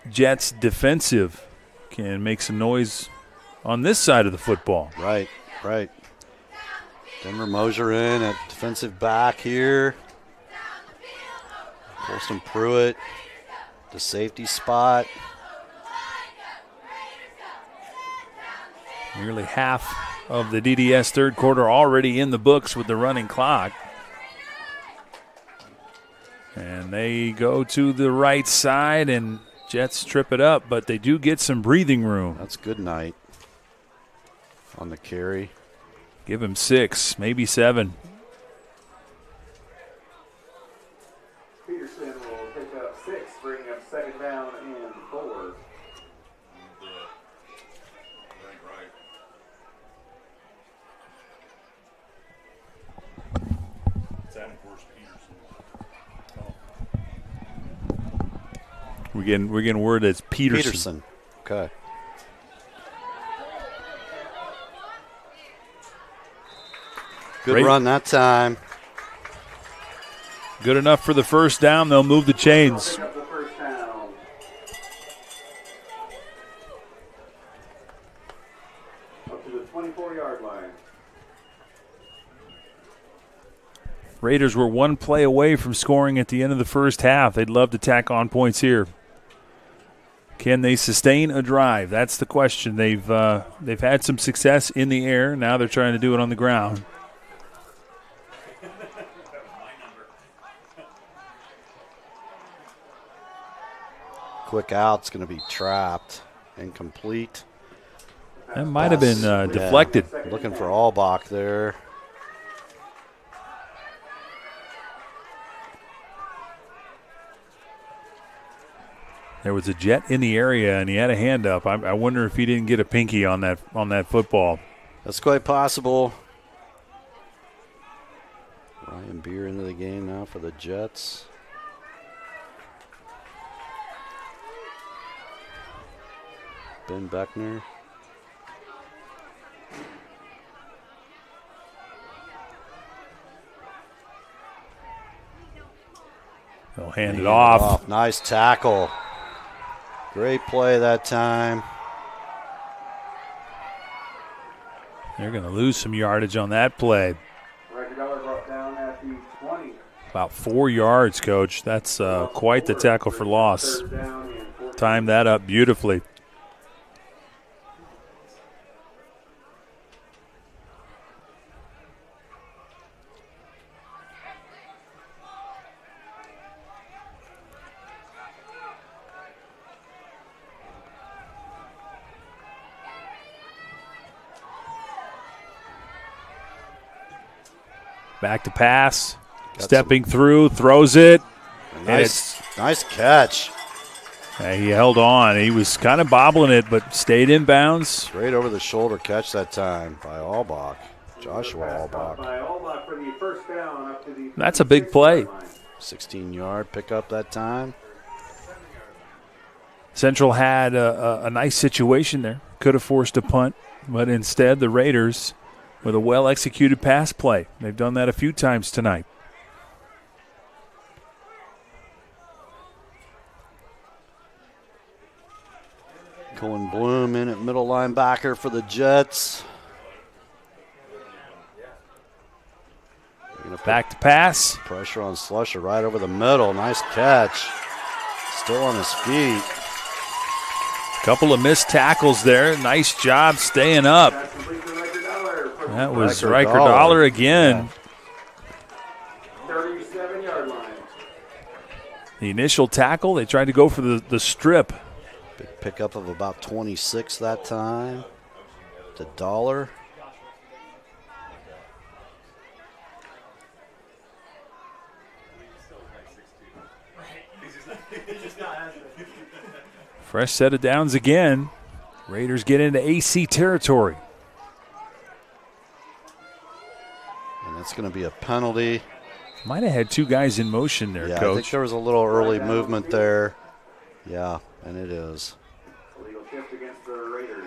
Jets defensive can make some noise on this side of the football. Right. Denver Mosier in at defensive back here. Colston Pruitt, the safety spot. Nearly half of the DDS third quarter already in the books with the running clock. And they go to the right side, and Jets trip it up, but they do get some breathing room. That's good night on the carry. Give him 6, maybe 7. Peterson will pick up 6, bringing up 2nd down and 4. We're getting word it's Peterson. Okay. Good run that time. Good enough for the first down. They'll move the chains. Pick up the first down. Up to the 24-yard line. Raiders were one play away from scoring at the end of the first half. They'd love to tack on points here. Can they sustain a drive? That's the question. They've had some success in the air. Now they're trying to do it on the ground. Quick out's going to be trapped. Incomplete. That might have been deflected. Looking for Albach there. There was a Jet in the area, and he had a hand up. I wonder if he didn't get a pinky on that football. That's quite possible. Ryan Beer into the game now for the Jets. Ben Beckner. They'll hand it off. Nice tackle. Great play that time. They're going to lose some yardage on that play. Brought down at the 20. About 4 yards, Coach. That's quite the tackle for loss. Timed that up beautifully. Back to pass. Stepping through, throws it. Nice catch. He held on. He was kind of bobbling it, but stayed in bounds. Straight over the shoulder catch that time by Albach. Joshua Albach. By Albach for the first down up to the That's a big play. 16-yard pickup that time. Central had a nice situation there. Could have forced a punt, but instead the Raiders with a well-executed pass play. They've done that a few times tonight. Cohen Bloom in at middle linebacker for the Jets. Back to pass. Pressure on Slusher right over the middle. Nice catch. Still on his feet. Couple of missed tackles there. Nice job staying up. That was Riker Dollar again. Yeah. 37-yard line. The initial tackle, they tried to go for the strip. Big pickup of about 26 that time to Dollar. Fresh set of downs again. Raiders get into AC territory. And that's going to be a penalty. Might have had two guys in motion there, yeah, Coach. I think there was a little early movement there. Yeah, and it is. Illegal shift against the Raiders.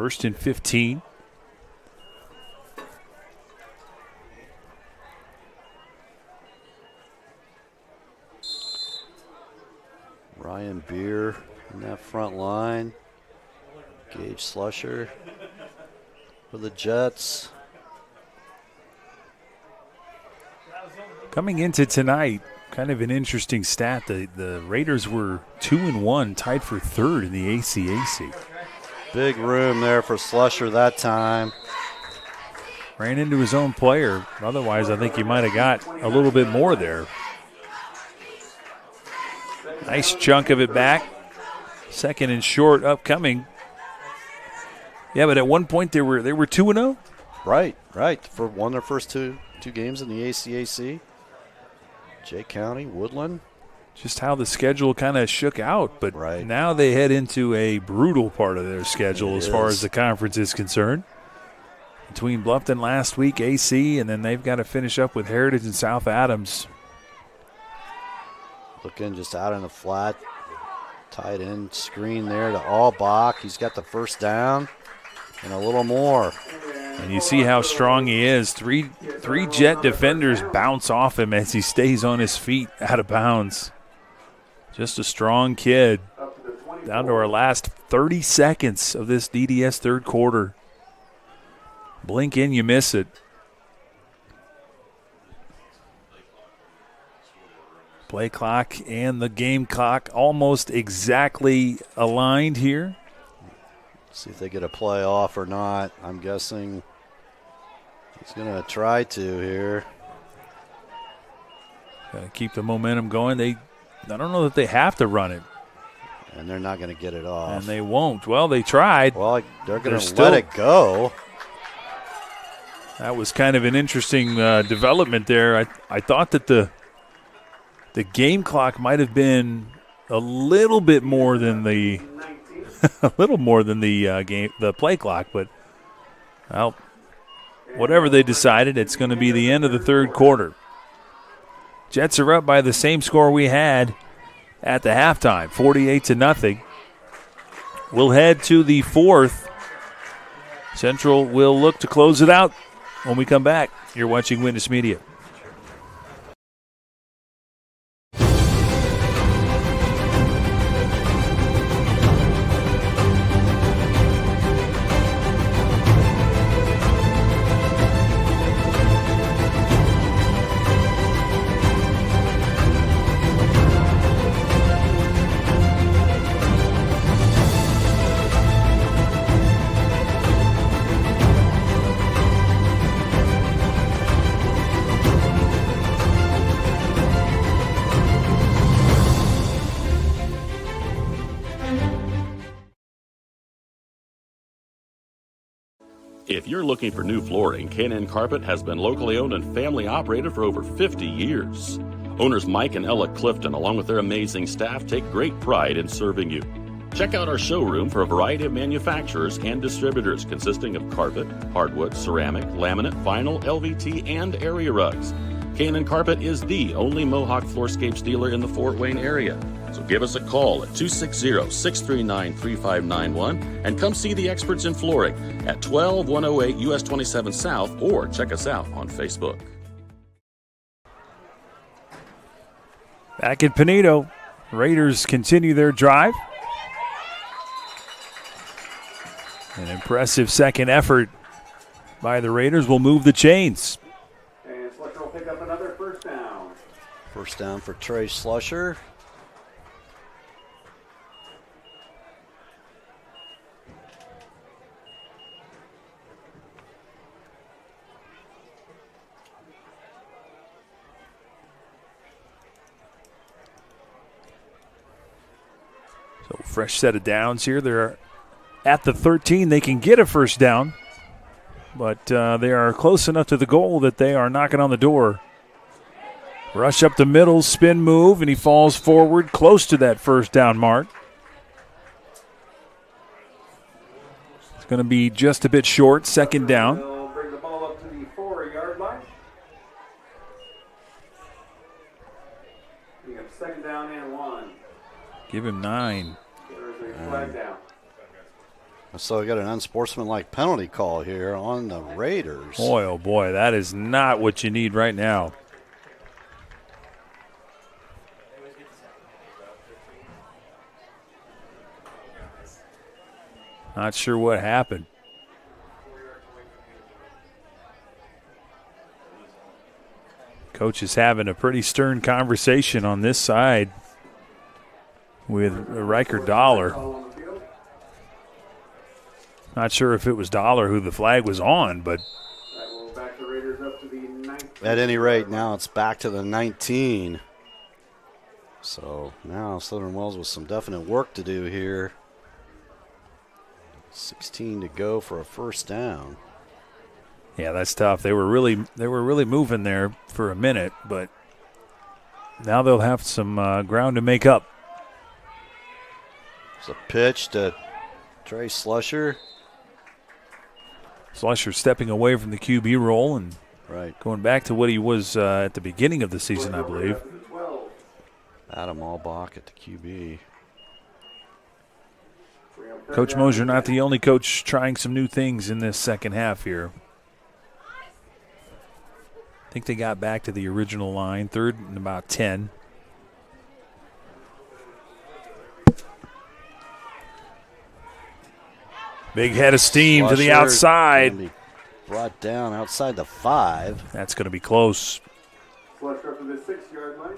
First and 15. Ryan Beer in that front line. Gage Slusher for the Jets. Coming into tonight, kind of an interesting stat. The Raiders were 2-1, tied for third in the ACAC. Big room there for Slusher that time. Ran into his own player. Otherwise, I think he might have got a little bit more there. Nice chunk of it back. Second and short upcoming. Yeah, but at one point they were 2-0. Right. For won their first two games in the ACAC. Jay County, Woodland. Just how the schedule kind of shook out, but now they head into a brutal part of their schedule as far as the conference is concerned. Between Bluffton last week, AC, and then they've got to finish up with Heritage and South Adams. Looking just out in the flat. Tight end screen there to Allbach. He's got the first down and a little more. And you see how strong he is. Three Jet defenders bounce off him as he stays on his feet out of bounds. Just a strong kid. Down to our last 30 seconds of this DDS third quarter. Blink in, you miss it. Play clock and the game clock almost exactly aligned here. See if they get a play off or not. I'm guessing he's going to try to here. Got to keep the momentum going. I don't know that they have to run it. And they're not going to get it off. And they won't. Well, they tried. Well, they're going to let it go. That was kind of an interesting development there. I thought that the game clock might have been a little bit more than the the play clock, but well, whatever they decided, it's going to be the end of the third quarter. Jets are up by the same score we had at the halftime, 48-0. We'll head to the fourth. Central will look to close it out when we come back. You're watching Witness Media. If you're looking for new flooring, K&N Carpet has been locally owned and family operated for over 50 years. Owners Mike and Ella Clifton, along with their amazing staff, take great pride in serving you. Check out our showroom for a variety of manufacturers and distributors consisting of carpet, hardwood, ceramic, laminate, vinyl, LVT, and area rugs. K&N Carpet is the only Mohawk Floorscapes dealer in the Fort Wayne area. So give us a call at 260-639-3591 and come see the experts in flooring at 12108 US 27 South, or check us out on Facebook. Back at Pinedo, Raiders continue their drive. An impressive second effort by the Raiders will move the chains. And Slusher will pick up another first down. First down for Trey Slusher. So fresh set of downs here. They're at the 13. They can get a first down, but they are close enough to the goal that they are knocking on the door. Rush up the middle, spin move, and he falls forward close to that first down mark. It's going to be just a bit short, second down. They'll bring the ball up to the 4-yard line. You got second down and 1. Give him 9. There's a flag down. So we got an unsportsmanlike penalty call here on the Raiders. Boy, oh boy, that is not what you need right now. Not sure what happened. Coach is having a pretty stern conversation on this side with Riker Dollar. Not sure if it was Dollar who the flag was on, but at any rate, now it's back to the 19. So now Southern Wells with some definite work to do here. 16 to go for a first down. Yeah, that's tough. They were really moving there for a minute, but now they'll have some ground to make up. It's a pitch to Trey Slusher. Slusher stepping away from the QB role and going back to what he was at the beginning of the season, I believe. Adam Albach at the QB. Coach Mosier not the only coach trying some new things in this second half here. I think they got back to the original line, 3rd and about 10. Big head of steam Slusher to the outside. Be brought down outside the 5. That's going to be close. Slusher up to the 6-yard line.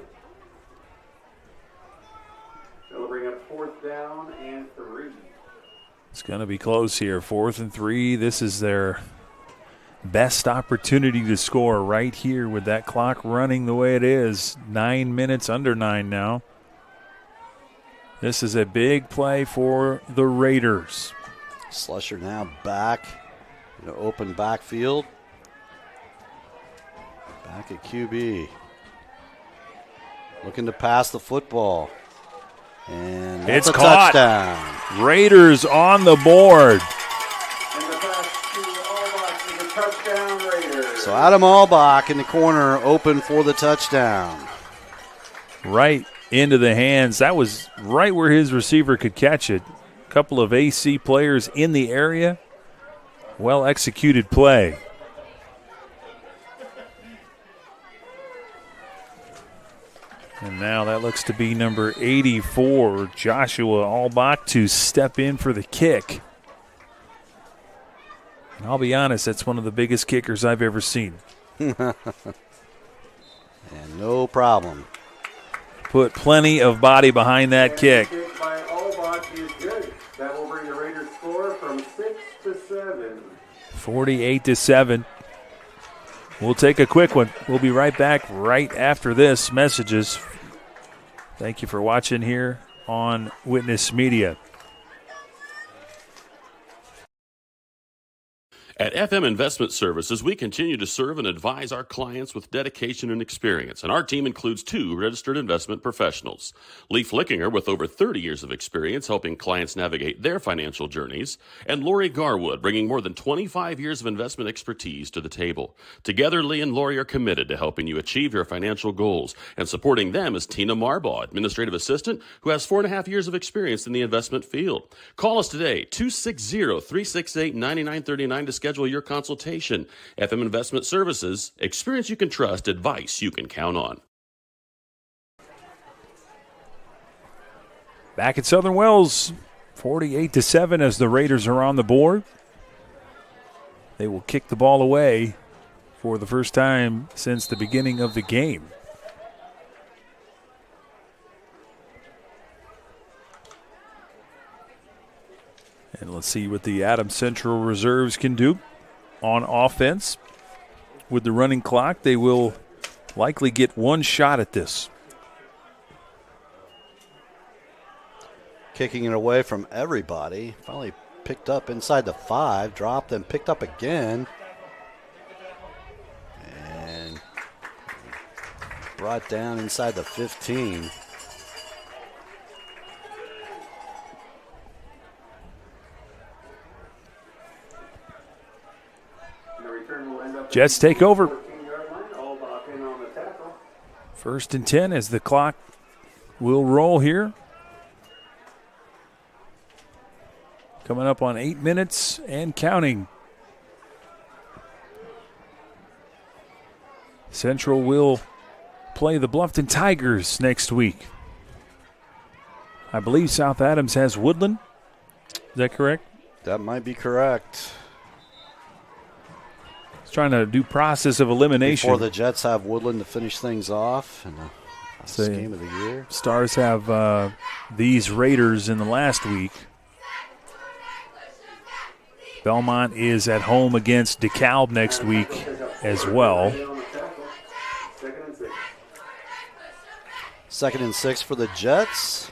That'll bring up 4th down and 3. It's going to be close here. 4th and 3. This is their best opportunity to score right here with that clock running the way it is. 9 minutes, under 9 now. This is a big play for the Raiders. Slusher now back in an open backfield. Back at QB. Looking to pass the football. And that's it's a caught. Touchdown. Raiders on the board. And the pass to Albach is a touchdown, Raiders. So Adam Albach in the corner, open for the touchdown. Right into the hands. That was right where his receiver could catch it. A couple of AC players in the area. Well executed play. And now that looks to be number 84, Joshua Albach, to step in for the kick. And I'll be honest, that's one of the biggest kickers I've ever seen. And no problem. Put plenty of body behind that kick. Kick by Albach is good. That will bring the Raiders score from 6 to 7. 48-7. We'll take a quick one. We'll be right back right after this. Messages. Thank you for watching here on Witness Media. At FM Investment Services, we continue to serve and advise our clients with dedication and experience, and our team includes 2 registered investment professionals. Lee Flickinger, with over 30 years of experience helping clients navigate their financial journeys, and Lori Garwood, bringing more than 25 years of investment expertise to the table. Together, Lee and Lori are committed to helping you achieve your financial goals, and supporting them is Tina Marbaugh, Administrative Assistant, who has 4.5 years of experience in the investment field. Call us today, 260-368-9939 to schedule your consultation. FM Investment Services, experience you can trust, advice you can count on. Back at Southern Wells, 48-7 as the Raiders are on the board. They will kick the ball away for the first time since the beginning of the game. And let's see what the Adams Central reserves can do on offense. With the running clock, they will likely get one shot at this. Kicking it away from everybody. Finally picked up inside the 5, dropped, then picked up again. And brought down inside the 15. Jets take over. 1st and 10 as the clock will roll here. Coming up on 8 minutes and counting. Central will play the Bluffton Tigers next week. I believe South Adams has Woodland. Is that correct? That might be correct. He's trying to do process of elimination. Before the Jets have Woodland to finish things off in the last game of the year. Stars have these Raiders in the last week. Belmont is at home against DeKalb next week as well. 2nd and 6 for the Jets.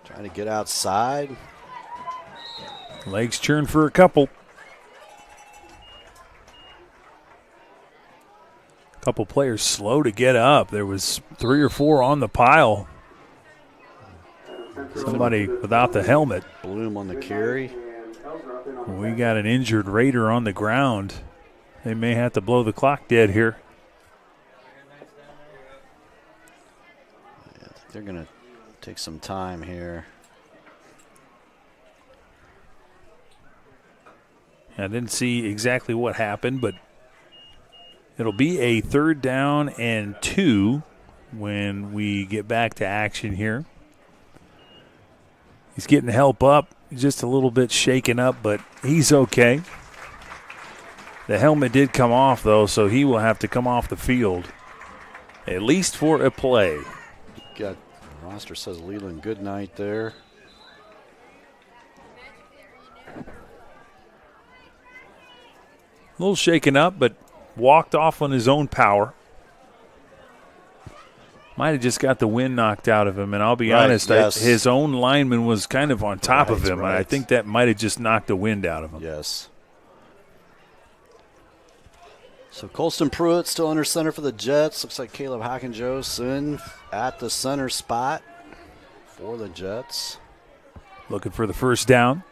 Trying to get outside. Legs churn for a couple. Couple players slow to get up. There was 3 or 4 on the pile. Somebody without the helmet. Bloom on the carry. We got an injured Raider on the ground. They may have to blow the clock dead here. Yeah, I think they're going to take some time here. I didn't see exactly what happened, but it'll be a 3rd down and 2 when we get back to action here. He's getting help up, just a little bit shaken up, but he's okay. The helmet did come off, though, so he will have to come off the field, at least for a play. Got the roster says Leland goodnight there. A little shaken up, but walked off on his own power. Might have just got the wind knocked out of him, and I'll be honest, yes. His own lineman was kind of on top of him, and I think that might have just knocked the wind out of him. Yes. So Colston Pruitt still under center for the Jets. Looks like Caleb Hockenjost at the center spot for the Jets. Looking for the first down.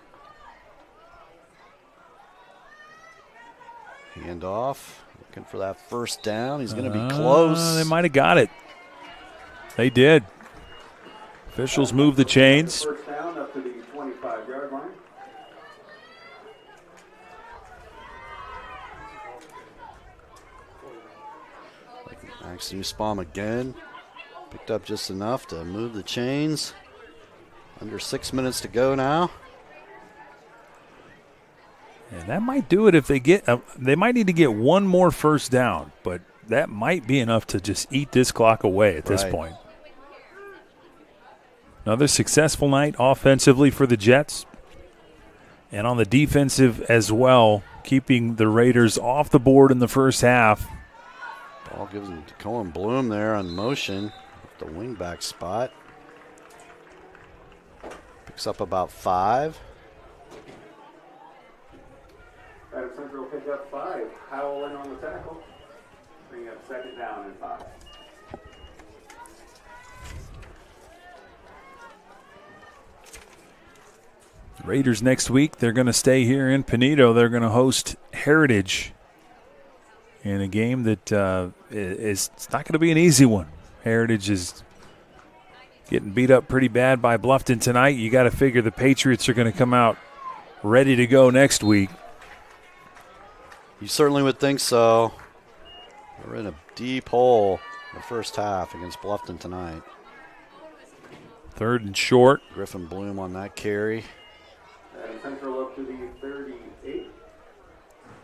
Hand off. Looking for that first down. He's going to be close. They might have got it. They did. Officials move the chains. First down up to the 25-yard line. Max Nussbaum again. Picked up just enough to move the chains. Under 6 minutes to go now. And that might do it if they get they might need to get one more first down, but that might be enough to just eat this clock away at this point. Another successful night offensively for the Jets. And on the defensive as well, keeping the Raiders off the board in the first half. Ball gives him to Cohen Bloom there on motion at the wingback spot. Picks up about 5. Adam Central will pick up 5. Howell in on the tackle. Bring up 2nd down and 5. Raiders next week, they're going to stay here in Pinedo. They're going to host Heritage in a game that it's not going to be an easy one. Heritage is getting beat up pretty bad by Bluffton tonight. You got to figure the Patriots are going to come out ready to go next week. You certainly would think so. We're in a deep hole in the first half against Bluffton tonight. 3rd and short. Griffin Bloom on that carry. Adam Central up to the 38.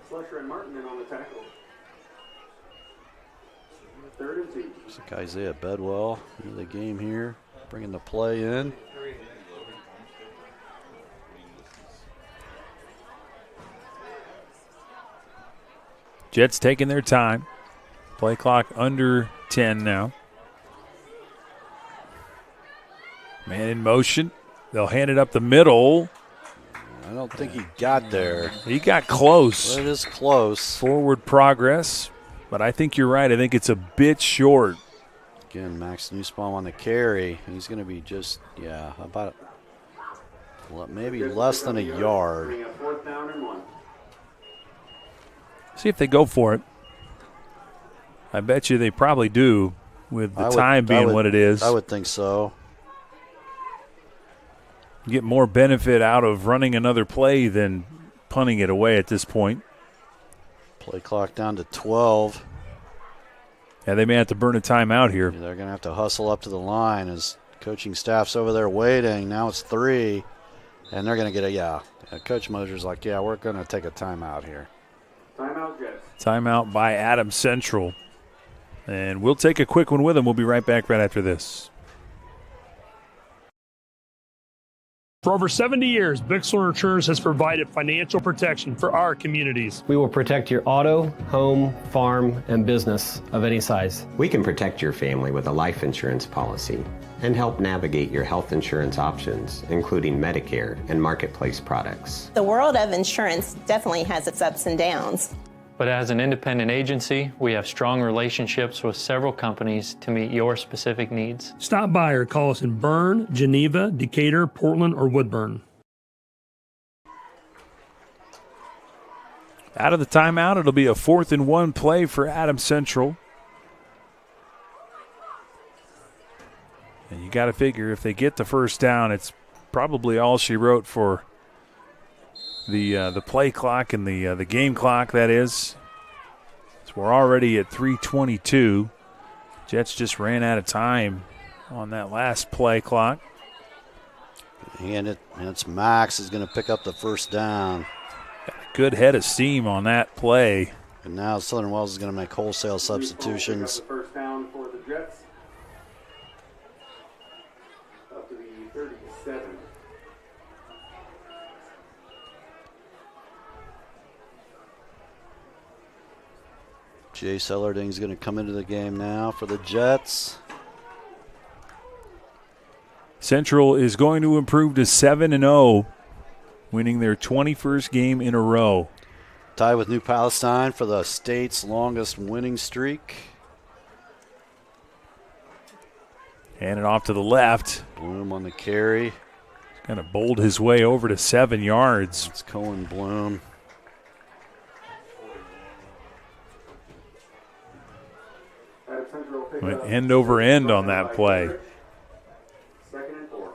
Slusher and Martin in on the tackle. 3rd and 2. Looks like Isaiah Bedwell into the game here, bringing the play in. Jets taking their time. Play clock under 10 now. Man in motion. They'll hand it up the middle. I don't think he got there. He got close. It is close. Forward progress. But I think you're right. I think it's a bit short. Again, Max Nussbaum on the carry. He's going to be just, about maybe less than a yard. 4th down and 1. See if they go for it. I bet you they probably do, with the time being what it is. I would think so. Get more benefit out of running another play than punting it away at this point. Play clock down to 12. Yeah, they may have to burn a timeout here. They're going to have to hustle up to the line as coaching staff's over there waiting. Now it's 3, and they're going to get Coach Moser's like, we're going to take a timeout here. Timeout, Jets. Timeout by Adams Central. And we'll take a quick one with them. We'll be right back right after this. For over 70 years, Bixler Insurance has provided financial protection for our communities. We will protect your auto, home, farm, and business of any size. We can protect your family with a life insurance policy and help navigate your health insurance options, including Medicare and marketplace products. The world of insurance definitely has its ups and downs. But as an independent agency, we have strong relationships with several companies to meet your specific needs. Stop by or call us in Berne, Geneva, Decatur, Portland, or Woodburn. Out of the timeout, it'll be a 4th and 1 play for Adams Central. And you got to figure if they get the first down, it's probably all she wrote for the play clock and the game clock, that is. So we're already at 3:22. Jets just ran out of time on that last play clock. And it's Max is going to pick up the first down. Got a good head of steam on that play. And now Southern Wells is going to make wholesale substitutions. First down for the Jets. Up to the 37. Jay Sellarding's going to come into the game now for the Jets. Central is going to improve to 7-0, winning their 21st game in a row. Tied with New Palestine for the state's longest winning streak. Hand it off to the left. Bloom on the carry. Kind of bowled his way over to 7 yards. It's Cohen Bloom. Went end over end on that play. Second and 4.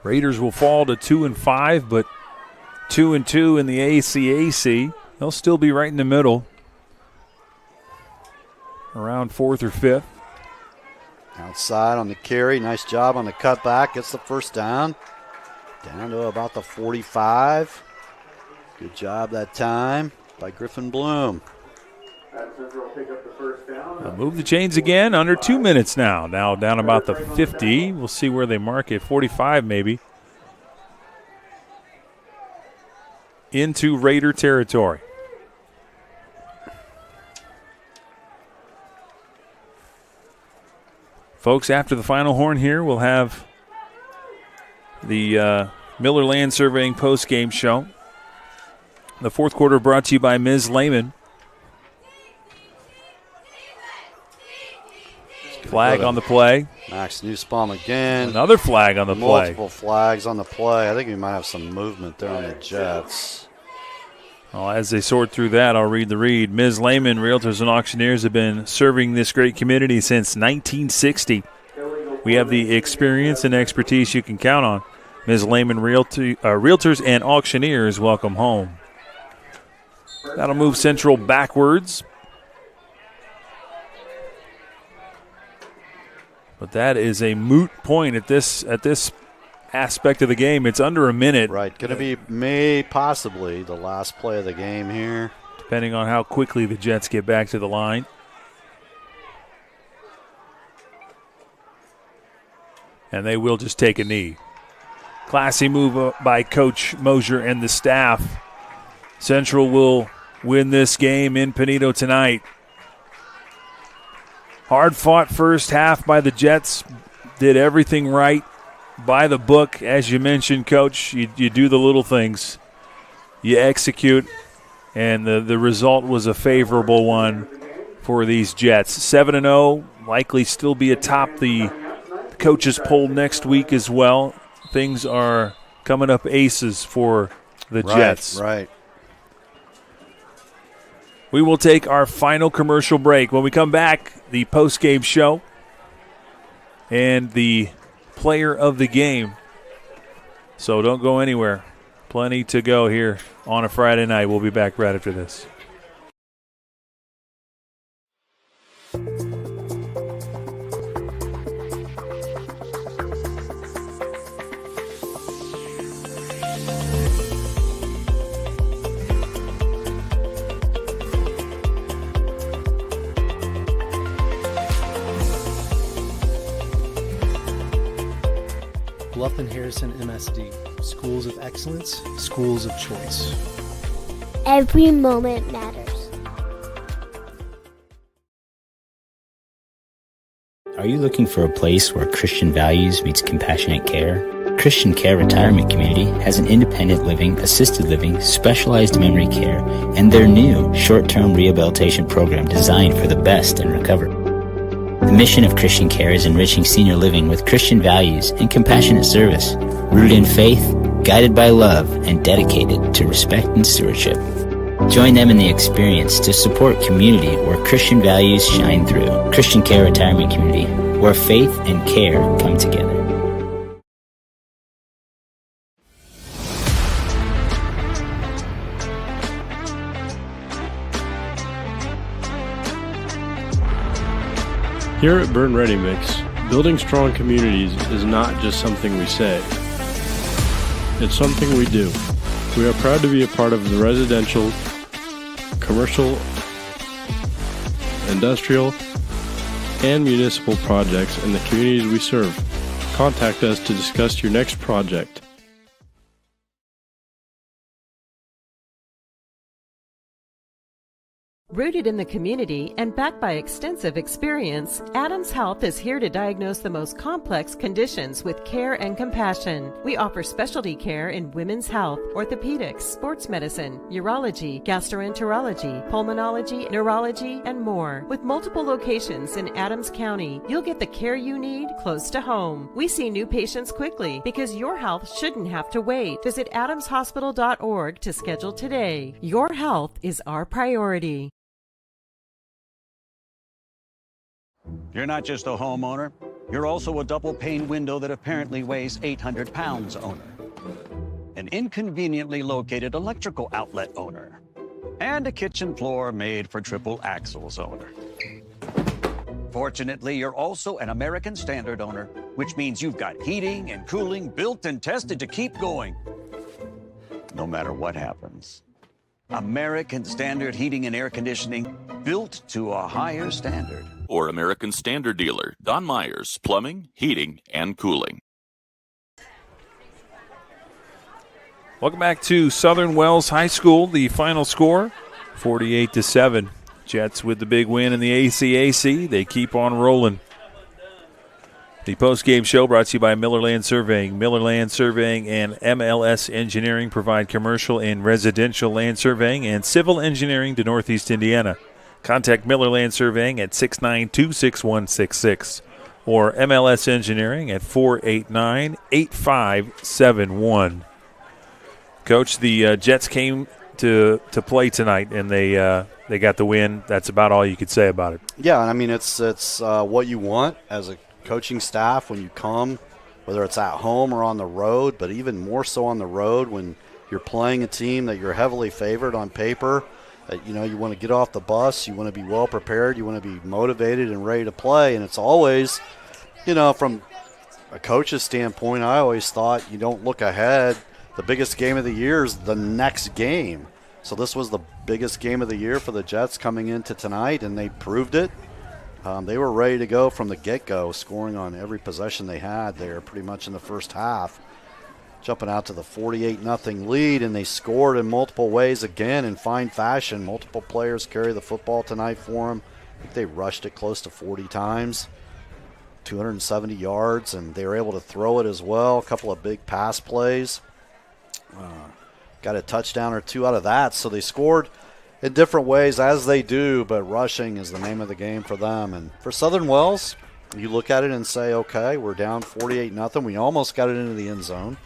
Raiders will fall to 2-5, but 2-2 in the ACAC. They'll still be right in the middle, around 4th or 5th. Outside on the carry. Nice job on the cutback. Gets the first down. Down to about the 45. Good job that time by Griffin Bloom. They'll move the chains again. Under 2 minutes now. Now down about the 50. We'll see where they mark it. 45 maybe. Into Raider territory. Folks, after the final horn here, we'll have the Miller Land Surveying post-game show. The fourth quarter brought to you by Ms. Lehman. Flag on the play. Max Nussbaum again. Another flag on the play. Multiple flags on the play. I think we might have some movement there on the Jets. Well, as they sort through that, I'll read the read. Ms. Lehman, Realtors and Auctioneers have been serving this great community since 1960. We have the experience and expertise you can count on. Ms. Lehman, Realtors and Auctioneers, welcome home. That'll move Central backwards. But that is a moot point at this aspect of the game. It's under a minute. Right, going to be possibly the last play of the game here. Depending on how quickly the Jets get back to the line. And they will just take a knee. Classy move by Coach Mosier and the staff. Central will win this game in Pinedo tonight. Hard-fought first half by the Jets. Did everything right by the book. As you mentioned, Coach, you do the little things. You execute, and the result was a favorable one for these Jets. 7-0, likely still be atop the the coaches poll next week as well. Things are coming up aces for the Jets. Right. We will take our final commercial break. When we come back, the post-game show and the player of the game. So don't go anywhere. Plenty to go here on a Friday night. We'll be back right after this. Bluff and Harrison MSD, schools of excellence, schools of choice. Every moment matters. Are you looking for a place where Christian values meets compassionate care? Christian Care Retirement Community has an independent living, assisted living, specialized memory care, and their new short-term rehabilitation program designed for the best in recovery. The mission of Christian Care is enriching senior living with Christian values and compassionate service, rooted in faith, guided by love, and dedicated to respect and stewardship. Join them in the experience to support community where Christian values shine through. Christian Care Retirement Community, where faith and care come together. Here at Berne Ready Mix, building strong communities is not just something we say. It's something we do. We are proud to be a part of the residential, commercial, industrial, and municipal projects in the communities we serve. Contact us to discuss your next project. Rooted in the community and backed by extensive experience, Adams Health is here to diagnose the most complex conditions with care and compassion. We offer specialty care in women's health, orthopedics, sports medicine, urology, gastroenterology, pulmonology, neurology, and more. With multiple locations in Adams County, you'll get the care you need close to home. We see new patients quickly because your health shouldn't have to wait. Visit adamshospital.org to schedule today. Your health is our priority. You're not just a homeowner, you're also a double-pane window that apparently weighs 800 pounds owner, an inconveniently located electrical outlet owner, and a kitchen floor made for triple axles owner. Fortunately, you're also an American Standard owner, which means you've got heating and cooling built and tested to keep going, no matter what happens. American Standard Heating and Air Conditioning, built to a higher standard. Or American Standard dealer, Don Myers, Plumbing, Heating, and Cooling. Welcome back to Southern Wells High School. The final score, 48-7. Jets with the big win in the ACAC. They keep on rolling. The post-game show brought to you by Miller Land Surveying. Miller Land Surveying and MLS Engineering provide commercial and residential land surveying and civil engineering to Northeast Indiana. Contact Miller Land Surveying at 692-6166 or MLS Engineering at 489-8571. Coach, the Jets came to play tonight, and they got the win. That's about all you could say about it. Yeah, I mean, it's what you want as a coaching staff when you come, whether it's at home or on the road, but even more so on the road when you're playing a team that you're heavily favored on paper. You want to get off the bus, you want to be well prepared, you want to be motivated and ready to play, and it's always, from a coach's standpoint, I always thought you don't look ahead. The biggest game of the year is the next game. So this was the biggest game of the year for the Jets coming into tonight, and they proved it. They were ready to go from the get-go, scoring on every possession they had there pretty much in the first half. Jumping out to the 48-0 lead, and they scored in multiple ways again in fine fashion. Multiple players carry the football tonight for them. I think they rushed it close to 40 times, 270 yards, and they were able to throw it as well. A couple of big pass plays. Got a touchdown or two out of that, so they scored in different ways as they do, but rushing is the name of the game for them. And for Southern Wells, you look at it and say, okay, we're down 48-0. We almost got it into the end zone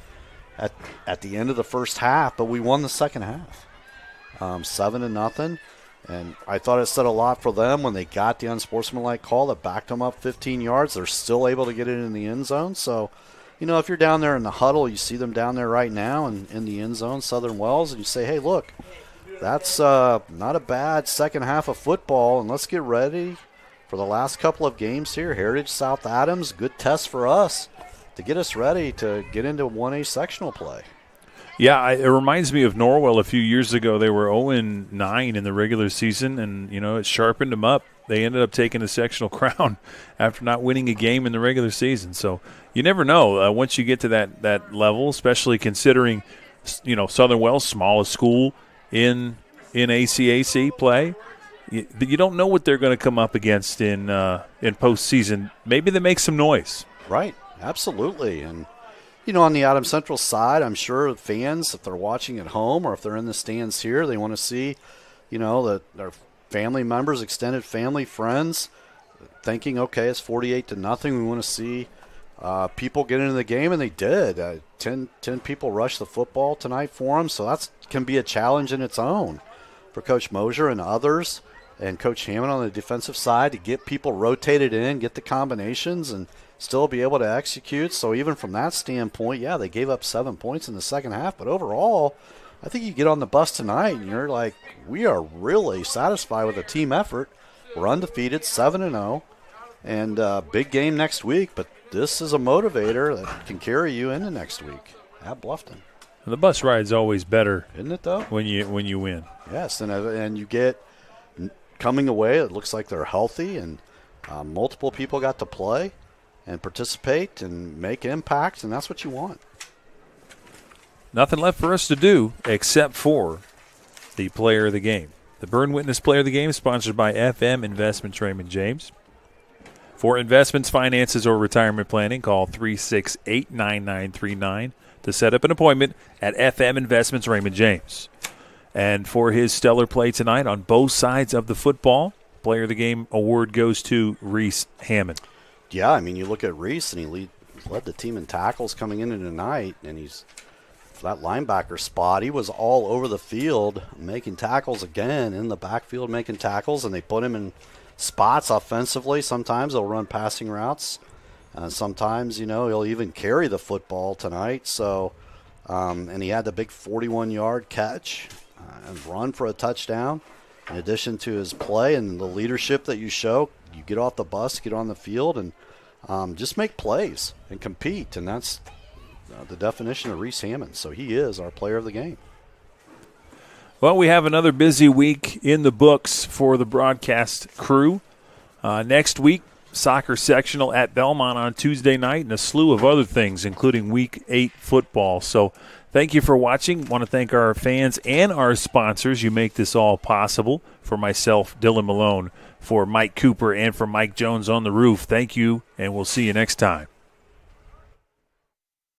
at the end of the first half, but we won the second half, 7-0. And I thought it said a lot for them when they got the unsportsmanlike call that backed them up 15 yards. They're still able to get it in the end zone. So, if you're down there in the huddle, you see them down there right now in the end zone, Southern Wells, and you say, hey, look, that's not a bad second half of football, and let's get ready for the last couple of games here. Heritage, South Adams, good test for us to get us ready to get into 1A sectional play. Yeah, it reminds me of Norwell a few years ago. They were 0-9 in the regular season, and, it sharpened them up. They ended up taking the sectional crown after not winning a game in the regular season. So you never know once you get to that level, especially considering, Southern Wells, smallest school in ACAC play. You don't know what they're going to come up against in postseason. Maybe they make some noise. Right, absolutely. And on the Adams Central side, I'm sure fans, if they're watching at home or if they're in the stands here, they want to see, that their family members, extended family, friends, thinking, okay, it's 48-0. We want to see people get into the game, and they did. 10 people rushed the football tonight for them, so that can be a challenge in its own for Coach Mosier and others and Coach Hammond on the defensive side to get people rotated in, get the combinations, and still be able to execute. So even from that standpoint, yeah, they gave up 7 points in the second half. But overall, I think you get on the bus tonight and you're like, we are really satisfied with the team effort. We're undefeated, 7-0, and big game next week. But this is a motivator that can carry you into next week at Bluffton. And the bus ride's always better, isn't it, though? When you win. Yes, and you get coming away, it looks like they're healthy, and multiple people got to play and participate and make impact, and that's what you want. Nothing left for us to do except for the player of the game. The Berne Witness Player of the Game, sponsored by FM Investments Raymond James. For investments, finances, or retirement planning, call 368-9939 to set up an appointment at FM Investments Raymond James. And for his stellar play tonight on both sides of the football, Player of the Game award goes to Reese Hammond. Yeah, I mean, you look at Reese, and he led the team in tackles coming into tonight, and he's for that linebacker spot. He was all over the field making tackles again, in the backfield making tackles, and they put him in spots offensively. Sometimes they'll run passing routes, and sometimes, he'll even carry the football tonight. So, and he had the big 41-yard catch and run for a touchdown. In addition to his play and the leadership that you show, you get off the bus, get on the field, and just make plays and compete. And that's the definition of Reese Hammond. So he is our player of the game. Well, we have another busy week in the books for the broadcast crew. Next week, soccer sectional at Belmont on Tuesday night, and a slew of other things, including Week 8 football. So thank you for watching. Want to thank our fans and our sponsors. You make this all possible. For myself, Dylan Malone, for Mike Cooper, and for Mike Jones on the roof, thank you, and we'll see you next time.